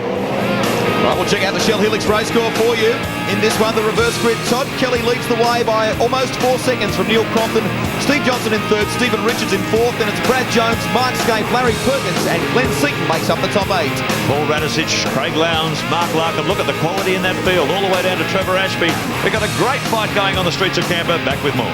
Right, we'll check out the Shell Helix race score for you. In this one, the reverse grid, Todd Kelly leads the way by almost 4 seconds from Neil Crompton. Steve Johnson in 3rd, Stephen Richards in 4th. Then it's Brad Jones, Mark Scaife, Larry Perkins and Glenn Seaton makes up the top 8. Paul Radisich, Craig Lowndes, Mark Larkin. Look at the quality in that field, all the way down to Trevor Ashby. We've got a great fight going on the streets of Canberra. Back with more.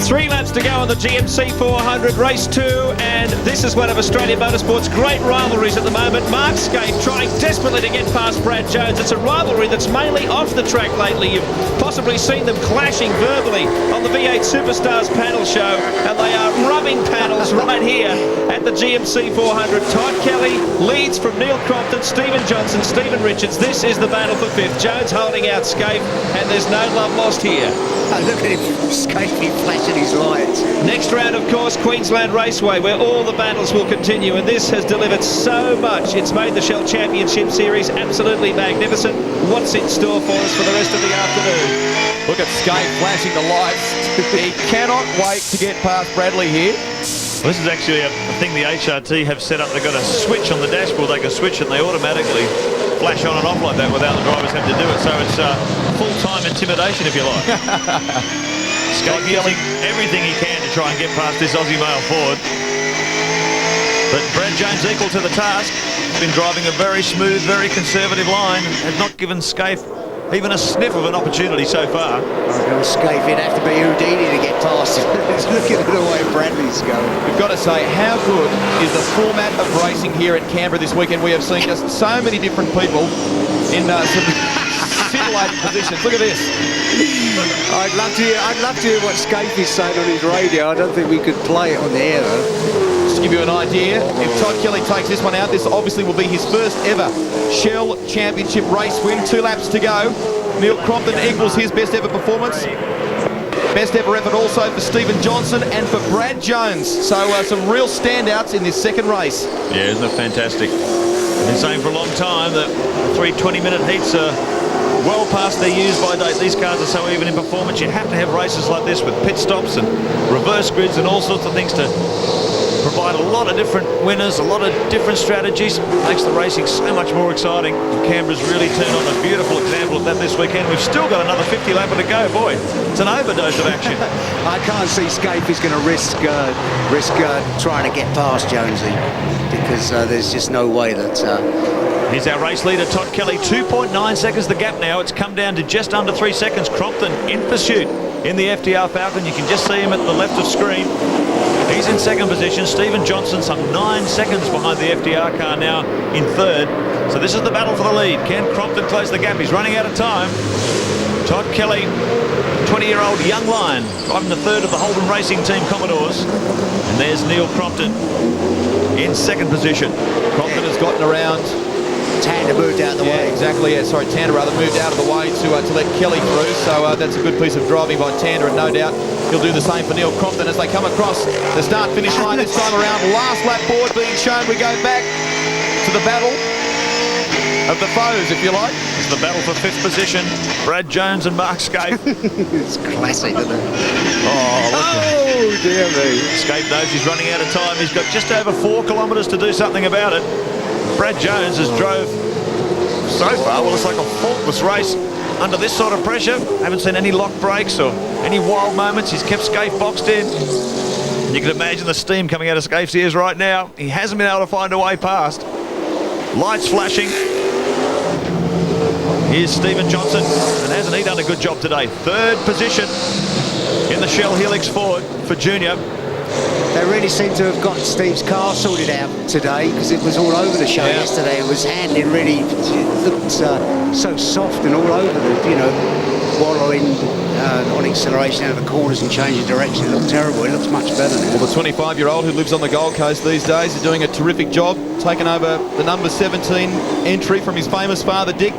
3 laps to go on the GMC 400 race 2, and this is one of Australian Motorsport's great rivalries at the moment. Mark Scaife trying desperately to get past Brad Jones. It's a rivalry that's mainly off the track lately. You've possibly seen them clashing verbally on the V8 Supercars panel show, and they are rubbing panels right here at the GMC 400. Todd Kelly leads from Neil Crompton, Stephen Johnson, Stephen Richards. This is the battle for 5th. Jones holding out Scaife, and there's no love lost here. Oh, look at him, Scaife flashing his lights. Next round, of course, Queensland Raceway, where all the battles will continue, and this has delivered so much. It's made the Shell Championship Series absolutely magnificent. What's in store for us for the rest of the afternoon? Look at Scaife flashing the lights. He cannot wait to get past Bradley here. Well, this is actually a thing the HRT have set up. They've got a switch on the dashboard. They can switch it and they automatically flash on and off like that without the drivers having to do it. So it's full-time intimidation, if you like. Scaife using everything he can to try and get past this Aussie male Ford. But Brad Jones equal to the task. He's been driving a very smooth, very conservative line. Has not given Scaife even a sniff of an opportunity so far. Scaife, it'd have to be Houdini to get past him. Look at the way Bradley's going. We've got to say, how good is the format of racing here at Canberra this weekend? We have seen just so many different people in some scintillating positions. Look at this. I'd love to hear what Scaife is saying on his radio. I don't think we could play it on the air, though. Just to give you an idea, if Todd Kelly takes this one out, this obviously will be his first ever Shell Championship race win. 2 laps to go. Neil Crompton equals his best ever performance. Best ever effort also for Stephen Johnson and for Brad Jones. So some real standouts in this second race. Yeah, isn't it fantastic? I've been saying for a long time that 3 20-minute heats are well past their use-by date. These cars are so even in performance. You have to have races like this with pit stops and reverse grids and all sorts of things to provide a lot of different winners, a lot of different strategies. Makes the racing so much more exciting. And Canberra's really turned on a beautiful example of that this weekend. We've still got another 50 lapper to go. Boy, it's an overdose of action. I can't see Scaife is going to risk trying to get past Jonesy, because there's just no way that... Here's our race leader, Todd Kelly. 2.9 seconds the gap now. It's come down to just under 3 seconds. Crompton in pursuit in the FDR Falcon. You can just see him at the left of screen. He's in second position. Stephen Johnson some 9 seconds behind the FDR car now in third. So this is the battle for the lead. Can Crompton close the gap? He's running out of time. Todd Kelly, 20-year-old young lion, driving the third of the Holden Racing Team Commodores. And there's Neil Crompton in second position. Crompton has gotten around. Tander moved out of the way. Exactly, yeah. Sorry, Tander rather moved out of the way to let Kelly through. So that's a good piece of driving by Tander, and no doubt he'll do the same for Neil Crompton as they come across the start-finish line this time around. Last lap board being shown. We go back to the battle of the foes, if you like. It's the battle for 5th position. Brad Jones and Mark Scaife. It's classic, isn't it? Oh, dear me. Scaife knows he's running out of time. He's got just over 4 kilometres to do something about it. Brad Jones has drove so far, well, it's like a faultless race under this sort of pressure. Haven't seen any locked brakes or any wild moments. He's kept Scaife boxed in. And you can imagine the steam coming out of Scaife's ears right now. He hasn't been able to find a way past. Lights flashing. Here's Stephen Johnson, and hasn't he done a good job today? Third position in the Shell Helix Ford for Junior. They really seem to have got Steve's car sorted out today, because it was all over the show yesterday. It was handling really, it looked so soft and all over the, you know, wallowing on acceleration out of the corners and changing direction. It looked terrible. It looks much better now. Well, the 25-year-old who lives on the Gold Coast these days is doing a terrific job, taking over the number 17 entry from his famous father, Dick.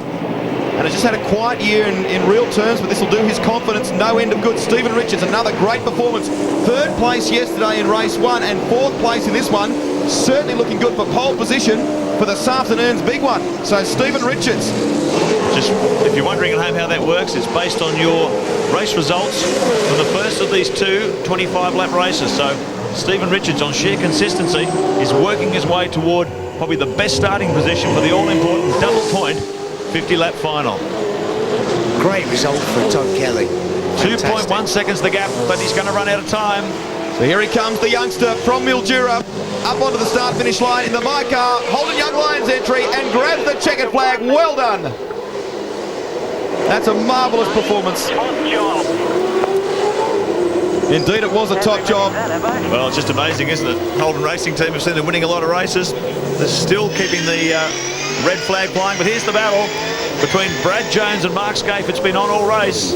And has just had a quiet year in real terms, but this will do his confidence no end of good. Stephen Richards, another great performance. Third place yesterday in race 1 and fourth place in this one. Certainly looking good for pole position for this afternoon's big one. So Stephen Richards. Just, if you're wondering at home how that works, it's based on your race results from the first of these two 25-lap races. So Stephen Richards, on sheer consistency, is working his way toward probably the best starting position for the all-important double-point 50-lap final. Great result for Todd Kelly. 2.1 seconds the gap, but he's going to run out of time. So here he comes, the youngster from Mildura, up onto the start-finish line in the My Car, Holden Young Lions entry, and grabs the checkered flag. Well done. That's a marvellous performance. Indeed, it was a top job. Well, it's just amazing, isn't it? Holden Racing Team have seen them winning a lot of races. They're still keeping the red flag flying, but here's the battle between Brad Jones and Mark Scaife. It's been on all race.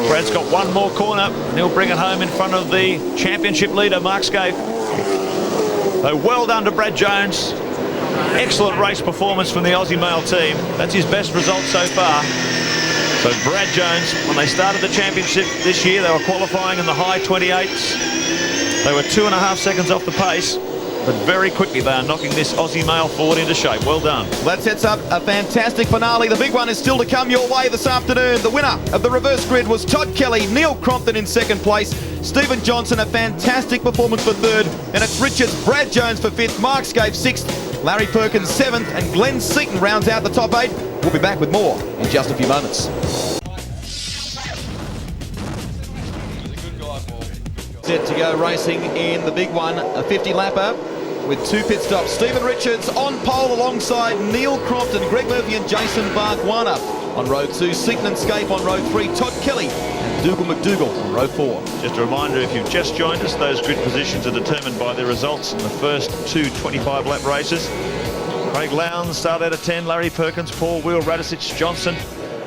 Brad's got one more corner, and he'll bring it home in front of the championship leader, Mark Scaife. So well done to Brad Jones. Excellent race performance from the Aussie male team. That's his best result so far. So Brad Jones, when they started the championship this year, they were qualifying in the high 28s. They were 2.5 seconds off the pace, but very quickly they are knocking this Aussie male forward into shape. Well done. That sets up a fantastic finale. The big one is still to come your way this afternoon. The winner of the reverse grid was Todd Kelly. Neil Crompton in second place. Stephen Johnson, a fantastic performance for third. And it's Richards, Brad Jones for fifth, Mark Scaife sixth, Larry Perkins seventh, and Glenn Seaton rounds out the top 8. We'll be back with more in just a few moments. Set to go racing in the big one, a 50-lapper with 2 pit stops. Stephen Richards on pole alongside Neil Crompton, Greg Murphy and Jason Bargwanna. On road 2, Seaton and Scaife on road 3, Todd Kelly and Dougal McDougall on road 4. Just a reminder, if you've just joined us, those grid positions are determined by the results in the first 2 25-lap races. Craig Lowndes started out at 10, Larry Perkins, Paul Wheel, Radisich, Johnson,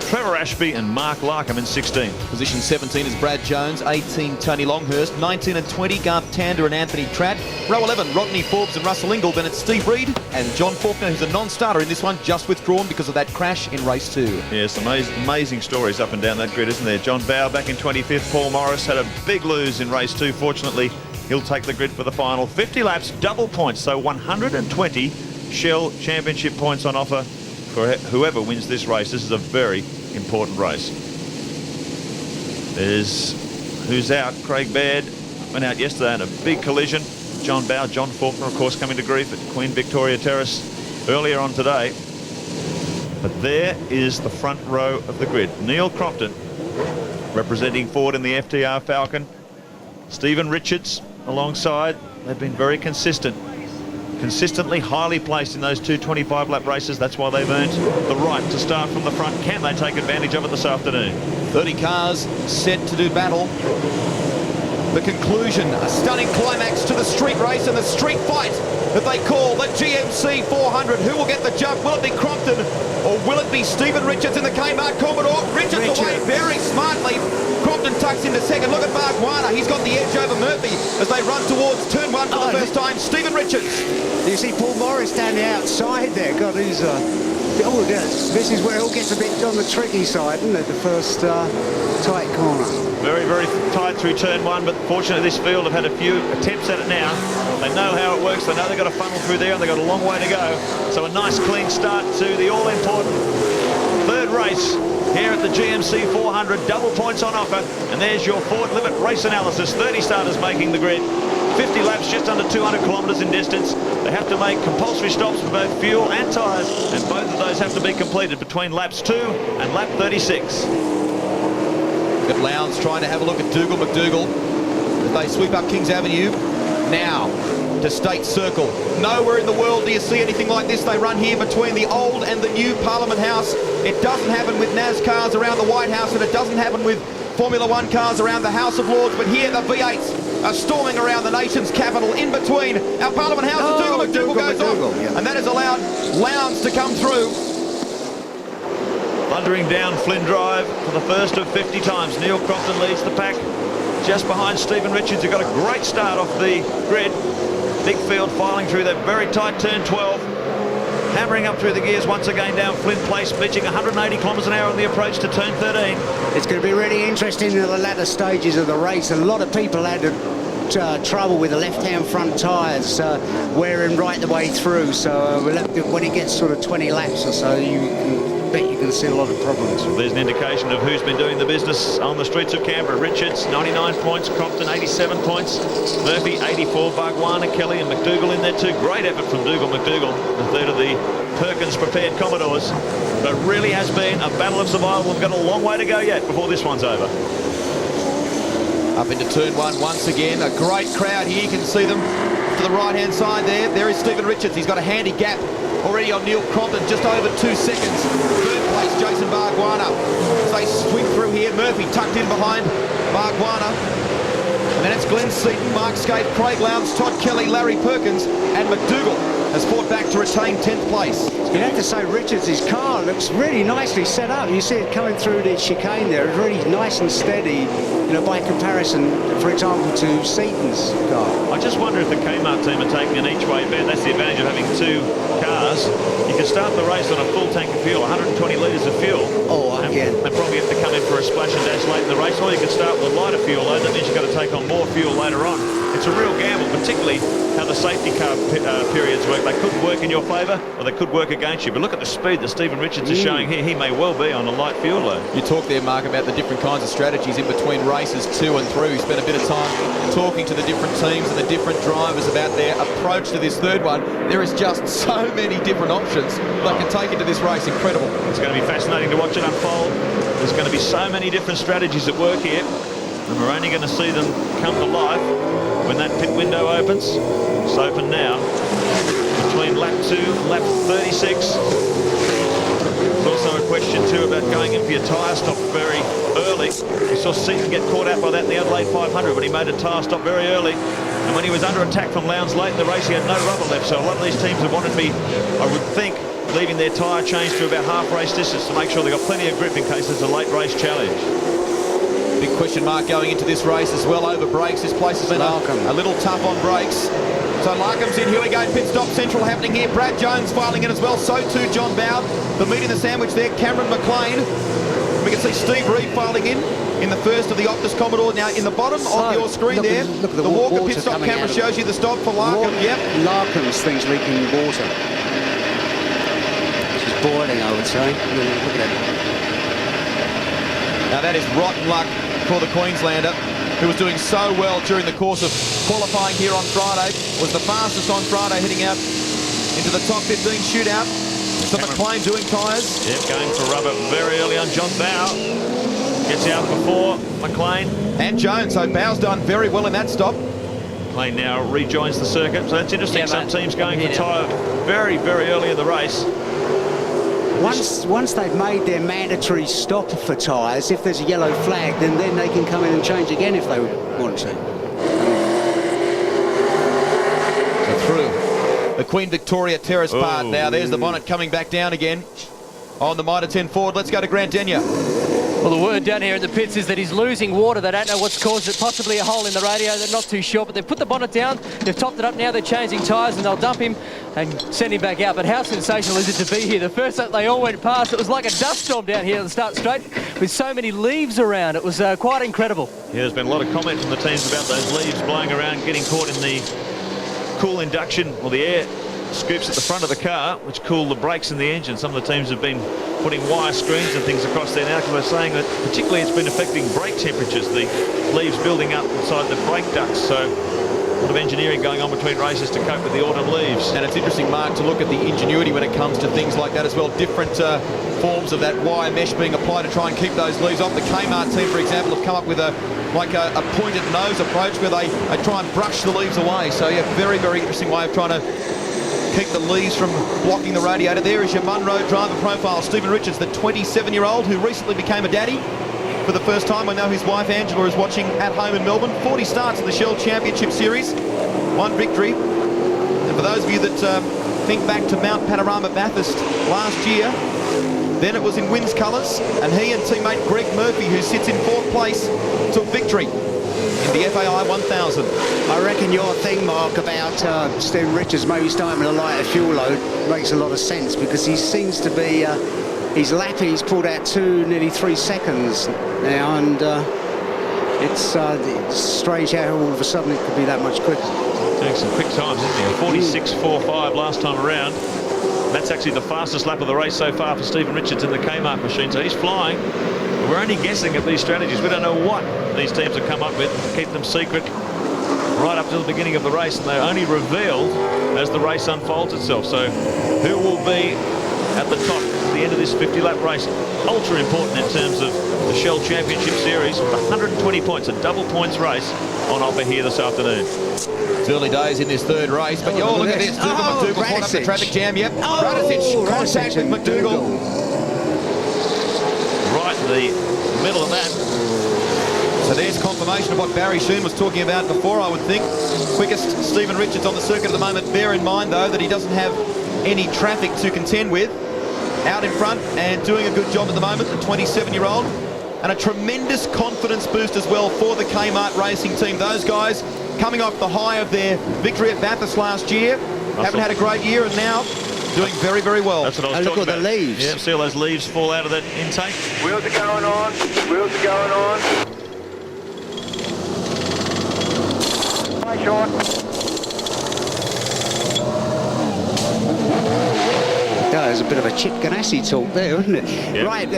Trevor Ashby and Mark Larkham in 16. Position 17 is Brad Jones, 18 Tony Longhurst, 19 and 20 Garth Tander and Anthony Tratt. Row 11 Rodney Forbes and Russell Ingall. Then it's Steve Reed and John Faulkner, who's a non-starter in this one, just withdrawn because of that crash in race 2. Yes, amazing stories up and down that grid, isn't there? John Bowe back in 25th. Paul Morris had a big lose in race 2. Fortunately, he'll take the grid for the final. 50 laps, double points, so 120 Shell Championship points on offer for whoever wins this race. This is a very important race. There's who's out. Craig Baird went out yesterday in a big collision. John Bowe, John Faulkner, of course, coming to grief at Queen Victoria Terrace earlier on today. But there is the front row of the grid. Neil Crompton representing Ford in the FTR Falcon. Stephen Richards alongside. They've been very consistently highly placed in those 2 25-lap races. That's why they've earned the right to start from the front. Can they take advantage of it this afternoon? 30 cars set to do battle. The conclusion, a stunning climax to the street race and the street fight that they call the GMC 400. Who will get the jump? Will it be Crompton or will it be Stephen Richards in the Kmart Commodore? Richards away very smartly. Crompton tucks into second. Look at Bargwanna. He's got the edge over Murphy as they run towards turn 1 for the first time. Stephen Richards. You see Paul Morris down the outside there. God, he's... oh, this is where it all gets a bit on the tricky side, isn't it? The first tight corner. Very, very tight through turn 1, but fortunately this field have had a few attempts at it now. They know how it works. They know they've got a funnel through there and they've got a long way to go. So a nice clean start to the all-important third race here at the GMC 400. Double points on offer. And there's your Ford Limit race analysis. 30 starters making the grid. 50 laps, just under 200 kilometres in distance. They have to make compulsory stops for both fuel and tyres, and both of those have to be completed between laps 2 and lap 36. Look at Lowndes trying to have a look at Dougal McDougall as they sweep up Kings Avenue. Now to State Circle. Nowhere in the world do you see anything like this. They run here between the old and the new Parliament House. It doesn't happen with NASCARs around the White House, and it doesn't happen with Formula One cars around the House of Lords, but here the V8s are storming around the nation's capital in between our Parliament House. And Dougal goes off, yeah. and that has allowed Lowndes to come through. Thundering down Flynn Drive for the first of 50 times. Neil Crompton leads the pack just behind Stephen Richards, who got a great start off the grid. Big field filing through that very tight turn 12. Hammering up through the gears once again down Flynn Place, pitching 180 kilometres an hour on the approach to turn 13. It's going to be really interesting in the latter stages of the race. A lot of people had trouble with the left-hand front tyres wearing right the way through. So we'll have to, when it gets sort of 20 laps or so, you can see a lot of problems. There's an indication of who's been doing the business on the streets of Canberra. Richards, 99 points. Crompton, 87 points. Murphy, 84. Bargwana, Kelly and McDougall in there too. Great effort from McDougall, the third of the Perkins-prepared Commodores. But really has been a battle of survival. We've got a long way to go yet before this one's over. Up into turn 1 once again. A great crowd here. You can see them to the right-hand side there. There is Stephen Richards. He's got a handy gap already on Neil Crompton, just over 2 seconds. Third place, Jason Bargwana. As they swing through here, Murphy tucked in behind Bargwana. And then it's Glenn Seaton, Mark Skate, Craig Lowndes, Todd Kelly, Larry Perkins, and McDougall has fought back to retain 10th place. You have to say Richards' car looks really nicely set up. You see it coming through the chicane there. It's really nice and steady, you know, by comparison, for example, to Seaton's car. I just wonder if the Kmart team are taking an each-way bet. That's the advantage of having two cars. You can start the race on a full tank of fuel, 120 litres of fuel. And probably have to come in for a splash and dash late in the race, or you can start with a lighter fuel load. That means you've got to take on more fuel later on. It's a real gamble, particularly how the safety car periods work. They could work in your favour, or they could work against you. But look at the speed that Stephen Richards is showing here. He may well be on a light fuel load. You talk there, Mark, about the different kinds of strategies in between races 2 and 3. We spent a bit of time talking to the different teams and the different drivers about their approach to this third one. There is just so many different options they can take into this race. Incredible. It's going to be fascinating to watch it unfold. There's going to be so many different strategies at work here, and we're only going to see them come to life when that pit window opens. It's open now between lap 2 and lap 36. There's also a question too about going in for your tyre stop very early. We saw Seaton get caught out by that in the Adelaide 500 when he made a tyre stop very early, and when he was under attack from Lowndes late in the race, he had no rubber left. So a lot of these teams have wanted to be, I would think, leaving their tyre change to about half race distance to make sure they've got plenty of grip in case there's a late race challenge. Big question mark going into this race as well over brakes. This place has been a little tough on brakes. So Larkham's in, here we go, pit stop central happening here. Brad Jones filing in as well, so too John Bow. The meat in the sandwich there, Cameron McLean. We can see Steve Reed filing in the first of the Optus Commodore. Now in the bottom of your screen there, the Walker pit stop camera shows you the stop for Larkham. Yep. Larkham's thing's leaking water. It's boiling, I would say. Look at that. Now that is rotten luck for the Queenslander, who was doing so well during the course of qualifying here on Friday. Was the fastest on Friday, heading out into the top 15 shootout. So McLean doing tyres. Yep, going for rubber very early on. John Bow gets out before McLean. And Jones, so Bow's done very well in that stop. McLean now rejoins the circuit, so that's interesting. Yeah, some teams going for tyre very, very early in the race. Once they've made their mandatory stop for tyres, if there's a yellow flag, then they can come in and change again if they want to. So through the Queen Victoria Terrace part now. There's the bonnet coming back down again on the Mitre 10 Ford. Let's go to Grant Denyer. Well, the word down here in the pits is that he's losing water. They don't know what's caused it, possibly a hole in the radio. They're not too sure, but they've put the bonnet down. They've topped it up now. They're changing tyres, and they'll dump him and send him back out. But how sensational is it to be here? The first that they all went past, it was like a dust storm down here at the start straight with so many leaves around. It was quite incredible. Yeah, there's been a lot of comment from the teams about those leaves blowing around, getting caught in the cool induction, or the air scoops at the front of the car, which cool the brakes in the engine. Some of the teams have been putting wire screens and things across there now, because they're saying that particularly it's been affecting brake temperatures, the leaves building up inside the brake ducts. So lot of engineering going on between races to cope with the autumn leaves. And it's interesting, Mark, to look at the ingenuity when it comes to things like that as well. Different forms of that wire mesh being applied to try and keep those leaves off. The Kmart team, for example, have come up with a pointed nose approach where they try and brush the leaves away. So, yeah, very, very interesting way of trying to keep the leaves from blocking the radiator. There is your Munro driver profile, Stephen Richards, the 27-year-old who recently became a daddy for the first time. I know his wife Angela is watching at home in Melbourne. 40 starts in the Shell Championship Series, 1 victory. And for those of you that think back to Mount Panorama Bathurst last year, then it was in Wynn's colours, and he and teammate Greg Murphy, who sits in 4th place, took victory in the FAI 1000. I reckon your thing, Mark, about Stephen Richards maybe starting with a lighter fuel load makes a lot of sense, because he seems to be he's lapping, he's pulled out nearly 3 seconds now, and it's strange how all of a sudden it could be that much quicker. Doing some quick times, isn't he? 46.45 last time around. That's actually the fastest lap of the race so far for Stephen Richards in the Kmart machine, so he's flying. We're only guessing at these strategies. We don't know what these teams have come up with to keep them secret right up to the beginning of the race, and they're only revealed as the race unfolds itself. So who will be at the top at the end of this 50-lap race? Ultra important in terms of the Shell Championship Series, with 120 points, a double points race on offer here this afternoon. It's early days in this 3rd race, but look at this. McDougall caught up the traffic jam. Yep, Radicic, contact with McDougall. Right in the middle of that. So there's confirmation of what Barry Schoen was talking about before, I would think. Quickest Stephen Richards on the circuit at the moment. Bear in mind, though, that he doesn't have any traffic to contend with. Out in front and doing a good job at the moment, the 27-year-old. And a tremendous confidence boost as well for the Kmart racing team. Those guys coming off the high of their victory at Bathurst last year. Haven't had a great year, and now doing very, very well. That's what I was talking about. Look at the leaves. Yeah, see all those leaves fall out of that intake. Wheels are going on. Wheels are going on. Hi, Sean. There's a bit of a Chip Ganassi talk there, isn't it? Yeah. Right,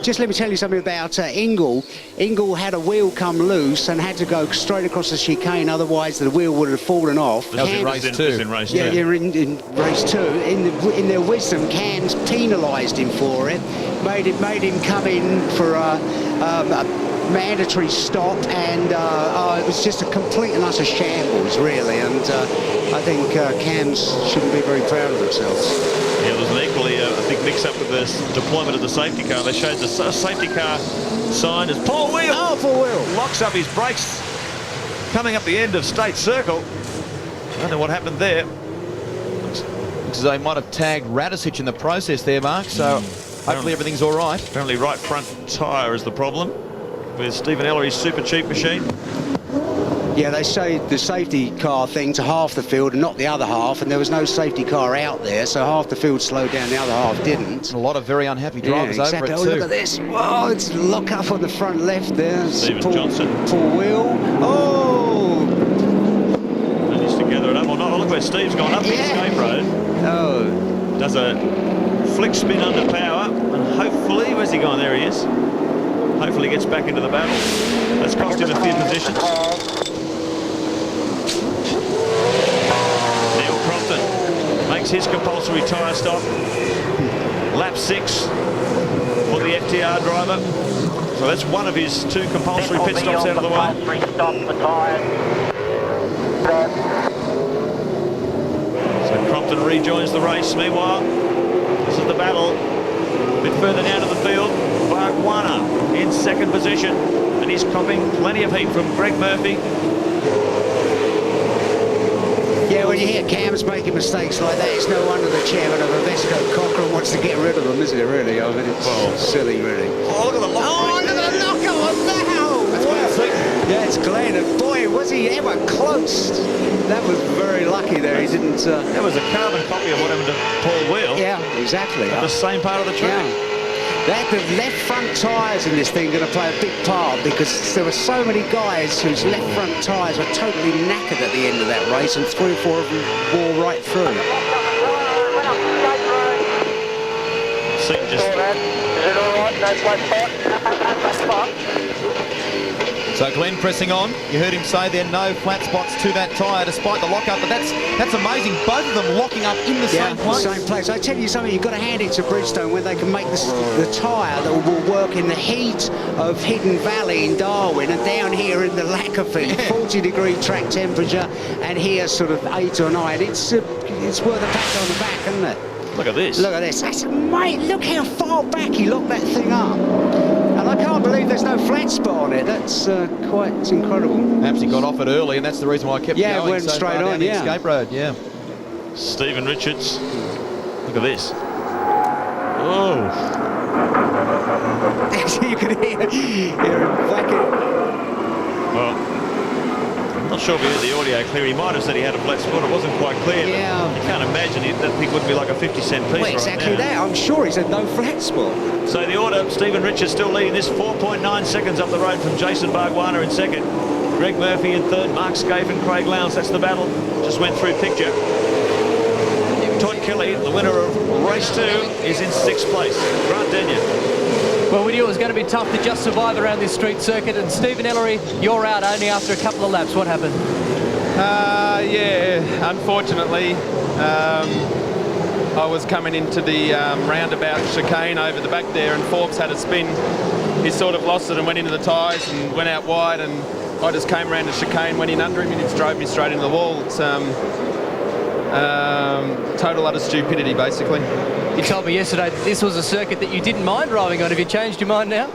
just let me tell you something about Ingle. Ingle had a wheel come loose and had to go straight across the chicane, otherwise the wheel would have fallen off. That was in race 2. In race 2. Yeah, in race 2. In their wisdom, Cairns penalised him for it, made him come in for a mandatory stop, and it was just a complete and utter shambles, really, and I think Cams shouldn't be very proud of themselves. Yeah, there was an equally a big mix-up with the deployment of the safety car. They showed the safety car sign as Paul Wheel. Oh, Paul Wheel locks up his brakes coming up the end of State Circle. I don't know what happened there. Looks as though they might have tagged Radicic in the process there, Mark, so hopefully everything's all right. Apparently right front tyre is the problem with Stephen Ellery's super cheap machine. Yeah, they showed the safety car thing to half the field and not the other half, and there was no safety car out there, so half the field slowed down, the other half didn't. A lot of very unhappy drivers over it too. Oh, look at this. Whoa, it's lock up on the front left there. Stephen Johnson. Paul Wheel. Oh! Managed to gather it up. Well, no, look where Steve's gone up the escape road. Oh. Does a flick spin under power, and hopefully, where's he gone? There he is. Hopefully gets back into the battle. That's cost him a few positions. Neil Crompton makes his compulsory tyre stop. Lap 6 for the FTR driver. So that's one of his 2 compulsory pit stops out of the way. So Crompton rejoins the race. Meanwhile, this is the battle. A bit further down to the field. Bargwanna in 2nd position, and he's copping plenty of heat from Greg Murphy. Yeah, when you hear Cam's making mistakes like that, it's no wonder the chairman of Avesco Cochrane wants to get rid of them, isn't it, really? I mean, it's silly, really. Oh, look at the lock. Oh, look at the knocker on that! That's Glenn. Yeah, it's Glenn, and boy, was he ever close. That was very lucky there. He didn't... That was a carbon copy of what happened to Paul Wheel. Yeah, exactly. At the same part of the track. Yeah. The left front tyres in this thing are going to play a big part, because there were so many guys whose left front tyres were totally knackered at the end of that race, and 3 or 4 of them wore right through. Is it all right? No flat spot? So Glenn pressing on. You heard him say there no flat spots to that tyre despite the lock-up, but that's amazing. Both of them locking up in the same place. Same place. I tell you something, you've got to hand it to Bridgestone when they can make the tyre that will work in the heat of Hidden Valley in Darwin and down here in the Lackerford, 40-degree track temperature, and here sort of 8 or 9. It's worth a pat on the back, isn't it? Look at this. Look at this. That's, mate, look how far back he locked that thing up. And I can't believe there's no flat spot on it. That's it's incredible. Perhaps he got off it early, and that's the reason why I kept going. It went so straight far on, down the escape road, yeah. Stephen Richards. Look at this. Oh. You could hear him whacking. Well, I'm not sure if he heard the audio clear. He might have said he had a flat spot. It wasn't quite clear. Yeah. You can't imagine that thing would be like a 50-cent piece. Well, exactly right now. that. I'm sure he said no flat spot. So the order, Stephen Richards still leading this, 4.9 seconds up the road from Jason Bargwanna in second. Greg Murphy in third, Mark Scaife and Craig Lowndes. That's the battle. Just went through picture. Todd Kelly, the winner of race 2, is in 6th place. Grant Denyer. Well, we knew it was going to be tough to just survive around this street circuit, and Stephen Ellery, you're out only after a couple of laps. What happened? Yeah, unfortunately, I was coming into the roundabout chicane over the back there, and Forbes had a spin. He sort of lost it and went into the tyres and went out wide, and I just came around the chicane, went in under him, and he just drove me straight into the wall. It's total utter stupidity, basically. You told me yesterday that this was a circuit that you didn't mind driving on. Have you changed your mind now?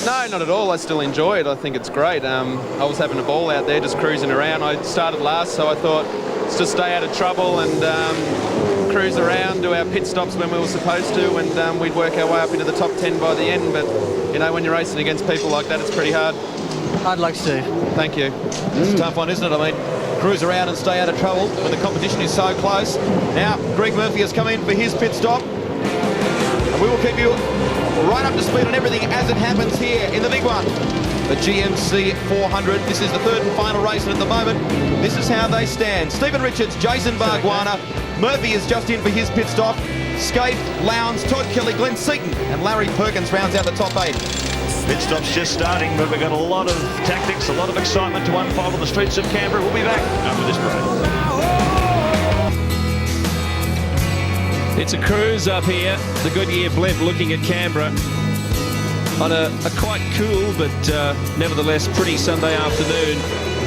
No, not at all. I still enjoy it. I think it's great. I was having a ball out there, just cruising around. I started last, so I thought let's just stay out of trouble and cruise around, do our pit stops when we were supposed to, and we'd work our way up into the top 10 by the end. But, you know, when you're racing against people like that, it's pretty hard. Hard luck, Steve. Thank you. It's a tough one, isn't it? I mean, cruise around and stay out of trouble when the competition is so close. Now, Greg Murphy has come in for his pit stop. And we will keep you right up to speed on everything as it happens here in the big one. The GMC 400. This is the third and final race, and at the moment, this is how they stand. Stephen Richards, Jason Bargwanna. Murphy is just in for his pit stop. Scaife, Lowndes, Todd Kelly, Glenn Seaton, and Larry Perkins rounds out the top 8. Pit stop's just starting, but we've got a lot of tactics, a lot of excitement to unfold on the streets of Canberra. We'll be back after this break. It's a cruise up here, the Goodyear blimp looking at Canberra on a quite cool but nevertheless pretty Sunday afternoon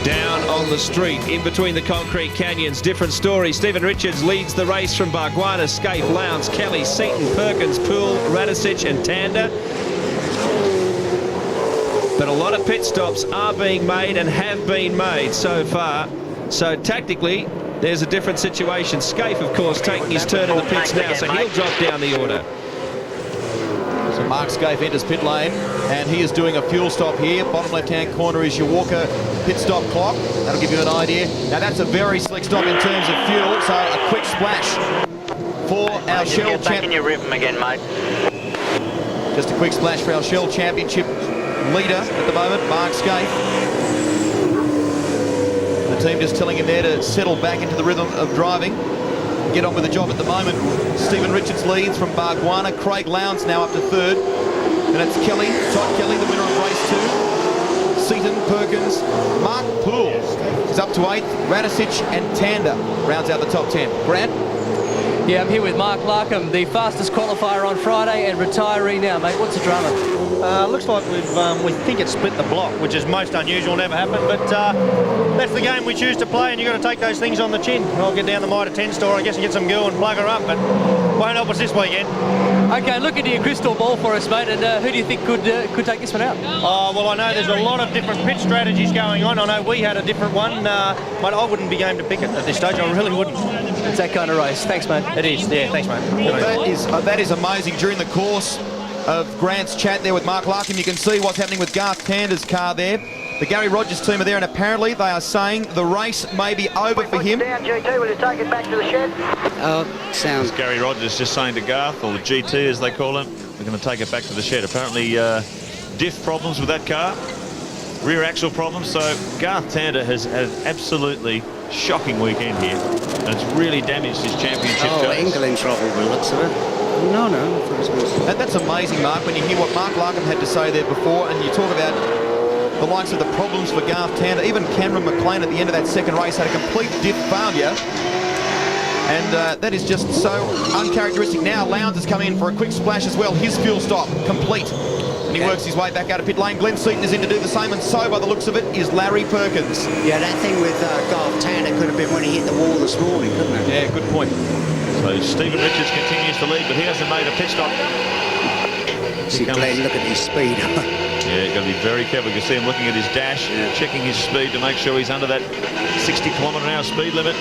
down on the street in between the concrete canyons. Different story. Stephen Richards leads the race from Bargwanna, Scaife, Lowndes, Kelly, Seaton, Perkins, Poole, Radicic and Tander. But a lot of pit stops are being made and have been made so far. So tactically, there's a different situation. Scaife, of course, taking his turn in the pits now, so he'll drop down the order. So Mark Scaife enters pit lane, and he is doing a fuel stop here. Bottom left-hand corner is your Walker pit stop clock. That'll give you an idea. Now, that's a very slick stop in terms of fuel, so a quick splash for our Shell Get back in your rhythm again, mate. Just a quick splash for our Shell Championship leader at the moment, Mark Scaife. The team just telling him there to settle back into the rhythm of driving, get on with the job at the moment. Stephen Richards leads from Bargwanna. Craig Lowndes now up to third, and it's Kelly, Todd Kelly, the winner of race 2. Seaton, Perkins, Mark Poole is up to 8th. Radicic and Tander rounds out the top 10. Grant? Yeah, I'm here with Mark Larkham, the fastest qualifier on Friday and retiree now, mate. What's the drama? Looks like we think it's split the block, which is most unusual, never happened, but that's the game we choose to play, and you've got to take those things on the chin. I'll get down the Mitre 10 store, I guess, and get some girl and plug her up, but won't help us this weekend. Okay, look into your crystal ball for us, mate, and who do you think could take this one out? Oh, well, I know there's a lot of different pit strategies going on. I know we had a different one, but I wouldn't be game to pick it at this stage. I really wouldn't. It's that kind of race. Thanks, mate. It is, yeah, thanks, mate. That is amazing. During the course of Grant's chat there with Mark Larkham, you can see what's happening with Garth Tander's car there. The Gary Rogers team are there, and apparently they are saying the race may be over for him. Down, GT, will you take it back to the shed? Sounds Gary Rogers just saying to Garth, or the GT as they call him, we're going to take it back to the shed. Apparently diff problems with that car, rear axle problems, so Garth Tander has had an absolutely shocking weekend here, and it's really damaged his championship chase. Engel in trouble by the looks of it. No. And that's amazing, Mark, when you hear what Mark Larkham had to say there before, and you talk about the likes of the problems for Garth Tander. Even Cameron McLean at the end of that second race had a complete diff failure. And that is just so uncharacteristic. Now Lowndes has come in for a quick splash as well. His fuel stop complete. And he works his way back out of pit lane. Glenn Seaton is in to do the same, and so by the looks of it is Larry Perkins. Yeah, that thing with Garth Tander could have been when he hit the wall this morning, couldn't it? Yeah, good point. So Stephen Richards continues to lead, but he hasn't made a pit stop. See Glenn, look at his speed. Yeah, got to be very careful. You can see him looking at his dash, checking his speed to make sure he's under that 60km/h speed limit.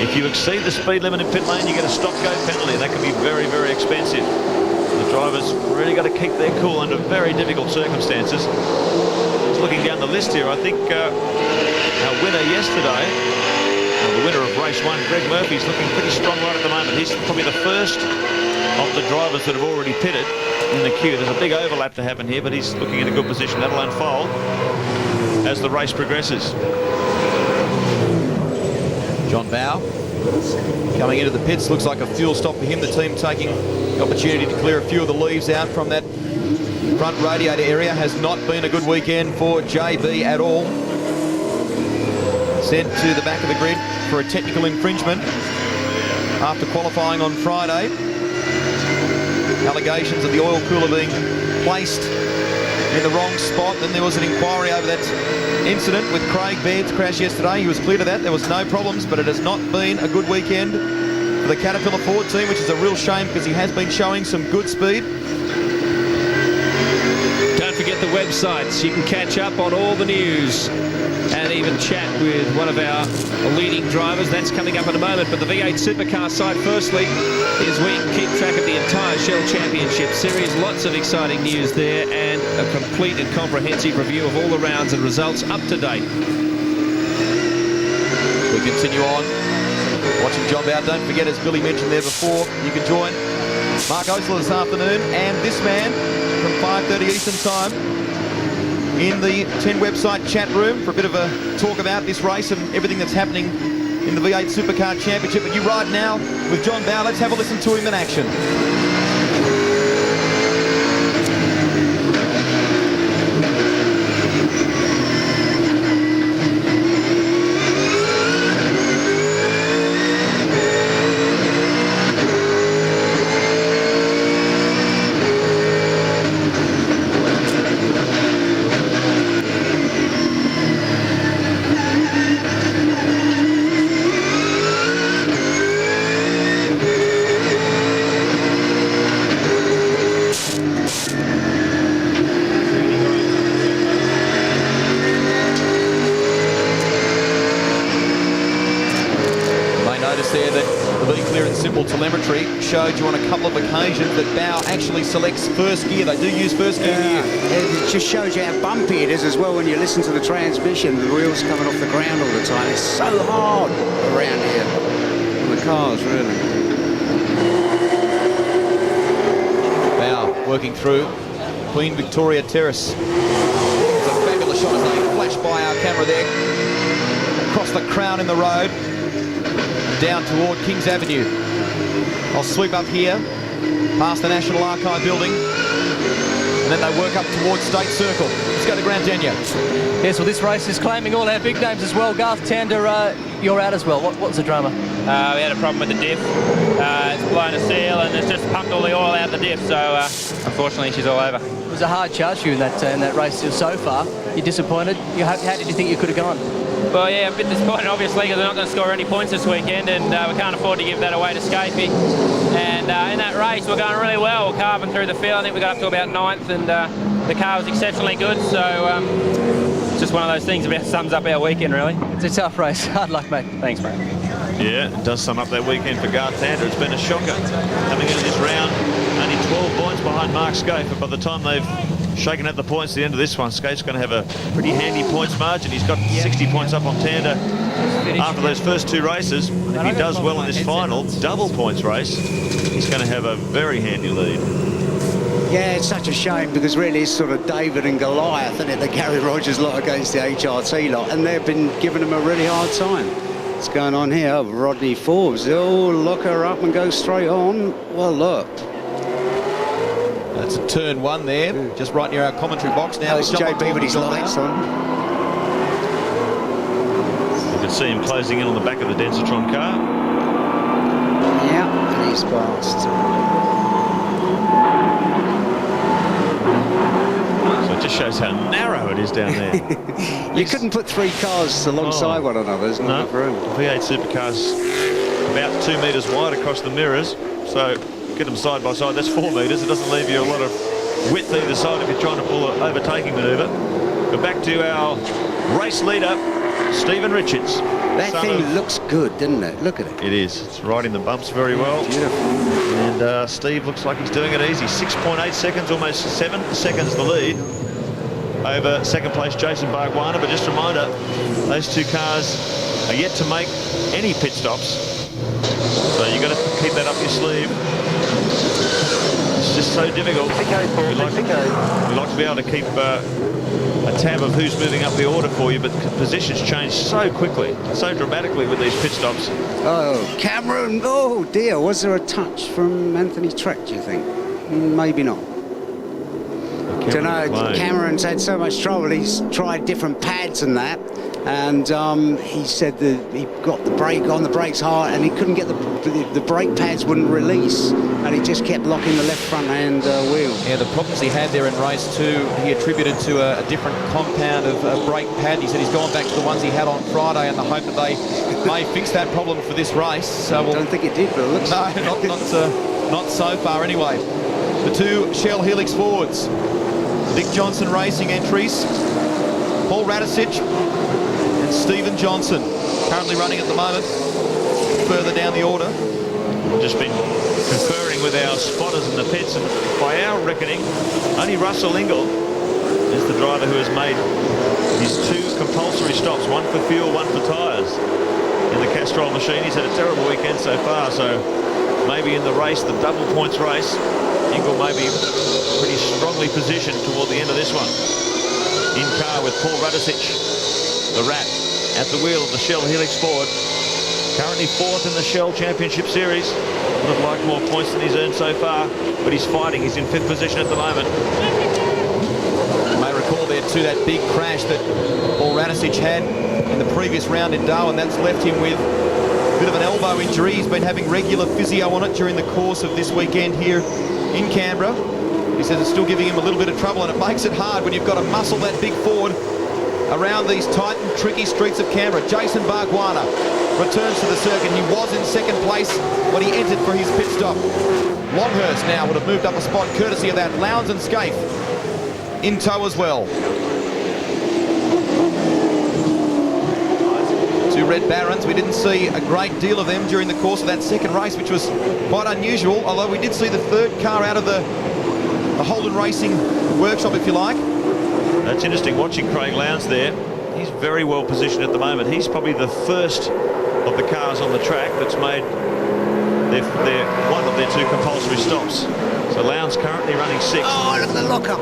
If you exceed the speed limit in pit lane, you get a stop-go penalty. That can be very, very expensive. The drivers really got to keep their cool under very difficult circumstances. Just looking down the list here, I think our winner yesterday, the winner of race 1, Greg Murphy's looking pretty strong right at the moment. He's probably the first of the drivers that have already pitted in the queue. There's a big overlap to happen here, but he's looking in a good position. That'll unfold as the race progresses. John Bowe coming into the pits. Looks like a fuel stop for him. The team taking the opportunity to clear a few of the leaves out from that front radiator area. Has not been a good weekend for JB at all. Sent to the back of the grid for a technical infringement after qualifying on Friday. Allegations of the oil cooler being placed in the wrong spot. Then there was an inquiry over that incident with Craig Baird's crash yesterday. He was clear of that. There was no problems, but it has not been a good weekend for the Caterpillar Ford team, which is a real shame because he has been showing some good speed. Don't forget the websites. You can catch up on all the news and even chat with one of our leading drivers. That's coming up in a moment. But the V8 Supercar side, firstly, is we can keep track of the entire Shell Championship Series. Lots of exciting news there and a complete and comprehensive review of all the rounds and results up to date. We continue on watching John Bowe. Don't forget, as Billy mentioned there before, you can join Mark Osler this afternoon and this man from 5:30 Eastern Time in the 10 website chat room for a bit of a talk about this race and everything that's happening in the V8 Supercar Championship. But you ride now with John Bowe. Let's have a listen to him in action. Telemetry showed you on a couple of occasions that Bowe actually selects first gear. They do use first gear here. It just shows you how bumpy it is as well when you listen to the transmission. The wheels coming off the ground all the time. It's so hard around here. The cars, really. Bowe working through Queen Victoria Terrace. It's a fabulous shot as they flash by our camera there. Across the crown in the road. Down toward Kings Avenue. I'll sweep up here, past the National Archive building, and then they work up towards State Circle. Let's go to Grand Denia. Yes, well, this race is claiming all our big names as well. Garth Tander, you're out as well. What's the drama? We had a problem with the diff. It's blown a seal and it's just pumped all the oil out of the diff, so unfortunately she's all over. It was a hard charge for you in that race so far. You're disappointed. How did you think you could have gone? Well, yeah, a bit disappointed, obviously, because we're not going to score any points this weekend, and we can't afford to give that away to Scapey. And in that race, we're going really well. We're carving through the field. I think we got up to about 9th, and the car was exceptionally good. So it's just one of those things that sums up our weekend, really. It's a tough race. Hard luck, mate. Thanks, mate. Yeah, it does sum up that weekend for Garth Tander. It's been a shocker coming into this round. Only 12 points behind Mark Scape, but by the time they've shaking at the points at the end of this one, Scape's going to have a pretty handy points margin. He's got 60 points up on Tander after those first two races. And if he does well in this final double points race, he's going to have a very handy lead. Yeah, it's such a shame because really it's sort of David and Goliath, isn't it? The Gary Rogers lot against the HRT lot, and they've been giving them a really hard time. What's going on here? Oh, Rodney Forbes. Oh, lock her up and go straight on. Well, look. That's a turn 1 there, just right near our commentary box now. There's JB with his lights on. You can see him closing in on the back of the Densitron car. Yeah, and he's passed. So it just shows how narrow it is down there. You couldn't put 3 cars alongside one another, there's not enough room. V8 Supercars about 2 metres wide across the mirrors, so get them side by side, that's 4 metres. It doesn't leave you a lot of width either side if you're trying to pull an overtaking manoeuvre. But back to our race leader, Stephen Richards. That thing looks good, doesn't it? Look at it. It is. It's right in the bumps very well. Beautiful. And Steve looks like he's doing it easy. 6.8 seconds, almost 7 seconds the lead over second place Jason Bargwana. But just a reminder, those 2 cars are yet to make any pit stops. So you've got to keep that up your sleeve. It's just so difficult. We like to be able to keep a tab of who's moving up the order for you, but positions change so quickly, so dramatically with these pit stops. Oh, Cameron, oh dear, was there a touch from Anthony Trek, do you think? Maybe not. Don't know, Cameron's had so much trouble, he's tried different pads and that, and he said that he got the brake on, the brakes hard, and he couldn't get the brake pads wouldn't release, and he just kept locking the left front hand wheel. Yeah, the problems he had there in race 2, he attributed to a different compound of brake pad. He said he's gone back to the ones he had on Friday in the hope that they may fix that problem for this race. So I don't think it did, but it looks not so far anyway. The 2 Shell Helix Fords. Dick Johnson Racing entries. Paul Radicic and Stephen Johnson currently running at the moment. Further down the order. We've just been conferring with our spotters in the pits, and by our reckoning, only Russell Ingall is the driver who has made his 2 compulsory stops, one for fuel, one for tyres in the Castrol machine. He's had a terrible weekend so far, so maybe in the race, the double points race, Ingall may be pretty strongly positioned toward the end of this one. In car with Paul Radicic, the Rat, at the wheel of the Shell Helix Ford. Currently 4th in the Shell Championship Series. Would have liked more points than he's earned so far, but he's fighting. He's in 5th position at the moment. You may recall there too that big crash that Paul Radicic had in the previous round in Darwin. That's left him with a bit of an elbow injury. He's been having regular physio on it during the course of this weekend here in Canberra. He says it's still giving him a little bit of trouble, and it makes it hard when you've got to muscle that big Ford around these tight and tricky streets of Canberra. Jason Bargwana returns to the circuit. He was in 2nd place when he entered for his pit stop. Longhurst now would have moved up a spot courtesy of that. Lowndes and Scaife in tow as well. 2 Red Barons. We didn't see a great deal of them during the course of that 2nd race, which was quite unusual, although we did see the 3rd car out of the Holden Racing workshop, if you like. That's interesting watching Craig Lowndes there. He's very well positioned at the moment. He's probably the first of the cars on the track that's made one of their 2 compulsory stops. So Lowndes currently running 6th. Oh, look at the lock-up.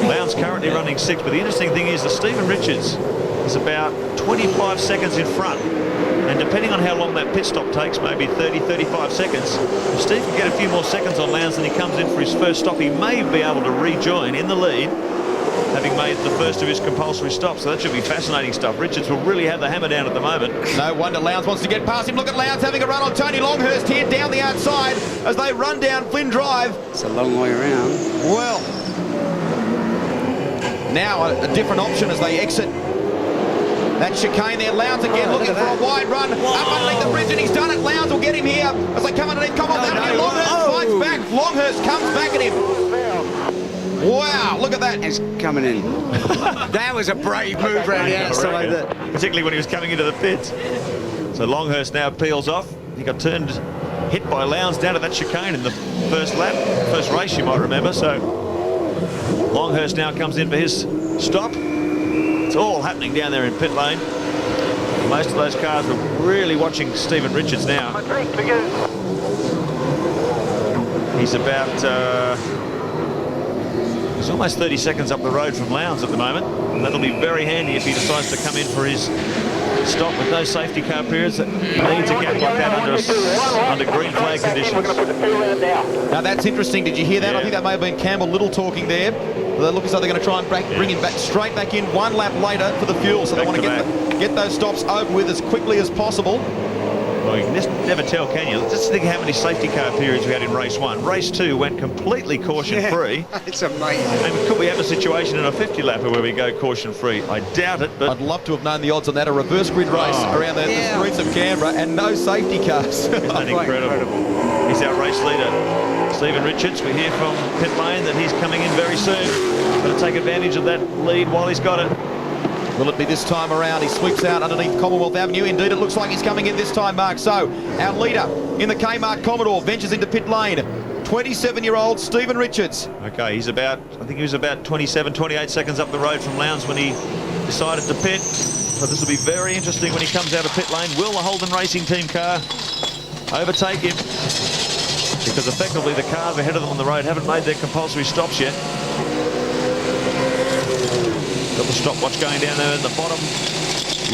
Lowndes currently running 6th, but the interesting thing is that Stephen Richards is about 25 seconds in front. And depending on how long that pit stop takes, maybe 30, 35 seconds, if Steve can get a few more seconds on Lowndes and he comes in for his first stop, he may be able to rejoin in the lead, having made the first of his compulsory stops. So that should be fascinating stuff. Richards will really have the hammer down at the moment. No wonder Lowndes wants to get past him. Look at Lowndes having a run on Tony Longhurst here down the outside as they run down Flynn Drive. It's a long way around. Well, now a different option as they exit that chicane there. Lowndes again looking for a wide run. Whoa. Up underneath the bridge, and he's done it. Lowndes will get him here as they come underneath. Come on, Longhurst fights back. Longhurst comes back at him. Wow, look at that. He's coming in. That was a brave move around the outside. Particularly when he was coming into the pits. So Longhurst now peels off. He got hit by Lowndes down at that chicane in the first lap, first race you might remember. So Longhurst now comes in for his stop. It's all happening down there in pit lane. Most of those cars were really watching Stephen Richards now. He's about... he's almost 30 seconds up the road from Lowndes at the moment, and that'll be very handy if he decides to come in for his pit stop with no safety car periods that needs a gap like that under green flag conditions. Now that's interesting. Did you hear that? Yeah. I think that may have been Campbell Little talking there. They look as though they're going to try and bring him back straight back in one lap later for the fuel. So they want to get those stops over with as quickly as possible. Well, you can just never tell, can you? Just think how many safety car periods we had in race 1. Race 2 went completely caution-free. Yeah, it's amazing. And could we have a situation in a 50-lapper where we go caution-free? I doubt it, but... I'd love to have known the odds on that. A reverse grid race around the streets of Canberra and no safety cars. Isn't that incredible? He's our race leader, Stephen Richards. We hear from pit lane that he's coming in very soon. Going to take advantage of that lead while he's got it. Will it be this time around? He sweeps out underneath Commonwealth Avenue. Indeed, it looks like he's coming in this time, Mark. So, our leader in the Kmart Commodore ventures into pit lane. 27-year-old Stephen Richards. Okay, he's about, I think he was about 27, 28 seconds up the road from Lowndes when he decided to pit. So this will be very interesting when he comes out of pit lane. Will the Holden Racing Team car overtake him? Because effectively the cars ahead of them on the road haven't made their compulsory stops yet. Got the stopwatch going down there in the bottom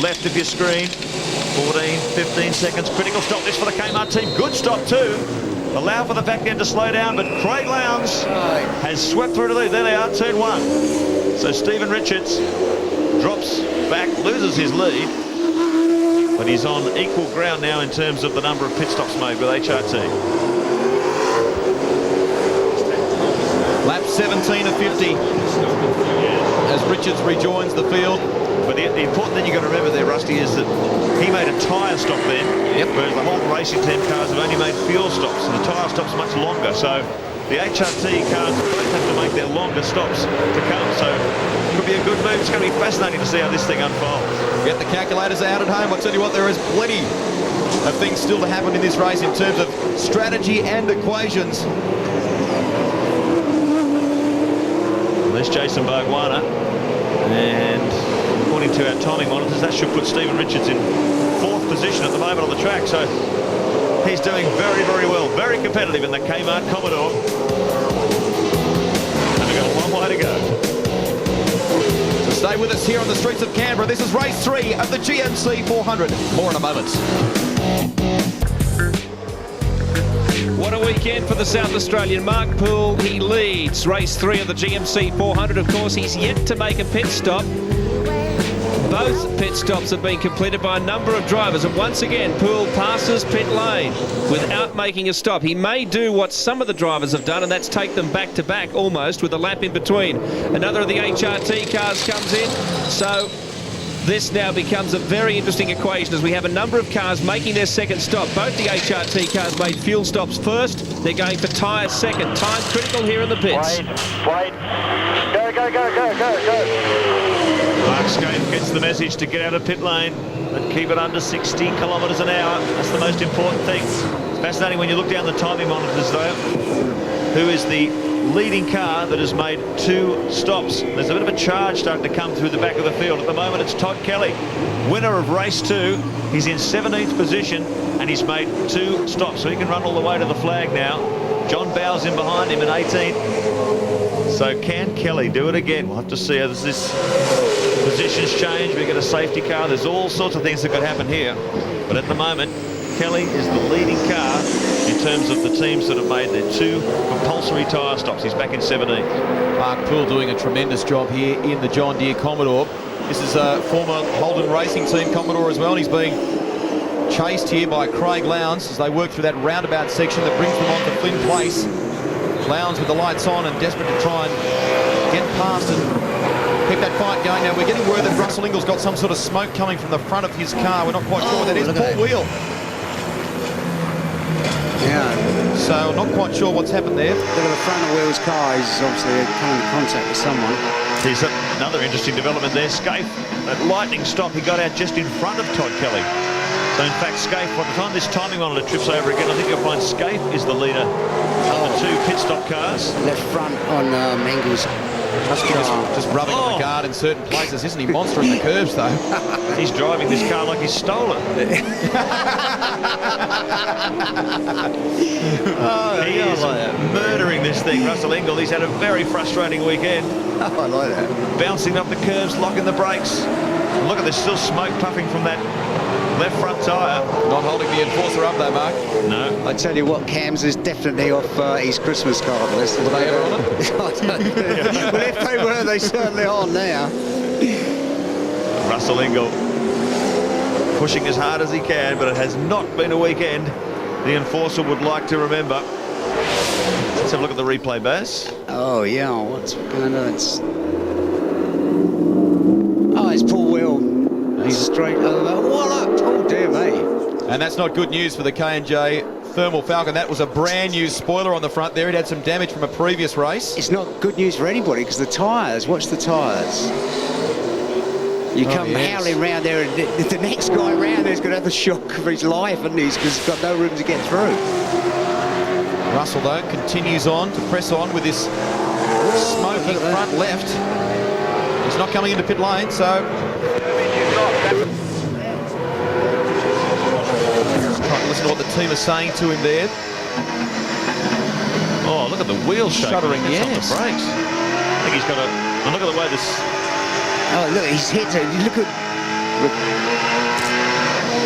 left of your screen. 14, 15 seconds. Critical stop this for the Kmart team. Good stop too. Allow for the back end to slow down, but Craig Lowndes has swept through to lead. There they are, turn 1. So Stephen Richards drops back, loses his lead, but he's on equal ground now in terms of the number of pit stops made with HRT. Lap 17 of 50 as Richards rejoins the field. But the important thing you've got to remember there, Rusty, is that he made a tyre stop then, whereas the Holden Racing Team cars have only made fuel stops, and the tyre stop's much longer. So the HRT cars both have to make their longer stops to come. So it could be a good move. It's going to be fascinating to see how this thing unfolds. Get the calculators out at home. I'll tell you what, there is plenty of things still to happen in this race in terms of strategy and equations. There's Jason Bargwana, and according to our timing monitors, that should put Stephen Richards in 4th position at the moment on the track. So he's doing very, very well. Very competitive in the Kmart Commodore. And we've got a long way to go. So stay with us here on the streets of Canberra. This is race 3 of the GMC 400. More in a moment. What a weekend for the South Australian. Mark Poole, he leads race 3 of the GMC 400. Of course, he's yet to make a pit stop. Both pit stops have been completed by a number of drivers, and once again, Poole passes pit lane without making a stop. He may do what some of the drivers have done, and that's take them back to back almost with a lap in between. Another of the HRT cars comes in, so this now becomes a very interesting equation as we have a number of cars making their second stop. Both the HRT cars made fuel stops first. They're going for tyres second. Time critical here in the pits. Wait. Go. Mark Scaife gets the message to get out of pit lane and keep it under 60 kilometres an hour. That's the most important thing. It's fascinating when you look down the timing monitors, though, who is the leading car that has made 2 stops. There's a bit of a charge starting to come through the back of the field. At the moment, it's Todd Kelly, winner of race 2. He's in 17th position, and he's made 2 stops, so he can run all the way to the flag now. John Bowes in behind him in 18th. So can Kelly do it again? We'll have to see as this positions change. We get a safety car. There's all sorts of things that could happen here. But at the moment, Kelly is the leading car in terms of the teams that have made their 2 compulsory tyre stops. He's back in 17th. Mark Poole doing a tremendous job here in the John Deere Commodore. This is a former Holden Racing Team Commodore as well, and he's being chased here by Craig Lowndes as they work through that roundabout section that brings them on to Flynn Place. Lowndes with the lights on and desperate to try and get past and keep that fight going. Now, we're getting word that Russell Ingall's got some sort of smoke coming from the front of his car. We're not quite sure what that is. Paul Wheel. Yeah. So, not quite sure what's happened there. Look at the front of Will's car. He's obviously coming in contact with someone. Here's another interesting development there. Scaife, that lightning stop, he got out just in front of Todd Kelly. So, in fact, Scaife, by the time this timing monitor trips over again, I think you'll find Scaife is the leader of the 2 pit stop cars. Left front on Engels. Just rubbing on the guard in certain places. Isn't he monster in the curves, though? He's driving this car like he's stolen. He is murdering this thing, Russell Ingall. He's had a very frustrating weekend. I like that. Bouncing up the curves, locking the brakes. And look at there's still smoke puffing from that left front tyre. Not holding the enforcer up though, Mark. No. I tell you what, Cam's is definitely off his Christmas card list. Were they ever on it? Well, if they were, they certainly are now. Russell Ingall pushing as hard as he can, but it has not been a weekend the enforcer would like to remember. Let's have a look at the replay, Baz. Oh, yeah, what's going on? It's Paul Will. He's straight over. What up? Oh, dear me. And that's not good news for the K&J Thermal Falcon. That was a brand new spoiler on the front there. It had some damage from a previous race. It's not good news for anybody because the tyres, watch the tyres. You come howling round there, and the next guy round there's going to have the shock of his life, and because he's got no room to get through. Russell, though, continues on to press on with this smoking front left. He's not coming into pit lane, so... Just trying to listen to what the team is saying to him there. Oh, look at the wheels shaking. Shuddering, yes. On the brakes. I think he's got a... And look at the way this... Oh, look, he's hit it. Look at...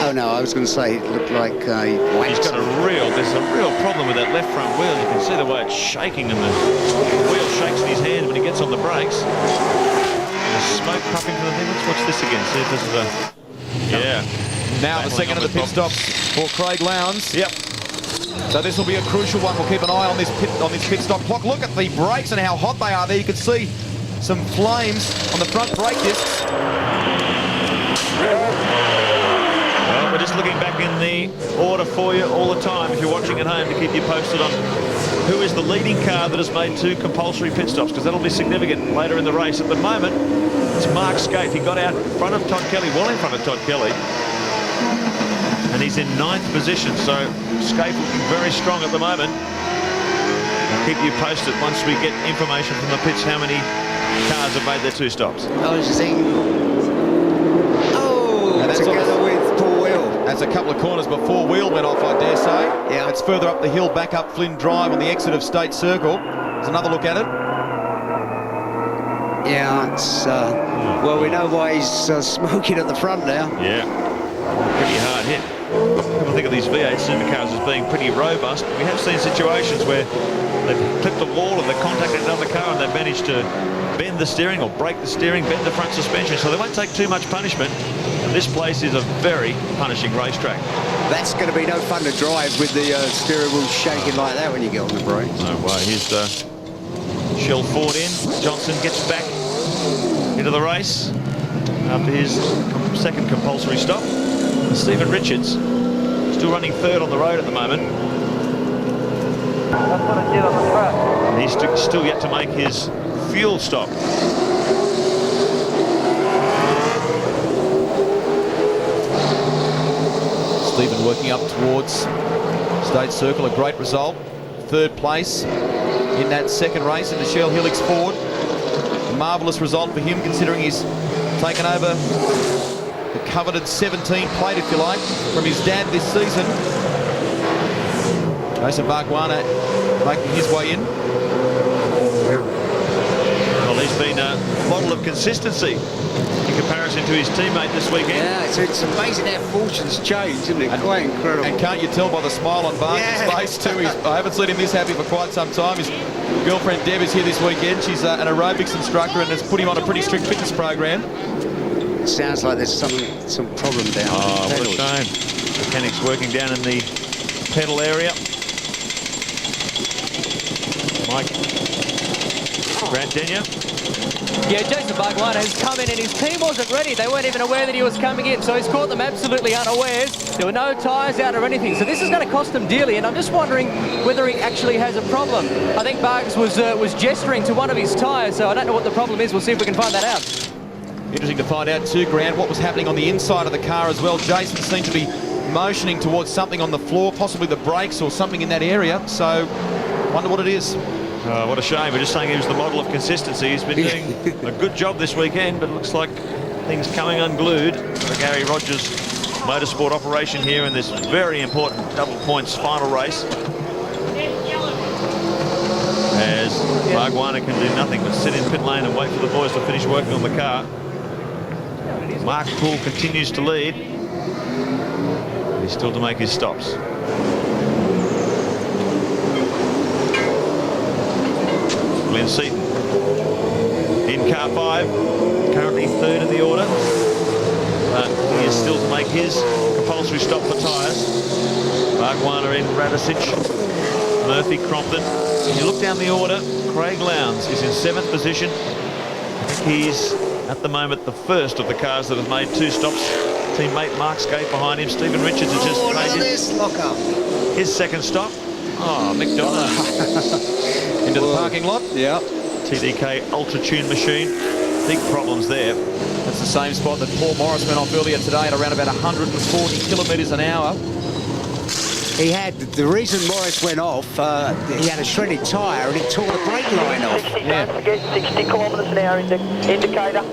Oh, no, I was going to say it looked like he He's got there's a real problem with that left front wheel. You can see the way it's shaking, and the wheel shakes in his hand when he gets on the brakes. The smoke puffing from the thing. Let's watch this again. See if this is a... Yeah. Now the second of the pit stops for Craig Lowndes. Yep. So this will be a crucial one. We'll keep an eye on this pit stop clock. Look at the brakes and how hot they are there. You can see some flames on the front brake discs. Well, we're just looking back in the order for you all the time if you're watching at home to keep you posted on who is the leading car that has made 2 compulsory pit stops, because that'll be significant later in the race. At the moment, it's Mark Skaife. He got out in front of Todd Kelly, well in front of Todd Kelly, and he's in 9th position. So Skaife looking very strong at the moment. I'll keep you posted once we get information from the pits how many cars have made their 2 stops. I was just thinking, together with Paul Wheel. That's a couple of corners before Wheel went off, I dare say. Yeah. It's further up the hill, back up Flynn Drive on the exit of State Circle. There's another look at it. Yeah, it's, well, we know why he's smoking at the front now. Yeah, pretty hard hit. People think of these V8 Supercars as being pretty robust. We have seen situations where they've clipped the wall and they've contacted another car and they've managed to bend the steering or break the steering, bend the front suspension, so they won't take too much punishment. And this place is a very punishing racetrack. That's going to be no fun to drive with the steering wheel shaking like that when you get on the brakes. No way. Here's Shell Ford in. Johnson gets back into the race after his second compulsory stop. Stephen Richards still running 3rd on the road at the moment. That's what I did on the track. And he's still yet to make his fuel stop. Stephen working up towards State Circle, a great result. 3rd place in that second race in the Shell Helix Ford. A marvellous result for him, considering he's taken over the coveted 17 plate, if you like, from his dad this season. Jason Bargwana making his way in. Well, he's been a model of consistency in comparison to his teammate this weekend. Yeah, it's amazing how fortunes change, isn't it? Quite incredible. And can't you tell by the smile on Barnes' face too? I haven't seen him this happy for quite some time. His girlfriend Deb is here this weekend. She's an aerobics instructor and has put him on a pretty strict fitness program. Sounds like there's some problem down. Oh, what a shame. Mechanics working down in the pedal area. Mike Grant Denyer. Yeah, Jason Bargwana has come in and his team wasn't ready. They weren't even aware that he was coming in, so he's caught them absolutely unawares. There were no tyres out or anything, so this is going to cost them dearly, and I'm just wondering whether he actually has a problem. I think Bargs was gesturing to one of his tyres, so I don't know what the problem is. We'll see if we can find that out. Interesting to find out too, Grant, what was happening on the inside of the car as well. Jason seemed to be motioning towards something on the floor, possibly the brakes or something in that area, so wonder what it is. What a shame. We're just saying he was the model of consistency. He's been doing a good job this weekend, but it looks like things coming unglued for the Gary Rogers Motorsport operation here in this very important double points final race. As Bargwana can do nothing but sit in pit lane and wait for the boys to finish working on the car. Mark Poole continues to lead. He's still to make his stops. Glenn Seaton in car 5, currently 3rd in the order. But he is still to make his compulsory stop for tyres. Mark Warner in, Radicic, Murphy, Crompton. When you look down the order, Craig Lowndes is in 7th position. He's at the moment the first of the cars that have made 2 stops. Teammate Mark Skate behind him. Stephen Richards has just made his 2nd stop. Oh, Mick Donner into the parking lot. Yeah. TDK Ultra Tune machine. Big problems there. That's the same spot that Paul Morris went off earlier today at around about 140 kilometres an hour. He had, the reason Morris went off, he had a shredded tyre and it tore the brake line off. Don't forget 60 kilometres an hour indicator.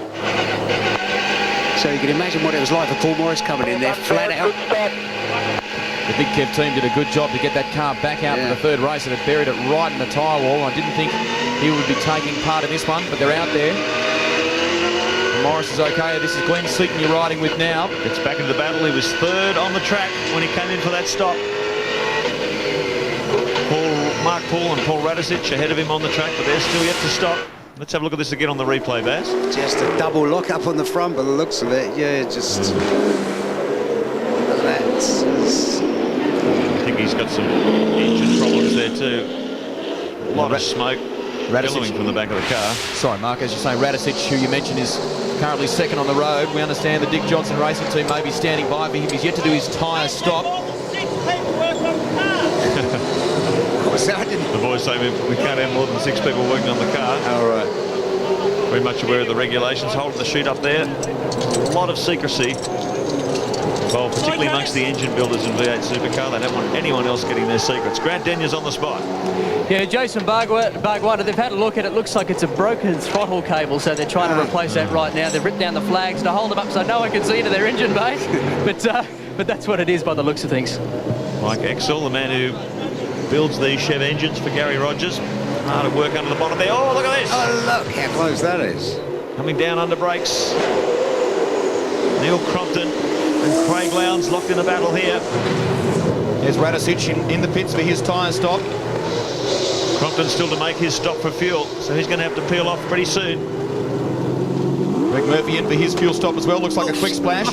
So you can imagine what it was like for Paul Morris coming in there, flat out. The Big Kev team did a good job to get that car back out for the 3rd race, and it buried it right in the tyre wall. I didn't think he would be taking part in this one, but they're out there. Morris is okay. This is Glenn Seaton you're riding with now. Gets back into the battle. He was 3rd on the track when he came in for that stop. Mark Poole and Paul Radicic ahead of him on the track, but they're still yet to stop. Let's have a look at this again on the replay, Baz. Just a double lock up on the front by the looks of it. Yeah, just... That's... I think he's got some engine problems there too. A lot of smoke billowing from the back of the car. Sorry, Mark, as you say, Radicic, who you mentioned is currently 2nd on the road. We understand the Dick Johnson Racing team may be standing by for him. He's yet to do his tyre stop. The boys say we can't have more than 6 people working on the car. All right. Very much aware of the regulations. Holding the chute up there. A lot of secrecy. Well, particularly amongst the engine builders in V8 Supercar. They don't want anyone else getting their secrets. Grant Denye's on the spot. Yeah, Jason Bargwater, they've had a look at it. Looks like it's a broken throttle cable, so they're trying to replace that right now. They've ripped down the flags to hold them up so no one can see into their engine bay. But that's what it is by the looks of things. Mike Exel, the man who builds these Chev engines for Gary Rogers. Hard at work under the bonnet there. Oh, look at this. Oh, look how close that is. Coming down under brakes. Neil Crompton and Craig Lowndes locked in a battle here. There's Radicic in the pits for his tyre stop. Crompton still to make his stop for fuel, so he's going to have to peel off pretty soon. Greg Murphy in for his fuel stop as well. Looks like a quick splash.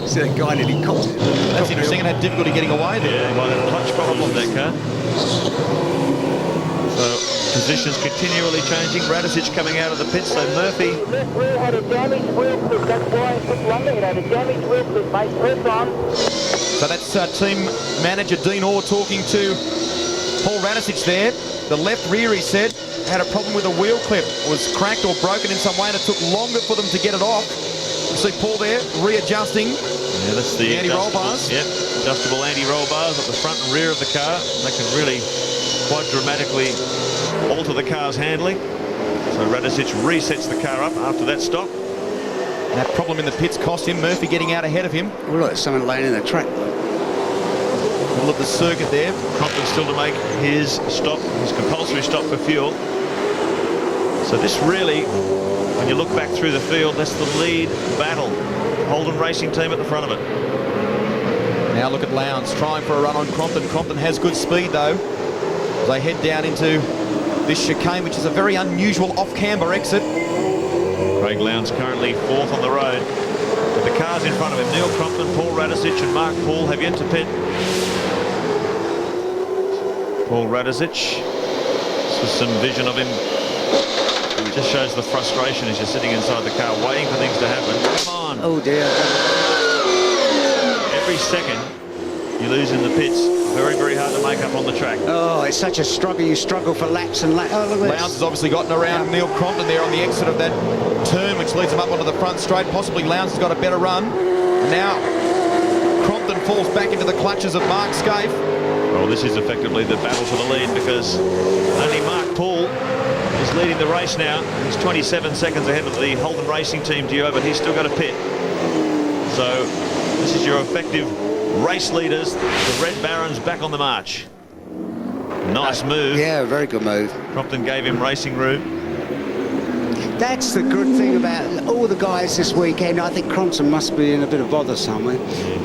See that guy nearly caught it. That's interesting, and had difficulty getting away there. Yeah, well, a clutch problem on that car. So positions continually changing. Radicic coming out of the pits, so Murphy. Left rear had a damaged wheel clip. That's why it took longer. It had a damaged wheel clip, mate. Press on. So that's team manager Dean Orr talking to Paul Radicic there. The left rear, he said, had a problem with a wheel clip. It was cracked or broken in some way, and it took longer for them to get it off. You see Paul there readjusting. Yeah, that's the anti-roll bars. Yep, adjustable anti-roll bars at the front and rear of the car. They can really quite dramatically alter the car's handling. So Radicic resets the car up after that stop. That problem in the pits cost him. Murphy getting out ahead of him. Oh, look, someone laying in the track. Middle of the circuit there. Crompton still to make his stop, his compulsory stop for fuel. So this really, when you look back through the field, that's the lead battle. Holden Racing team at the front of it. Now look at Lowndes trying for a run on Crompton. Crompton has good speed though. As they head down into this chicane, which is a very unusual off-camber exit. Craig Lowndes currently 4th on the road. But the cars in front of him, Neil Crompton, Paul Radicic and Mark Poole have yet to pit. Paul Radicic, this was some vision of him. It just shows the frustration as you're sitting inside the car waiting for things to happen. Come on. Oh dear. Every second you lose in the pits, very, very hard to make up on the track. Oh, it's such a struggle. You struggle for laps and laps. Oh, look at Lowndes has obviously gotten around Neil Crompton there on the exit of that turn, which leads him up onto the front straight. Possibly Lowndes has got a better run. And now Crompton falls back into the clutches of Mark Scaife. Well, this is effectively the battle for the lead because only Mark Poole is leading the race now. He's 27 seconds ahead of the Holden Racing team duo, but he's still got a pit. So this is your effective race leaders, the Red Barons back on the march. Nice move. Yeah, very good move. Crompton gave him racing room. That's the good thing about all the guys this weekend. I think Crompton must be in a bit of bother somewhere.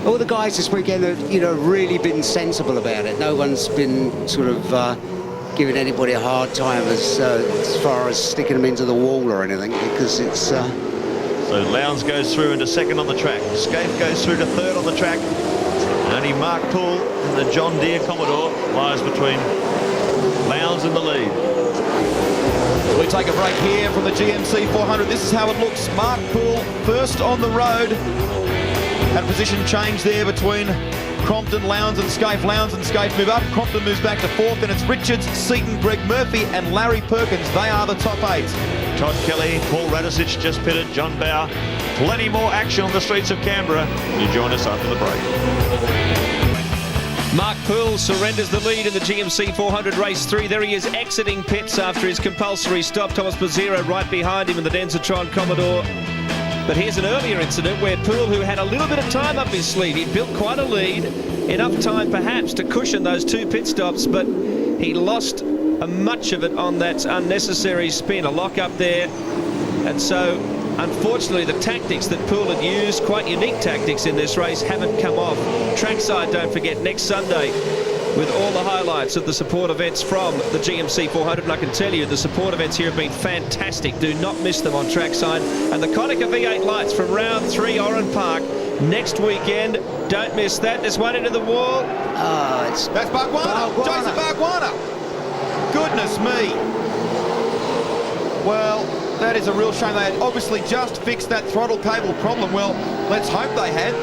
All the guys this weekend have, really been sensible about it. No one's been sort of giving anybody a hard time as far as sticking them into the wall or anything, because it's... So Lowndes goes through into second on the track. Scaife goes through to third on the track. Only Mark Poole and the John Deere Commodore lies between Lowndes and the lead. We take a break here from the GMC 400. This is how it looks. Mark Poole first on the road. Had a position change there between Crompton, Lowndes and Scaife. Lowndes and Scaife move up. Crompton moves back to fourth, and it's Richards, Seaton, Greg Murphy and Larry Perkins. They are the top 8. Todd Kelly, Paul Radisich just pitted, John Bower. Plenty more action on the streets of Canberra. You join us after the break. Mark Poole surrenders the lead in the GMC 400 race 3. There he is exiting pits after his compulsory stop. Thomas Pizzero right behind him in the Densatron Commodore. But here's an earlier incident where Poole, who had a little bit of time up his sleeve, he built quite a lead, enough time perhaps to cushion those 2 pit stops, but he lost much of it on that unnecessary spin, a lock up there. And so unfortunately the tactics that Poole had used, quite unique tactics in this race, haven't come off. Trackside, don't forget, next Sunday with all the highlights of the support events from the GMC 400, and I can tell you the support events here have been fantastic. Do not miss them on trackside. And the Konica V8 lights from round 3 Oran Park next weekend, don't miss that. There's one into the wall. That's Bargwanna. Jason Bargwanna. Goodness me. Well, that is a real shame. They had obviously just fixed that throttle cable problem. Well, let's hope they had.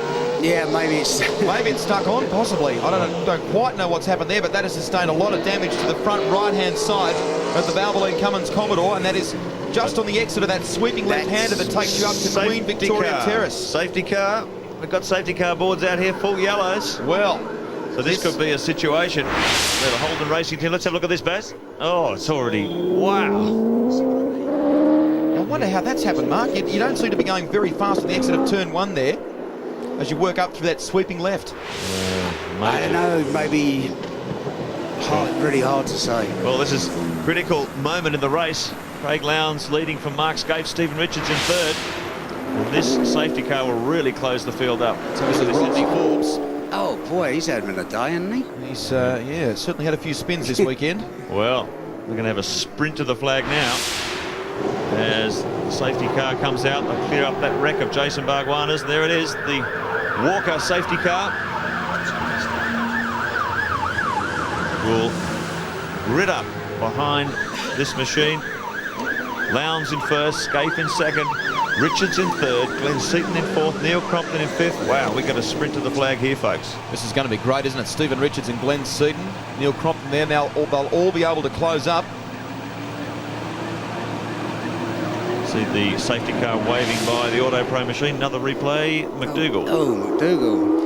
Yeah, maybe it's stuck on, possibly. I don't quite know what's happened there, but that has sustained a lot of damage to the front right-hand side of the Valvoline Cummins Commodore, and that is just on the exit of that sweeping left-hander that takes you up to Queen Victoria Terrace. Safety car. We've got safety car boards out here, full yellows. Well, so this could be a situation where the Holden Racing team... Let's have a look at this, Baz. Oh, it's already... Wow. I wonder how that's happened, Mark. You don't seem to be going very fast on the exit of turn 1 there, as you work up through that sweeping left. I don't know, maybe really hard to say. Well, this is a critical moment in the race. Craig Lowndes leading from Mark Scaife, Stephen Richards in third. And this safety car will really close the field up. So this is Rodney Forbes. Oh boy, he's had him in a day, hasn't he? He's, yeah, certainly had a few spins this weekend. Well, we're going to have a sprint to the flag now. As the safety car comes out, they'll clear up that wreck of Jason Bargwanna's. There it is, the Walker safety car. Will grid up behind this machine. Lowndes in first, Scaife in second, Richards in third, Glenn Seaton in fourth, Neil Crompton in fifth. Wow, we got a sprint to the flag here, folks. This is going to be great, isn't it? Stephen Richards and Glenn Seaton, Neil Crompton there. Now they'll all be able to close up. See the safety car waving by the Auto Pro machine. Another replay, McDougall. Oh, McDougall.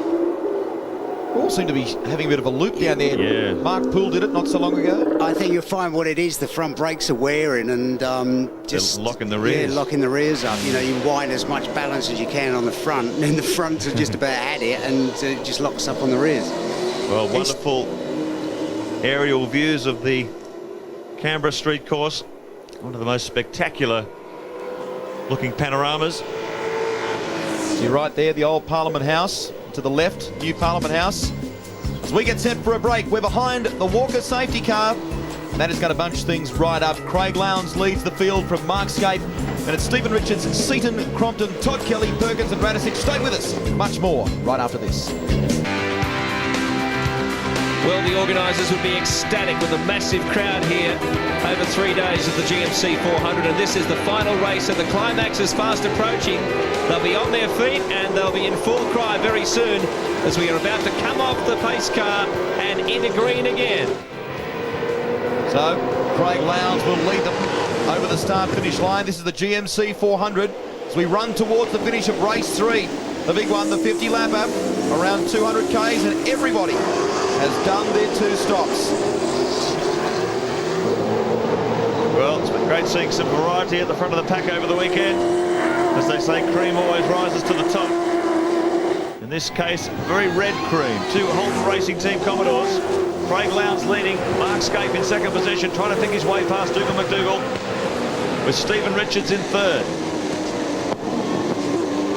All seem to be having a bit of a loop down there. Yeah. Mark Poole did it not so long ago. I think you'll find what it is, the front brakes are wearing and just... They're locking the rears. Yeah, locking the rears up. You know, you wind as much balance as you can on the front, and then the fronts are just about at it, and it just locks up on the rears. Well, wonderful aerial views of the Canberra street course. One of the most spectacular looking panoramas. You're right there, the old Parliament House. To the left, new Parliament House. As we get set for a break, we're behind the Walker safety car. And that is going to bunch things right up. Craig Lowndes leads the field from Mark Scaife. And it's Stephen Richards, Seaton, Crompton, Todd Kelly, Perkins and Radisich. Stay with us. Much more right after this. Well, the organisers would be ecstatic with a massive crowd here over 3 days of the GMC 400, and this is the final race, and the climax is fast approaching. They'll be on their feet and they'll be in full cry very soon as we are about to come off the pace car and into green again. So, Craig Lowndes will lead them over the start-finish line. This is the GMC 400 as we run towards the finish of race 3. The big one, the 50-lapper, around 200 Ks, and everybody has done their 2 stops. Well, it's been great seeing some variety at the front of the pack over the weekend. As they say, cream always rises to the top. In this case, very red cream. 2 Holden Racing Team Commodores. Craig Lowndes leading, Mark Scaife in second position, trying to pick his way past Dougal McDougall. with Stephen Richards in third.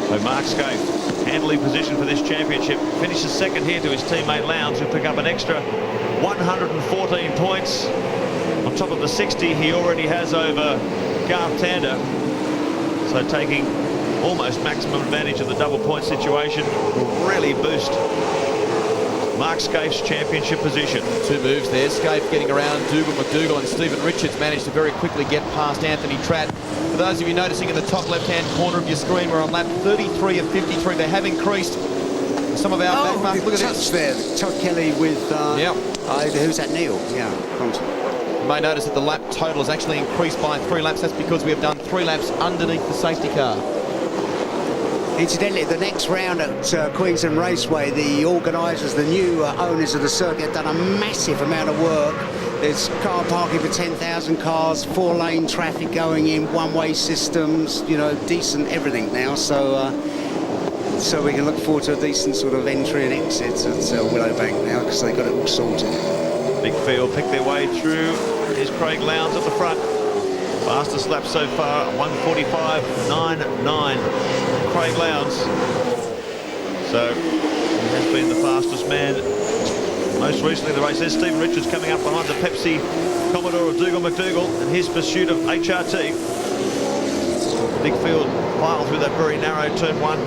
So Mark Scaife, handily positioned for this championship, finishes second here to his teammate Lowndes, who pick up an extra 114 points on top of the 60 he already has over Garth Tander. So taking almost maximum advantage of the double point situation will really boost Mark Scaife's championship position. Two moves there. Scaife getting around Dougal McDougall, and Stephen Richards managed to very quickly get past Anthony Tratt. For those of you noticing in the top left-hand corner of your screen, we're on lap 33 of 53. They have increased some of our back marks. Look at this. There. Todd Kelly with... who's that, Neil? Yeah, you may notice that the lap total has actually increased by 3 laps. That's because we have done 3 laps underneath the safety car. Incidentally, the next round at Queensland Raceway, the organisers, the new owners of the circuit, have done a massive amount of work. There's car parking for 10,000 cars, 4-lane traffic going in, one-way systems, you know, decent everything now. So we can look forward to a decent sort of entry and exit at Willowbank now, because they've got it all sorted. Big field pick their way through. Here's Craig Lowndes at the front. Fastest lap so far, 1:45.99. Craig Lowndes. So he has been the fastest man most recently in the race. There's Stephen Richards coming up behind the Pepsi Commodore of Dougal McDougall and his pursuit of HRT. Big field pile through that very narrow turn 1.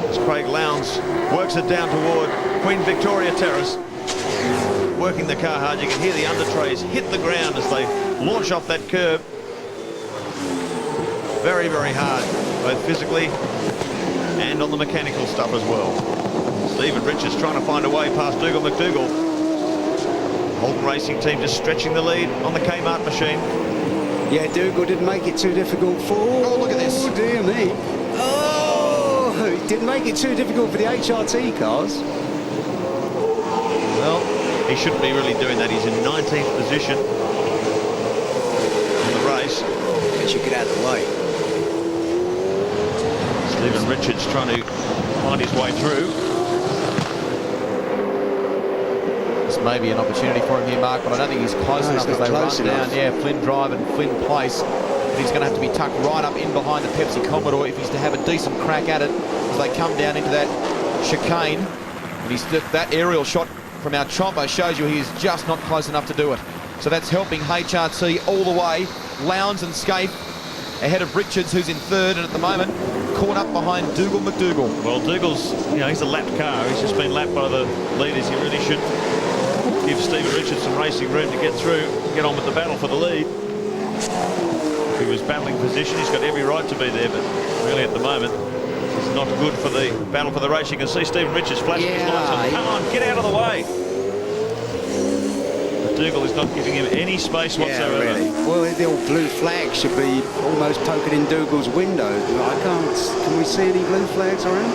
As Craig Lowndes works it down toward Queen Victoria Terrace. Working the car hard. You can hear the undertrays hit the ground as they launch off that curb. Very, very hard, both physically and on the mechanical stuff as well. Stephen Richards trying to find a way past Dougal McDougall. Holden Racing Team just stretching the lead on the Kmart machine. Yeah, Dougal didn't make it too difficult for... Oh, look at this. Oh, dear me. Oh, it didn't make it too difficult for the HRT cars. Well, he shouldn't be really doing that. He's in 19th position in the race. Guess you get out of the way. Stephen Richards trying to find his way through. This may be an opportunity for him here, Mark, but I don't think he's close enough as they run down. Yeah, Flynn Drive and Flynn Place. But he's going to have to be tucked right up in behind the Pepsi Commodore if he's to have a decent crack at it as they come down into that chicane. And that aerial shot from our chopper shows you he is just not close enough to do it. So that's helping HRT all the way. Lowndes and Scaife ahead of Richards, who's in third, and at the moment caught up behind Dougal McDougall. Well, Dougal's, he's a lapped car. He's just been lapped by the leaders. He really should give Stephen Richards some racing room to get through, get on with the battle for the lead. If he was battling position, he's got every right to be there, but really at the moment, it's not good for the battle for the race. You can see Stephen Richards flashing his lights on. Come on, get out of the way. Dougal is not giving him any space whatsoever. Yeah, really. Well, the old blue flag should be almost poking in Dougal's window. Can we see any blue flags around?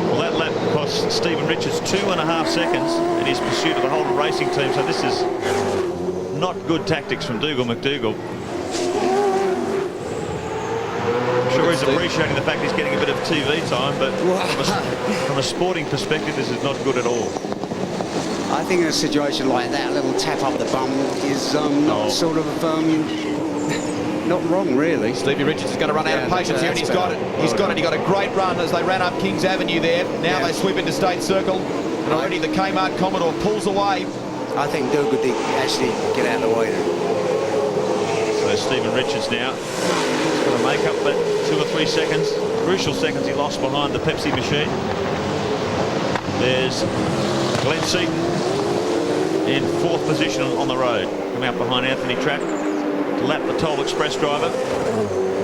Well, that lap cost Stephen Richards 2.5 seconds in his pursuit of the Holden Racing Team, so this is not good tactics from Dougal McDougall. I'm sure he's appreciating the fact he's getting a bit of TV time, but from a sporting perspective, this is not good at all. I think in a situation like that, a little tap up the bum is not wrong, really. Stevie Richards is going to run out of patience here, and he's got it. He got a great run as they ran up Kings Avenue there. Now they sweep into State Circle, and already the Kmart Commodore pulls away. I think Dougal did actually get out of the way there. So Stephen Richards now is going to make up that 2 or 3 seconds, crucial seconds he lost behind the Pepsi machine. There's Glenn Seaton in 4th position on the road. Come out behind Anthony Tratt to lap the Toll Express driver.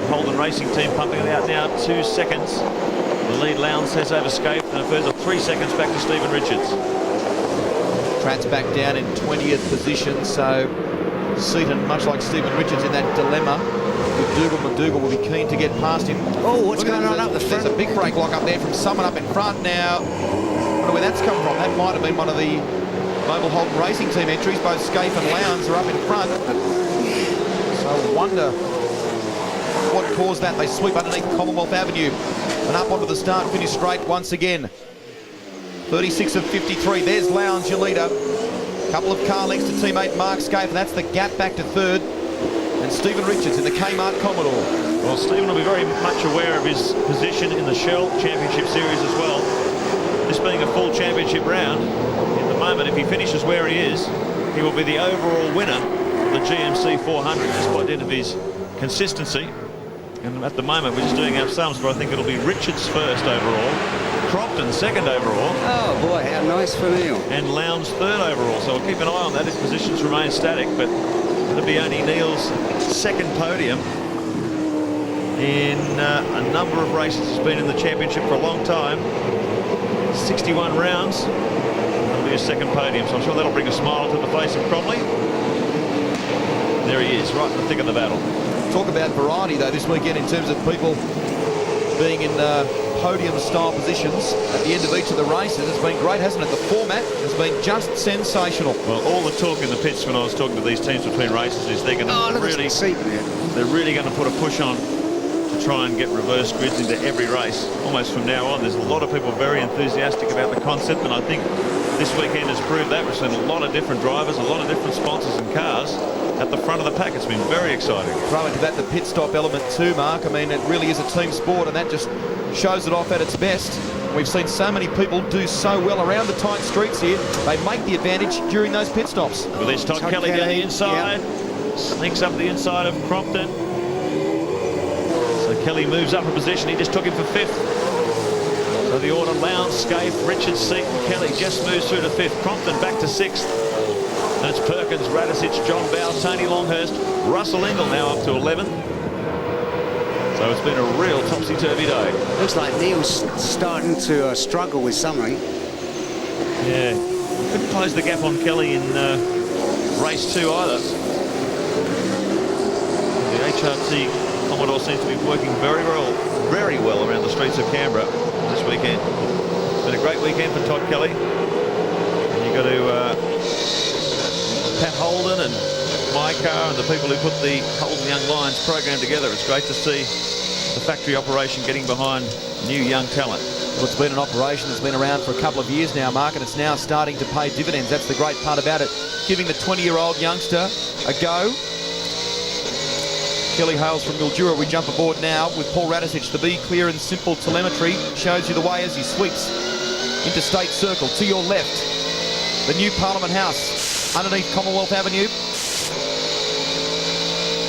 Holden Racing Team pumping it out now, 2 seconds. The lead Lowndes has over Scaife, and a further 3 seconds back to Stephen Richards. Tratt's back down in 20th position, so Seaton, much like Stephen Richards, in that dilemma. Dougal McDougall will be keen to get past him. Oh, what's going on up the front? There's a big brake lock up there from someone up in front now. I wonder where that's come from. That might have been one of the Mobile Holden Racing Team entries. Both Scaife and Lowndes are up in front. So I wonder what caused that. They sweep underneath Commonwealth Avenue and up onto the start-finish straight once again. 36 of 53. There's Lowndes, your leader. Couple of car lengths to teammate Mark Scaife, and that's the gap back to third. And Stephen Richards in the Kmart Commodore. Well, Stephen will be very much aware of his position in the Shell Championship Series as well. This being a full championship round, at the moment, if he finishes where he is, he will be the overall winner of the GMC 400, just by dint of his consistency. And at the moment, we're just doing our sums, but I think it'll be Richards first overall, Crompton second overall. Oh boy, how nice for Neil. And Lowndes third overall, so we'll keep an eye on that. His positions remain static, but it'll be only Neil's second podium in a number of races. He's been in the championship for a long time. 61 rounds. That'll be his second podium, so I'm sure that'll bring a smile to the face of Cromley. There he is, right in the thick of the battle. Talk about variety, though, this weekend in terms of people being in podium-style positions at the end of each of the races. It's been great, hasn't it? The format has been just sensational. Well, all the talk in the pits when I was talking to these teams between races is they're going to they're really going to put a push on to try and get reverse grids into every race. Almost from now on, there's a lot of people very enthusiastic about the concept, and I think this weekend has proved that. We've seen a lot of different drivers, a lot of different sponsors and cars at the front of the pack. It's been very exciting. Throw into that the pit stop element too, Mark. I mean, it really is a team sport, and that just shows it off at its best. We've seen so many people do so well around the tight streets here. They make the advantage during those pit stops. Well, there's Todd Kelly down the inside. Yep. Sneaks up the inside of Crompton. So Kelly moves up a position. He just took him for fifth. So the order: Lowndes, Scaife, Richards, Seaton, Kelly just moves through to fifth. Crompton back to sixth. And it's Perkins, Radisich, John Bowe, Tony Longhurst, Russell Ingall now up to 11th. So it's been a real topsy-turvy day. Looks like Neil's starting to struggle with something. Yeah, couldn't close the gap on Kelly in race 2 either. The HRT Commodore seems to be working very well around the streets of Canberra this weekend. It's been a great weekend for Todd Kelly. And you've got to Pat Holden and my car and the people who put the Holden Young Lions program together. It's great to see the factory operation getting behind new young talent. Well, it's been an operation that's been around for a couple of years now, Mark, and it's now starting to pay dividends. That's the great part about it. Giving the 20-year-old youngster a go. Kelly hails from Mildura. We jump aboard now with Paul Radisich. The Be Clear and Simple telemetry shows you the way as he sweeps into State Circle. To your left, the new Parliament House underneath Commonwealth Avenue.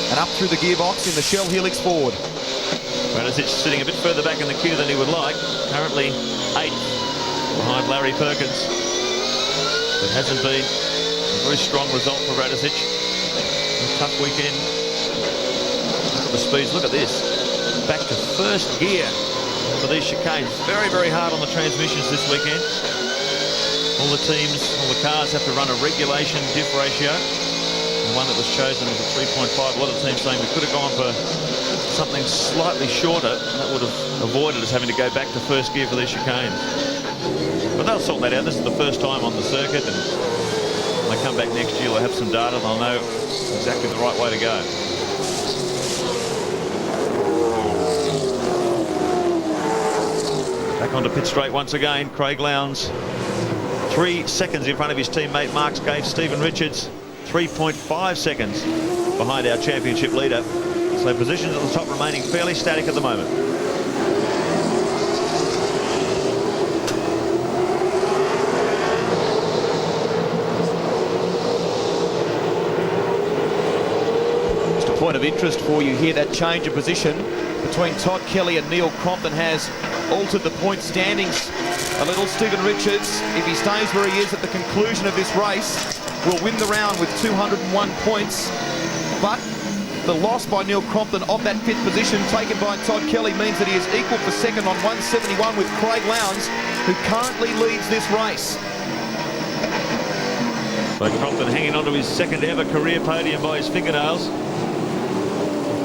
And up through the gearbox in the Shell Helix Ford. Radisich sitting a bit further back in the queue than he would like. Currently 8th behind Larry Perkins. It hasn't been a very strong result for Radisich. A tough weekend. Look at the speeds, look at this. Back to first gear for these chicanes. Very hard on the transmissions this weekend. All the teams, all the cars have to run a regulation diff ratio. The one that was chosen was a 3.5. A lot of teams saying we could have gone for something slightly shorter. That would have avoided us having to go back to first gear for these chicanes. But they'll sort that out. This is the first time on the circuit, and when they come back next year, they'll have some data. They'll know exactly the right way to go. Back onto pit straight once again. Craig Lowndes 3 seconds in front of his teammate Mark Scaife. Stephen Richards 3.5 seconds behind our championship leader. So positions at the top remaining fairly static at the moment. Just a point of interest for you here, that change of position between Todd Kelly and Neil Crompton has altered the point standings a little. Stephen Richards, if he stays where he is at the conclusion of this race, will win the round with 201 points. But the loss by Neil Crompton of that 5th position taken by Todd Kelly means that he is equal for second on 171 with Craig Lowndes, who currently leads this race. So Crompton hanging on to his second ever career podium by his fingernails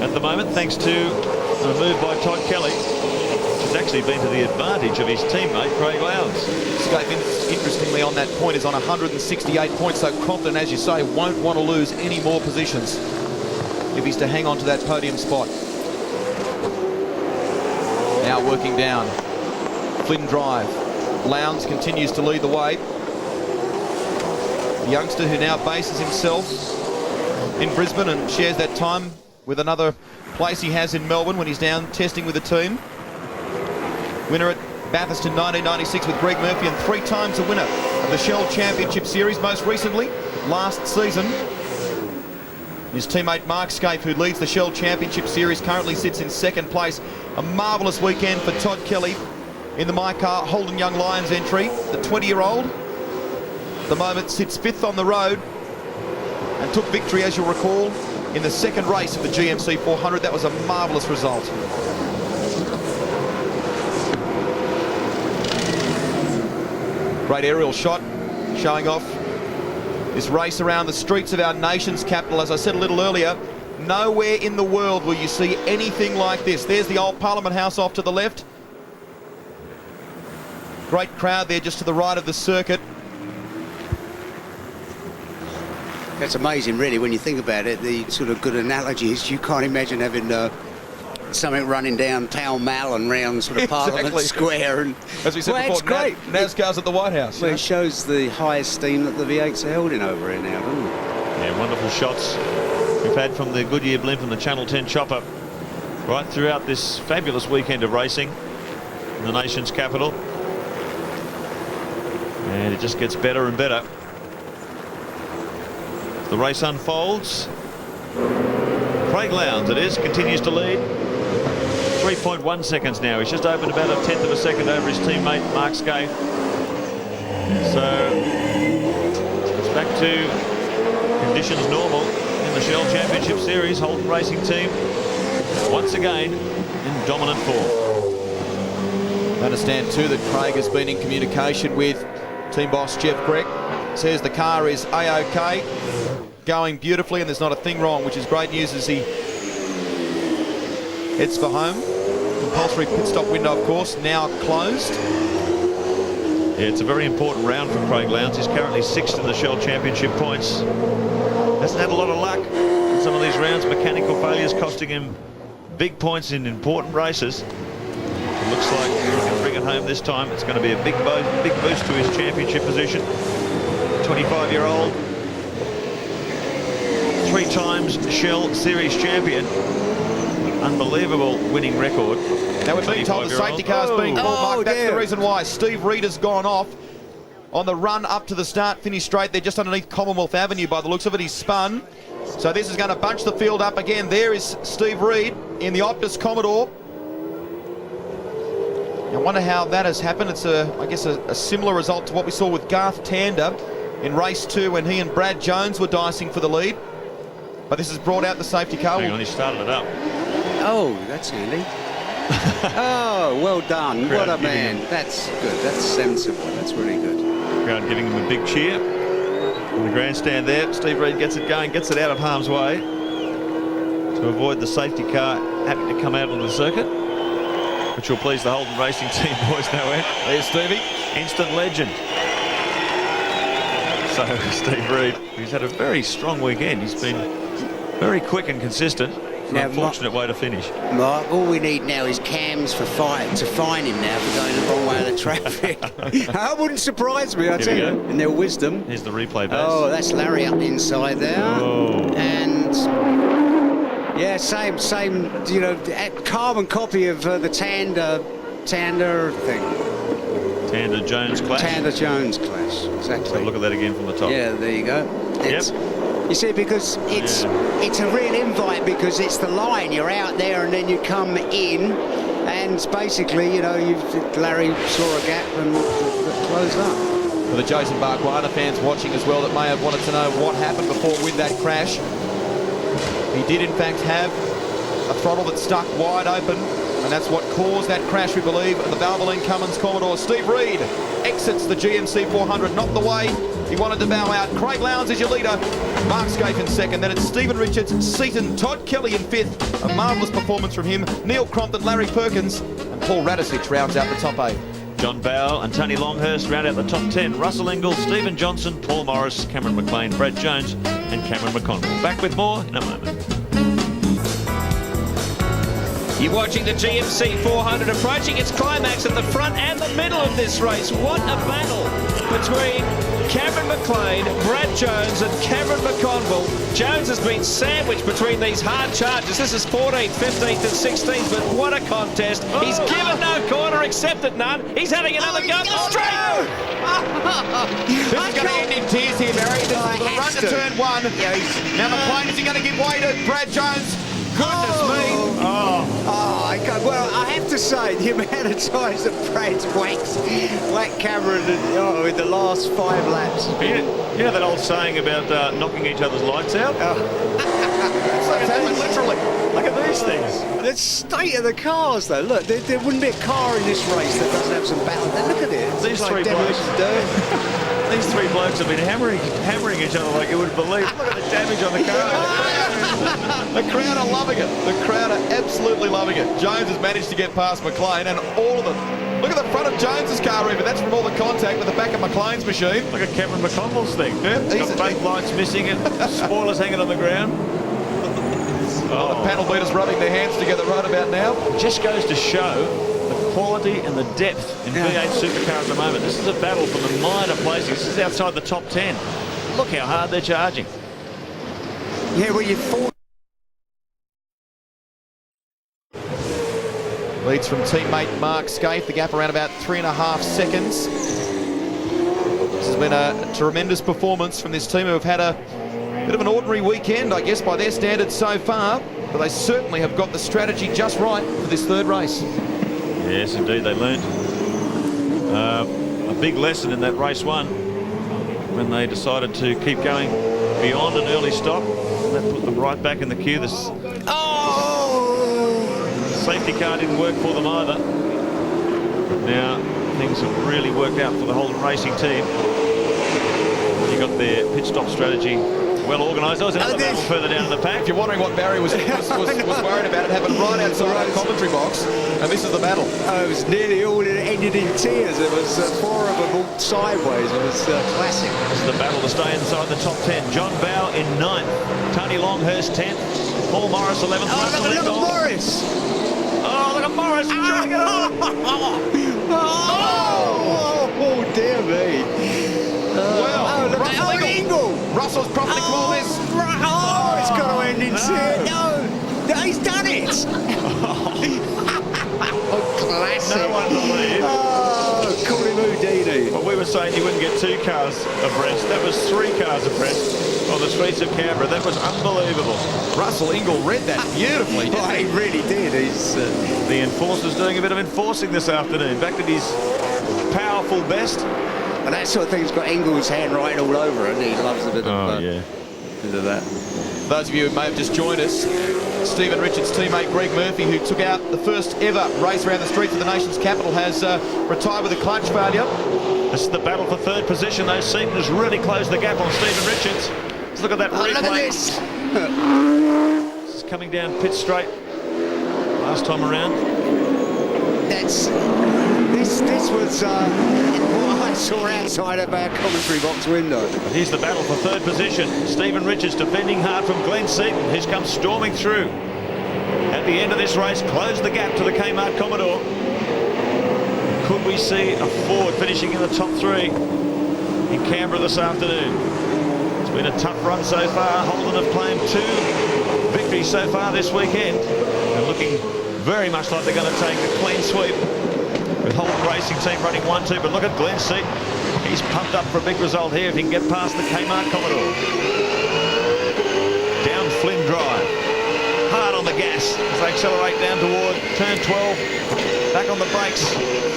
at the moment, thanks to a move by Todd Kelly. It's actually been to the advantage of his teammate Craig Lowndes. Scaife, interestingly, on that point is on 168 points, so Crompton, as you say, won't want to lose any more positions if he's to hang on to that podium spot. Now working down Flynn Drive. Lowndes continues to lead the way. a youngster who now bases himself in Brisbane and shares that time with another place he has in Melbourne when he's down testing with the team. Winner at Bathurst in 1996 with Greg Murphy, and 3 times a winner of the Shell Championship Series, most recently last season. His teammate Mark Scaife, who leads the Shell Championship Series, currently sits in 2nd place. A marvellous weekend for Todd Kelly in the My Car Holden Young Lions entry. The 20-year-old at the moment sits 5th on the road and took victory, as you'll recall, in the 2nd race of the GMC 400. That was a marvellous result. Great aerial shot showing off this race around the streets of our nation's capital. As I said a little earlier, nowhere in the world will you see anything like this. There's the old Parliament House off to the left. Great crowd there just to the right of the circuit. That's amazing, really, when you think about it. The sort of good analogy is you can't imagine having something running down Town Mall and round sort of Parliament Square. And as we said before, it's great. NASCAR's at the White House. Well, it shows the high esteem that the V8s are held in over here now, doesn't it? Yeah, wonderful shots we've had from the Goodyear blimp and the Channel 10 chopper right throughout this fabulous weekend of racing in the nation's capital. And it just gets better and better. The race unfolds. Craig Lowndes, it is, continues to lead. 3.1 seconds now. He's just opened about 1/10 of a second over his teammate Mark Scaife. So it's back to conditions normal in the Shell Championship Series. Holden Racing Team once again in dominant form. I understand too that Craig has been in communication with team boss Jeff Grech. Says the car is A-OK, going beautifully, and there's not a thing wrong, which is great news as he heads for home. Compulsory pit stop window, of course, now closed. Yeah, it's a very important round for Craig Lowndes. He's currently 6th in the Shell Championship points. Hasn't had a lot of luck in some of these rounds. Mechanical failures costing him big points in important races. It looks like he's going to bring it home this time. It's going to be a big boost to his championship position. 25-year-old, 3 times Shell Series champion. Unbelievable winning record. Now we're being told the safety car's being called, Mark. That's the reason why Steve Reed has gone off on the run up to the start finish straight. They're just underneath Commonwealth Avenue by the looks of it. He's spun. So this is going to bunch the field up again. There is Steve Reed in the Optus Commodore. I wonder how that has happened. It's I guess a similar result to what we saw with Garth Tander in race 2 when he and Brad Jones were dicing for the lead. But this has brought out the safety car. Hang on, he started it up. Oh, that's handy. Oh, well done. Crowd what a man. That's good. That's sensible. That's really good. Crowd giving him a big cheer. On the grandstand there, Steve Reed gets it going, gets it out of harm's way to avoid the safety car having to come out onto the circuit, which will please the Holden Racing Team boys no end. There's Stevie. Instant legend. So Steve Reed, he's had a very strong weekend. He's been very quick and consistent. An unfortunate way to finish. Mark, all we need now is cams to fine him now for going the wrong way of the traffic. That wouldn't surprise me, I tell you. In their wisdom. Here's the replay base. Oh, that's Larry up the inside there. Oh. And yeah, same, you know, carbon copy of the Tander thing. Tander Jones clash. Tander Jones clash, exactly. So look at that again from the top. Yeah, there you go. You see, because it's a real invite, because it's the line. You're out there and then you come in, and basically, you know, Larry saw a gap and closed up. For the Jason Bargwanna fans watching as well that may have wanted to know what happened before with that crash, he did in fact have a throttle that stuck wide open, and that's what caused that crash, we believe, at the Valvoline Cummins Commodore. Steve Reed exits the GMC 400, not the way he wanted to bow out. Craig Lowndes is your leader. Mark Scaife in 2nd. Then it's Stephen Richards, Seaton, Todd Kelly in 5th. A marvellous performance from him. Neil Crompton, Larry Perkins, and Paul Radisich rounds out the top 8. John Bowe and Tony Longhurst round out the top 10. Russell Ingall, Stephen Johnson, Paul Morris, Cameron McLean, Brad Jones, and Cameron McConville. Back with more in a moment. You're watching the GMC 400 approaching its climax at the front and the middle of this race. What a battle between Cameron McLean, Brad Jones and Cameron McConville. Jones has been sandwiched between these hard charges. This is 14th, 15th and 16th, but what a contest. He's given no corner, accepted none. He's having another go straight. This is going to end in tears here, Mary. This is the run to turn one. Now McLean, is he going to give way to Brad Jones? Goodness me. Well, I have to say, the amount of times that Brad's whacked Cameron in the last 5 laps. You know that old saying about knocking each other's lights out? Literally. Look at these things. The state of the cars, though. Look, there wouldn't be a car in this race that doesn't have some battle. Look at it. These three blokes have been hammering each other like you wouldn't believe. Look at the damage on the car. The crowd are loving it. The crowd are absolutely loving it. Jones has managed to get past McLean, and all of them. Look at the front of Jones's car even. That's from all the contact with the back of McLean's machine. Look at Cameron McConville's thing. Yeah, he's got both lights missing and spoilers hanging on the ground. The panel beaters rubbing their hands together right about now. It just goes to show the quality and the depth in V8 Supercar at the moment. This is a battle for the minor places. This is outside the top 10. Look how hard they're charging. Yeah, well, you thought. Leads from teammate Mark Scaife, the gap around about 3.5 seconds. This has been a tremendous performance from this team who have had a bit of an ordinary weekend, I guess, by their standards so far, but they certainly have got the strategy just right for this third race. Yes, indeed, they learned a big lesson in that race one when they decided to keep going beyond an early stop. That put them right back in the queue. Safety car didn't work for them either. Now things have really worked out for the Holden Racing team. You got their pit stop strategy well organised. There was another battle further down in the pack. If you're wondering what Barry was worried about, it happened right outside our commentary box, and this is the battle. It was nearly all ended in tears. It was 4 of them all sideways. It was classic. This is the battle to stay inside the top 10. John Bow in 9th, Tony Longhurst 10th, Paul Morris 11th. Look at Morris! Look at Morris! Oh, dear me. Russell Ingle. Russell's profiting from all this. It's got to end in tears. No, he's done it. Classic. No one believed. Call him Houdini. Well, we were saying you wouldn't get 2 cars abreast. That was 3 cars abreast on the streets of Canberra. That was unbelievable. Russell Ingle read that beautifully, didn't he? He really did. He's the enforcer's doing a bit of enforcing this afternoon. Back at his powerful best. And that sort of thing's got Ingle's handwriting all over it. He loves a bit of that. Those of you who may have just joined us, Stephen Richards' teammate Greg Murphy, who took out the first ever race around the streets of the nation's capital, has retired with a clutch failure. This is the battle for 3rd position. Those Seaton has really closed the gap on Stephen Richards. Let's look at that replay. Look at this. This is coming down pit straight last time around. This was what I saw outside of our commentary box window. Here's the battle for 3rd position. Stephen Richards defending hard from Glenn Seaton, who's come storming through. At the end of this race, closed the gap to the Kmart Commodore. Could we see a Ford finishing in the top 3 in Canberra this afternoon? It's been a tough run so far. Holden have claimed 2 victories so far this weekend. And looking very much like they're going to take a clean sweep with Holden Racing team running 1-2. But look at Glenn Seaton. He's pumped up for a big result here if he can get past the Kmart Commodore. Down Flynn Drive. Hard on the gas as they accelerate down toward turn 12. Back on the brakes.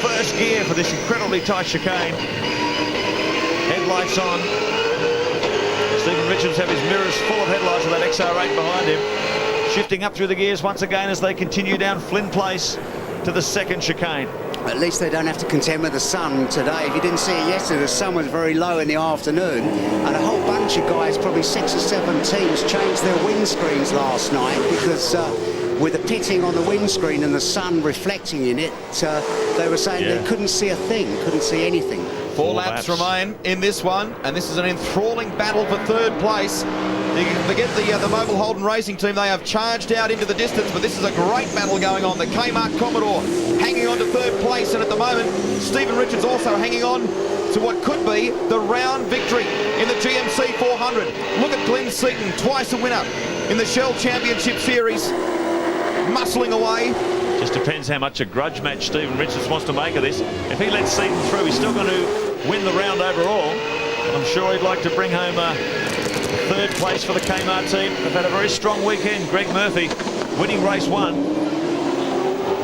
First gear for this incredibly tight chicane. Headlights on. Stephen Richards have his mirrors full of headlights with that XR8 behind him. Shifting up through the gears once again as they continue down Flynn Place to the 2nd chicane. At least they don't have to contend with the sun today. If you didn't see it yesterday, the sun was very low in the afternoon, and a whole bunch of guys, probably 6 or 7 teams, changed their windscreens last night because with the pitting on the windscreen and the sun reflecting in it, they were saying they couldn't see a thing, couldn't see anything. 4 laps remain in this one, and this is an enthralling battle for 3rd place. You can forget the Mobile Holden Racing team. They have charged out into the distance, but this is a great battle going on. The Kmart Commodore hanging on to third place, and at the moment, Stephen Richards also hanging on to what could be the round victory in the GMC 400. Look at Glenn Seaton, twice a winner in the Shell Championship Series, muscling away. Just depends how much a grudge match Stephen Richards wants to make of this. If he lets Seaton through, he's still going to win the round overall. I'm sure he'd like to bring home third place for the Kmart team. They've had a very strong weekend. Greg Murphy winning race 1.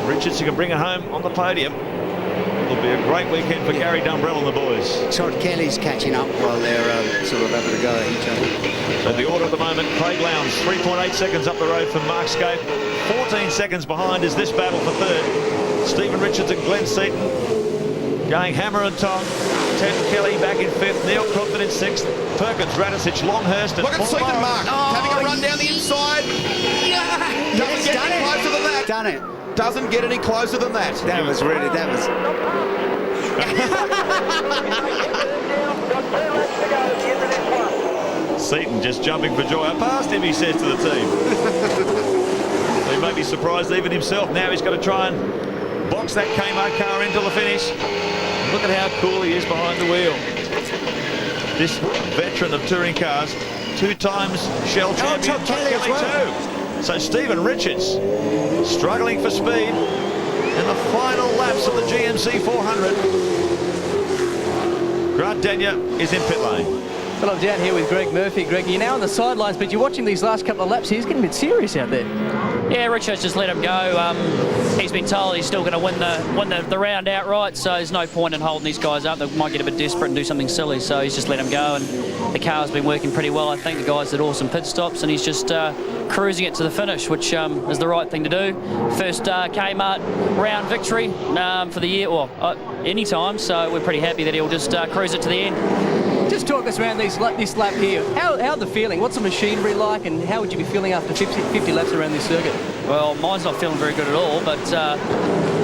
Richards, who can bring it home on the podium. It'll be a great weekend for Gary Dumbrell and the boys. Todd Kelly's catching up while they're sort of having a go at each other. So the order at the moment, Craig Lowndes 3.8 seconds up the road from Mark Scape. 14 seconds behind is this battle for third. Stephen Richards and Glenn Seaton going hammer and tong. Ted Kelly back in 5th, Neil Crompton in 6th, Perkins, Radisich, Longhurst and Look at Seaton, Mark, having a run down the inside. Doesn't get any closer than that. Done it. Doesn't get any closer than that. That was really, that was... Seaton just jumping for joy. I passed him, he says to the team. He may be surprised even himself. Now he's got to try and box that Kmart car into the finish. Look at how cool he is behind the wheel. This veteran of touring cars, 2 times Shell champion, Todd Kelly too. So Stephen Richards struggling for speed in the final laps of the GMC 400. Grant Denyer is in pit lane. Well, I'm down here with Greg Murphy. Greg, you're now on the sidelines, but you're watching these last couple of laps. He's getting a bit serious out there. Yeah, Richards just let him go. He's been told he's still going to win the round outright, so there's no point in holding these guys up. They might get a bit desperate and do something silly, so he's just let him go, and the car's been working pretty well. I think the guys did awesome pit stops, and he's just cruising it to the finish, which is the right thing to do. First Kmart round victory for the year, or any time, so we're pretty happy that he'll just cruise it to the end. Just talk us around this lap here. How the feeling? What's the machinery like, and how would you be feeling after 50 laps around this circuit? Well, mine's not feeling very good at all, but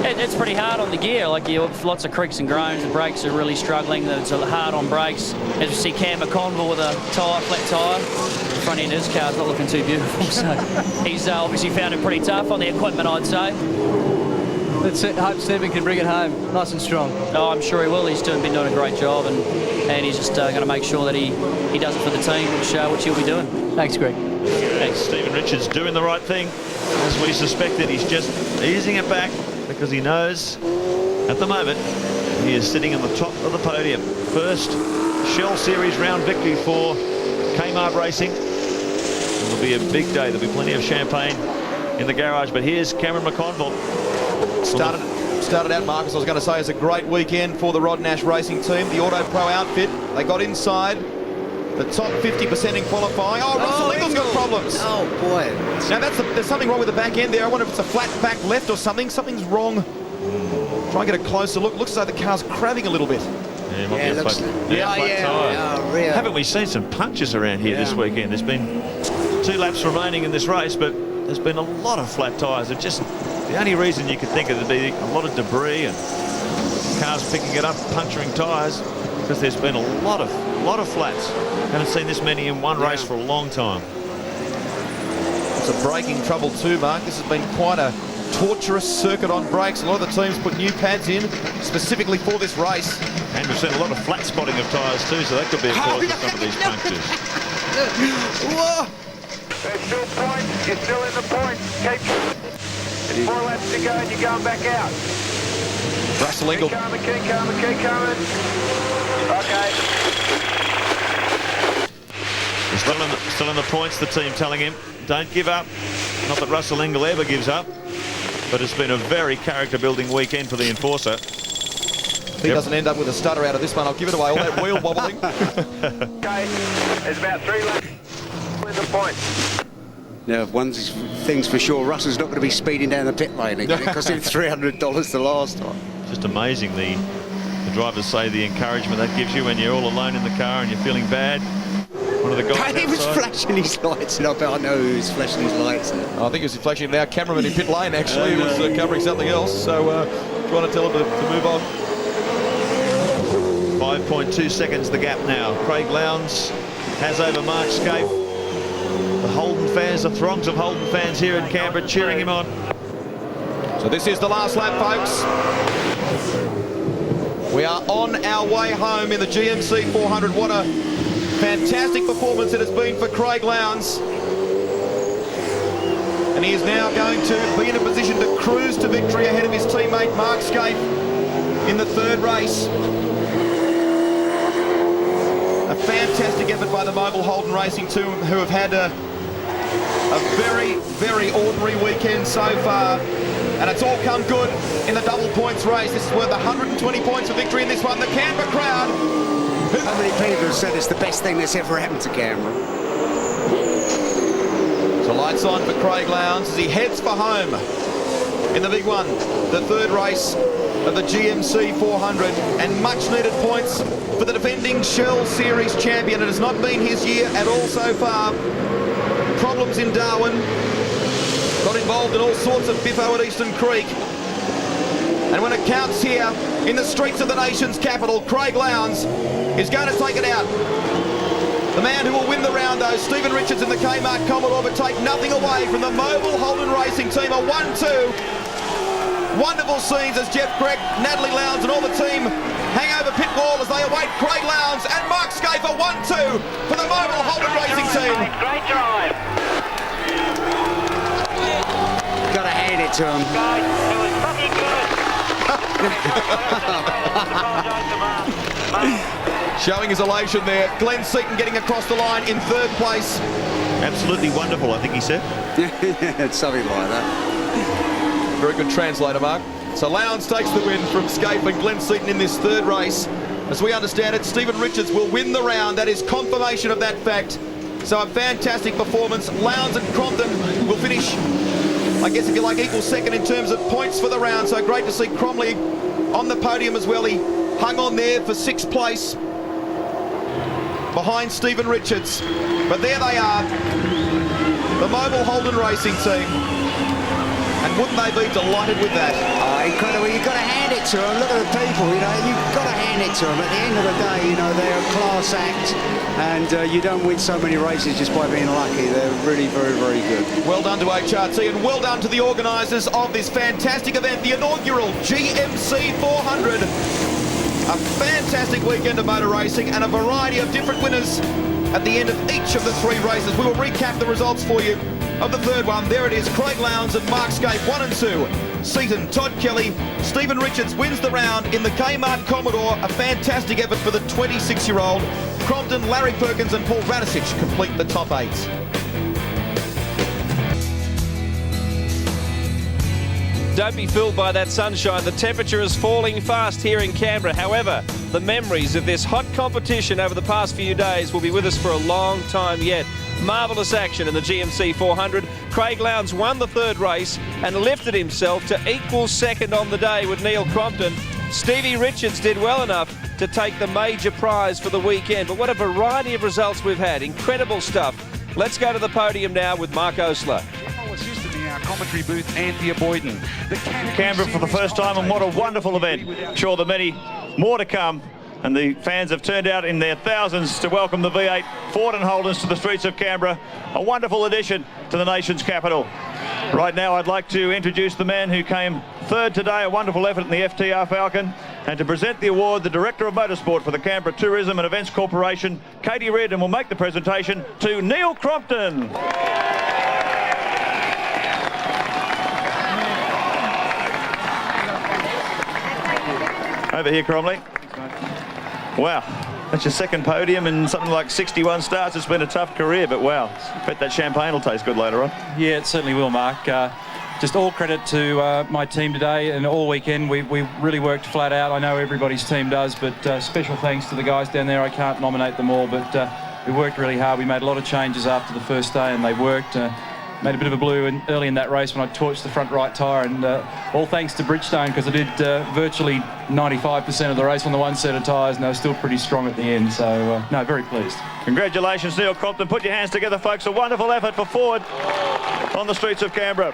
it's pretty hard on the gear. Like, you have lots of creaks and groans. The brakes are really struggling. It's hard on brakes. As you see Cam McConville with a flat tyre. The front end of his car's not looking too beautiful, so he's obviously found it pretty tough on the equipment, I'd say. Let's hope Stephen can bring it home nice and strong. Oh, I'm sure he will. He's been doing a great job, and he's just going to make sure that he does it for the team, which he'll be doing. Thanks, Greg. Thanks. Stephen Richards doing the right thing. As we suspected, he's just easing it back because he knows at the moment he is sitting on the top of the podium. First Shell Series round victory for Kmart Racing. It'll be a big day. There'll be plenty of champagne in the garage, but here's Cameron McConville. Started out, Marcus, I was going to say, it's a great weekend for the Rod Nash Racing team. The Auto Pro outfit, they got inside the top 50% in qualifying. Oh, Russell Ingall's got problems. Oh, boy. Now, there's something wrong with the back end there. I wonder if it's a flat back left or something. Something's wrong. Try and get a closer look. Looks as though the car's crabbing a little bit. Yeah, might be a flat tyre. Oh, really? Haven't we seen some punches around here this weekend? There's been 2 laps remaining in this race, but there's been a lot of flat tyres. It just... The only reason you could think it would be a lot of debris and cars picking it up, puncturing tyres, because there's been a lot of flats. Haven't seen this many in one race for a long time. It's a braking trouble too, Mark. This has been quite a torturous circuit on brakes. A lot of the teams put new pads in specifically for this race. And we've seen a lot of flat spotting of tyres too, so that could be a cause of some of these punctures. Whoa! There's still points. You're still in the points. Keep 4 laps to go and you're going back out. Russell Ingall. Keep coming. Okay. Still in the points, the team telling him, don't give up. Not that Russell Ingall ever gives up, but it's been a very character-building weekend for the Enforcer. If he doesn't end up with a stutter out of this one, I'll give it away. All that wheel wobbling. Okay, there's about 3 laps in the points. Now, one thing's for sure, Russell's not going to be speeding down the pit lane again. It cost him $300 the last time. Just amazing, the drivers say the encouragement that gives you when you're all alone in the car and you're feeling bad. One of the guys He was flashing his lights, and I know who's flashing his lights. I think he was flashing our cameraman in pit lane, actually. He was covering something else, so trying to tell him to move on. 5.2 seconds the gap now. Craig Lowndes has over Mark Scape. The Holden fans, the throngs of Holden fans here in Canberra cheering him on. So this is the last lap, folks. We are on our way home in the GMC 400. What a fantastic performance it has been for Craig Lowndes. And he is now going to be in a position to cruise to victory ahead of his teammate Mark Skaife in the third race. A fantastic effort by the Mobile Holden Racing team, who have had a very, very ordinary weekend so far. And it's all come good in the double points race. This is worth 120 points for victory in this one. The Canberra crowd. How many people have said it's the best thing that's ever happened to Canberra? So lights on for Craig Lowndes as he heads for home in the big one. The third race of the GMC 400, and much needed points for the defending Shell Series champion. It has not been his year at all so far. Problems in Darwin. Got involved in all sorts of biffo at Eastern Creek. And when it counts here in the streets of the nation's capital, Craig Lowndes is going to take it out. The man who will win the round, though, Stephen Richards in the Kmart Commodore, but take nothing away from the Mobile Holden Racing team. A 1-2. Wonderful scenes as Jeff Gregg, Natalie Lowndes and all the team hang over pit wall as they await Craig Lowndes and Mark Skaife. A 1-2 for the Mobile Holden Racing team. Great drive. Got to hand it to him. Guys, it was fucking good. Showing his elation there. Glenn Seaton getting across the line in third place. Absolutely wonderful, I think he said. It's something like that. Very good translator, Mark. So Lowndes takes the win from Skaife and Glenn Seaton in this third race. As we understand it, Stephen Richards will win the round. That is confirmation of that fact. So a fantastic performance. Lowndes and Crompton will finish, I guess if you like, equal second in terms of points for the round. So great to see Cromley on the podium as well. He hung on there for sixth place behind Stephen Richards. But there they are, the Mobile Holden Racing team. And wouldn't they be delighted with that? Oh, incredible. You've got to hand it to them. Look at the people, you know, you've got to hand it to them. At the end of the day, you know, they're a class act, and you don't win so many races just by being lucky. They're really very, very good. Well done to HRT, and well done to the organisers of this fantastic event, the inaugural GMC 400. A fantastic weekend of motor racing and a variety of different winners at the end of each of the three races. We will recap the results for you of the third one. There it is, Craig Lowndes and Mark Skaife, 1 and 2. Seaton, Todd Kelly, Stephen Richards wins the round in the Kmart Commodore. A fantastic effort for the 26-year-old. Crompton, Larry Perkins and Paul Radicic complete the top 8. Don't be fooled by that sunshine. The temperature is falling fast here in Canberra. However, the memories of this hot competition over the past few days will be with us for a long time yet. Marvellous action in the GMC 400. Craig Lowndes won the third race and lifted himself to equal second on the day with Neil Crompton. Stevie Richards did well enough to take the major prize for the weekend. But what a variety of results we've had. Incredible stuff. Let's go to the podium now with Mark Osler. Assistant in our commentary booth, Anthea Boyden. Canberra for the first time, and what a wonderful event. Sure, there are many more to come. And the fans have turned out in their thousands to welcome the V8 Ford and Holdens to the streets of Canberra. A wonderful addition to the nation's capital. Right now, I'd like to introduce the man who came third today, a wonderful effort in the FTR Falcon. And to present the award, the Director of Motorsport for the Canberra Tourism and Events Corporation, Katie Reid, and will make the presentation to Neil Crompton. Over here, Cromley. Wow, that's your second podium in something like 61 starts. It's been a tough career, but wow, I bet that champagne will taste good later on. Yeah, it certainly will, Mark. Just all credit to my team today and all weekend. We really worked flat out. I know everybody's team does, but special thanks to the guys down there. I can't nominate them all, but we worked really hard. We made a lot of changes after the first day, and they worked. Made a bit of a blue early in that race when I torched the front right tyre, and all thanks to Bridgestone, because I did virtually 95% of the race on the one set of tyres, and they were still pretty strong at the end. So, no, very pleased. Congratulations, Neil Crompton. Put your hands together, folks. A wonderful effort for Ford on the streets of Canberra.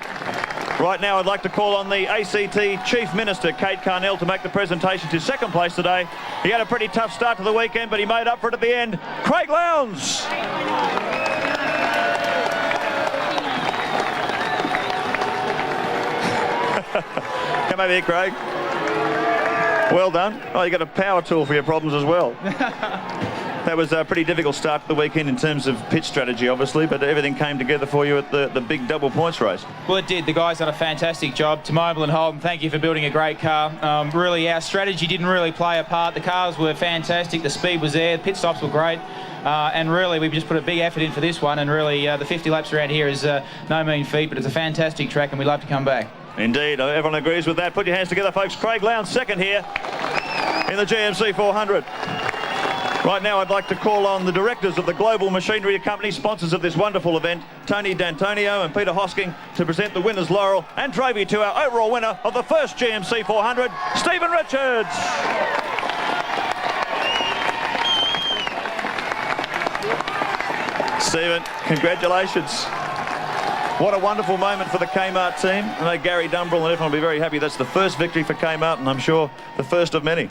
Right now, I'd like to call on the ACT Chief Minister, Kate Carnell, to make the presentation to second place today. He had a pretty tough start to the weekend, but he made up for it at the end. Craig Lowndes. Come over here, Craig. Well done. Oh, you got a power tool for your problems as well. That was a pretty difficult start to the weekend in terms of pit strategy, obviously, but everything came together for you at the big double points race. Well, it did. The guys done a fantastic job. To Mobile and Holden, thank you for building a great car. Really, our strategy didn't really play a part. The cars were fantastic. The speed was there. The pit stops were great. And really, we've just put a big effort in for this one. And really, the 50 laps around here is no mean feat, but it's a fantastic track, and we'd love to come back. Indeed. Everyone agrees with that. Put your hands together, folks. Craig Lowndes second here in the GMC 400. Right now, I'd like to call on the directors of the Global Machinery Company, sponsors of this wonderful event, Tony D'Antonio and Peter Hosking, to present the winner's laurel and trophy to our overall winner of the first GMC 400, Stephen Richards. Stephen, congratulations. What a wonderful moment for the Kmart team. I know Gary Dumbrell and everyone will be very happy. That's the first victory for Kmart, and I'm sure the first of many.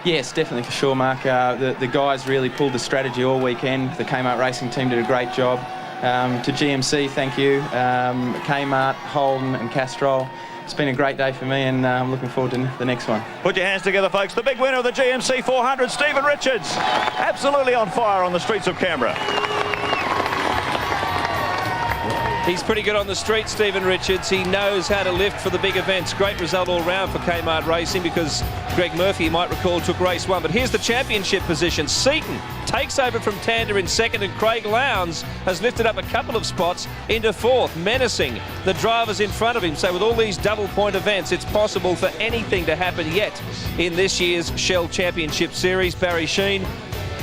Yes, definitely for sure, Mark. The guys really pulled the strategy all weekend. The Kmart racing team did a great job. To GMC, thank you. Kmart, Holden and Castrol. It's been a great day for me, and I'm looking forward to the next one. Put your hands together, folks. The big winner of the GMC 400, Stephen Richards. Absolutely on fire on the streets of Canberra. He's pretty good on the street, Stephen Richards. He knows how to lift for the big events. Great result all round for Kmart Racing, because Greg Murphy, you might recall, took race 1. But here's the championship position. Seaton takes over from Tander in second, and Craig Lowndes has lifted up a couple of spots into 4th, menacing the drivers in front of him. So with all these double-point events, it's possible for anything to happen yet in this year's Shell Championship Series. Barry Sheen,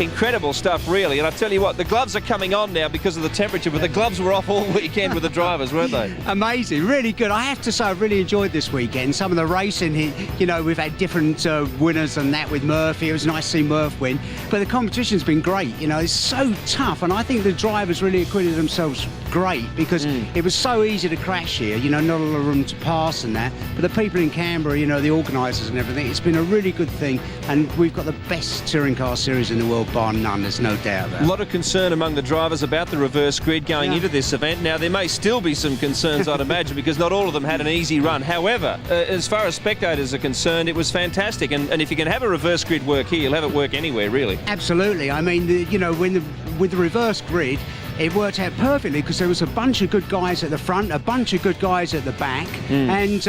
incredible stuff, really. And I tell you what, the gloves are coming on now because of the temperature, but the gloves were off all weekend with the drivers, weren't they? Amazing, really good. I have to say, I really enjoyed this weekend. Some of the racing, you know, we've had different winners and that with Murphy. It was nice to see Murph win, but the competition's been great. You know, it's so tough, and I think the drivers really acquitted themselves great, because it was so easy to crash here. You know, not a lot of room to pass and that, but the people in Canberra, you know, the organisers and everything, it's been a really good thing, and we've got the best touring car series in the world, bar none, there's no doubt about it. A lot of concern among the drivers about the reverse grid going into this event. Now, there may still be some concerns, I'd imagine, because not all of them had an easy run. However, as far as spectators are concerned, it was fantastic. And if you can have a reverse grid work here, you'll have it work anywhere, really. Absolutely. I mean, you know, with the reverse grid, it worked out perfectly, because there was a bunch of good guys at the front, a bunch of good guys at the back, and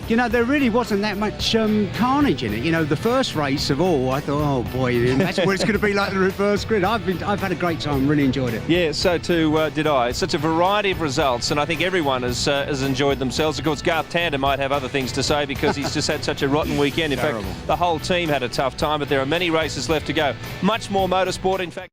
you know, there really wasn't that much carnage in it. You know, the first race of all, I thought, oh boy, that's what it's going to be like, the reverse grid. I've had a great time, really enjoyed it. Yeah, so too did I. Such a variety of results, and I think everyone has enjoyed themselves. Of course, Garth Tander might have other things to say, because he's just had such a rotten weekend. In fact, the whole team had a tough time, but there are many races left to go. Much more motorsport, in fact.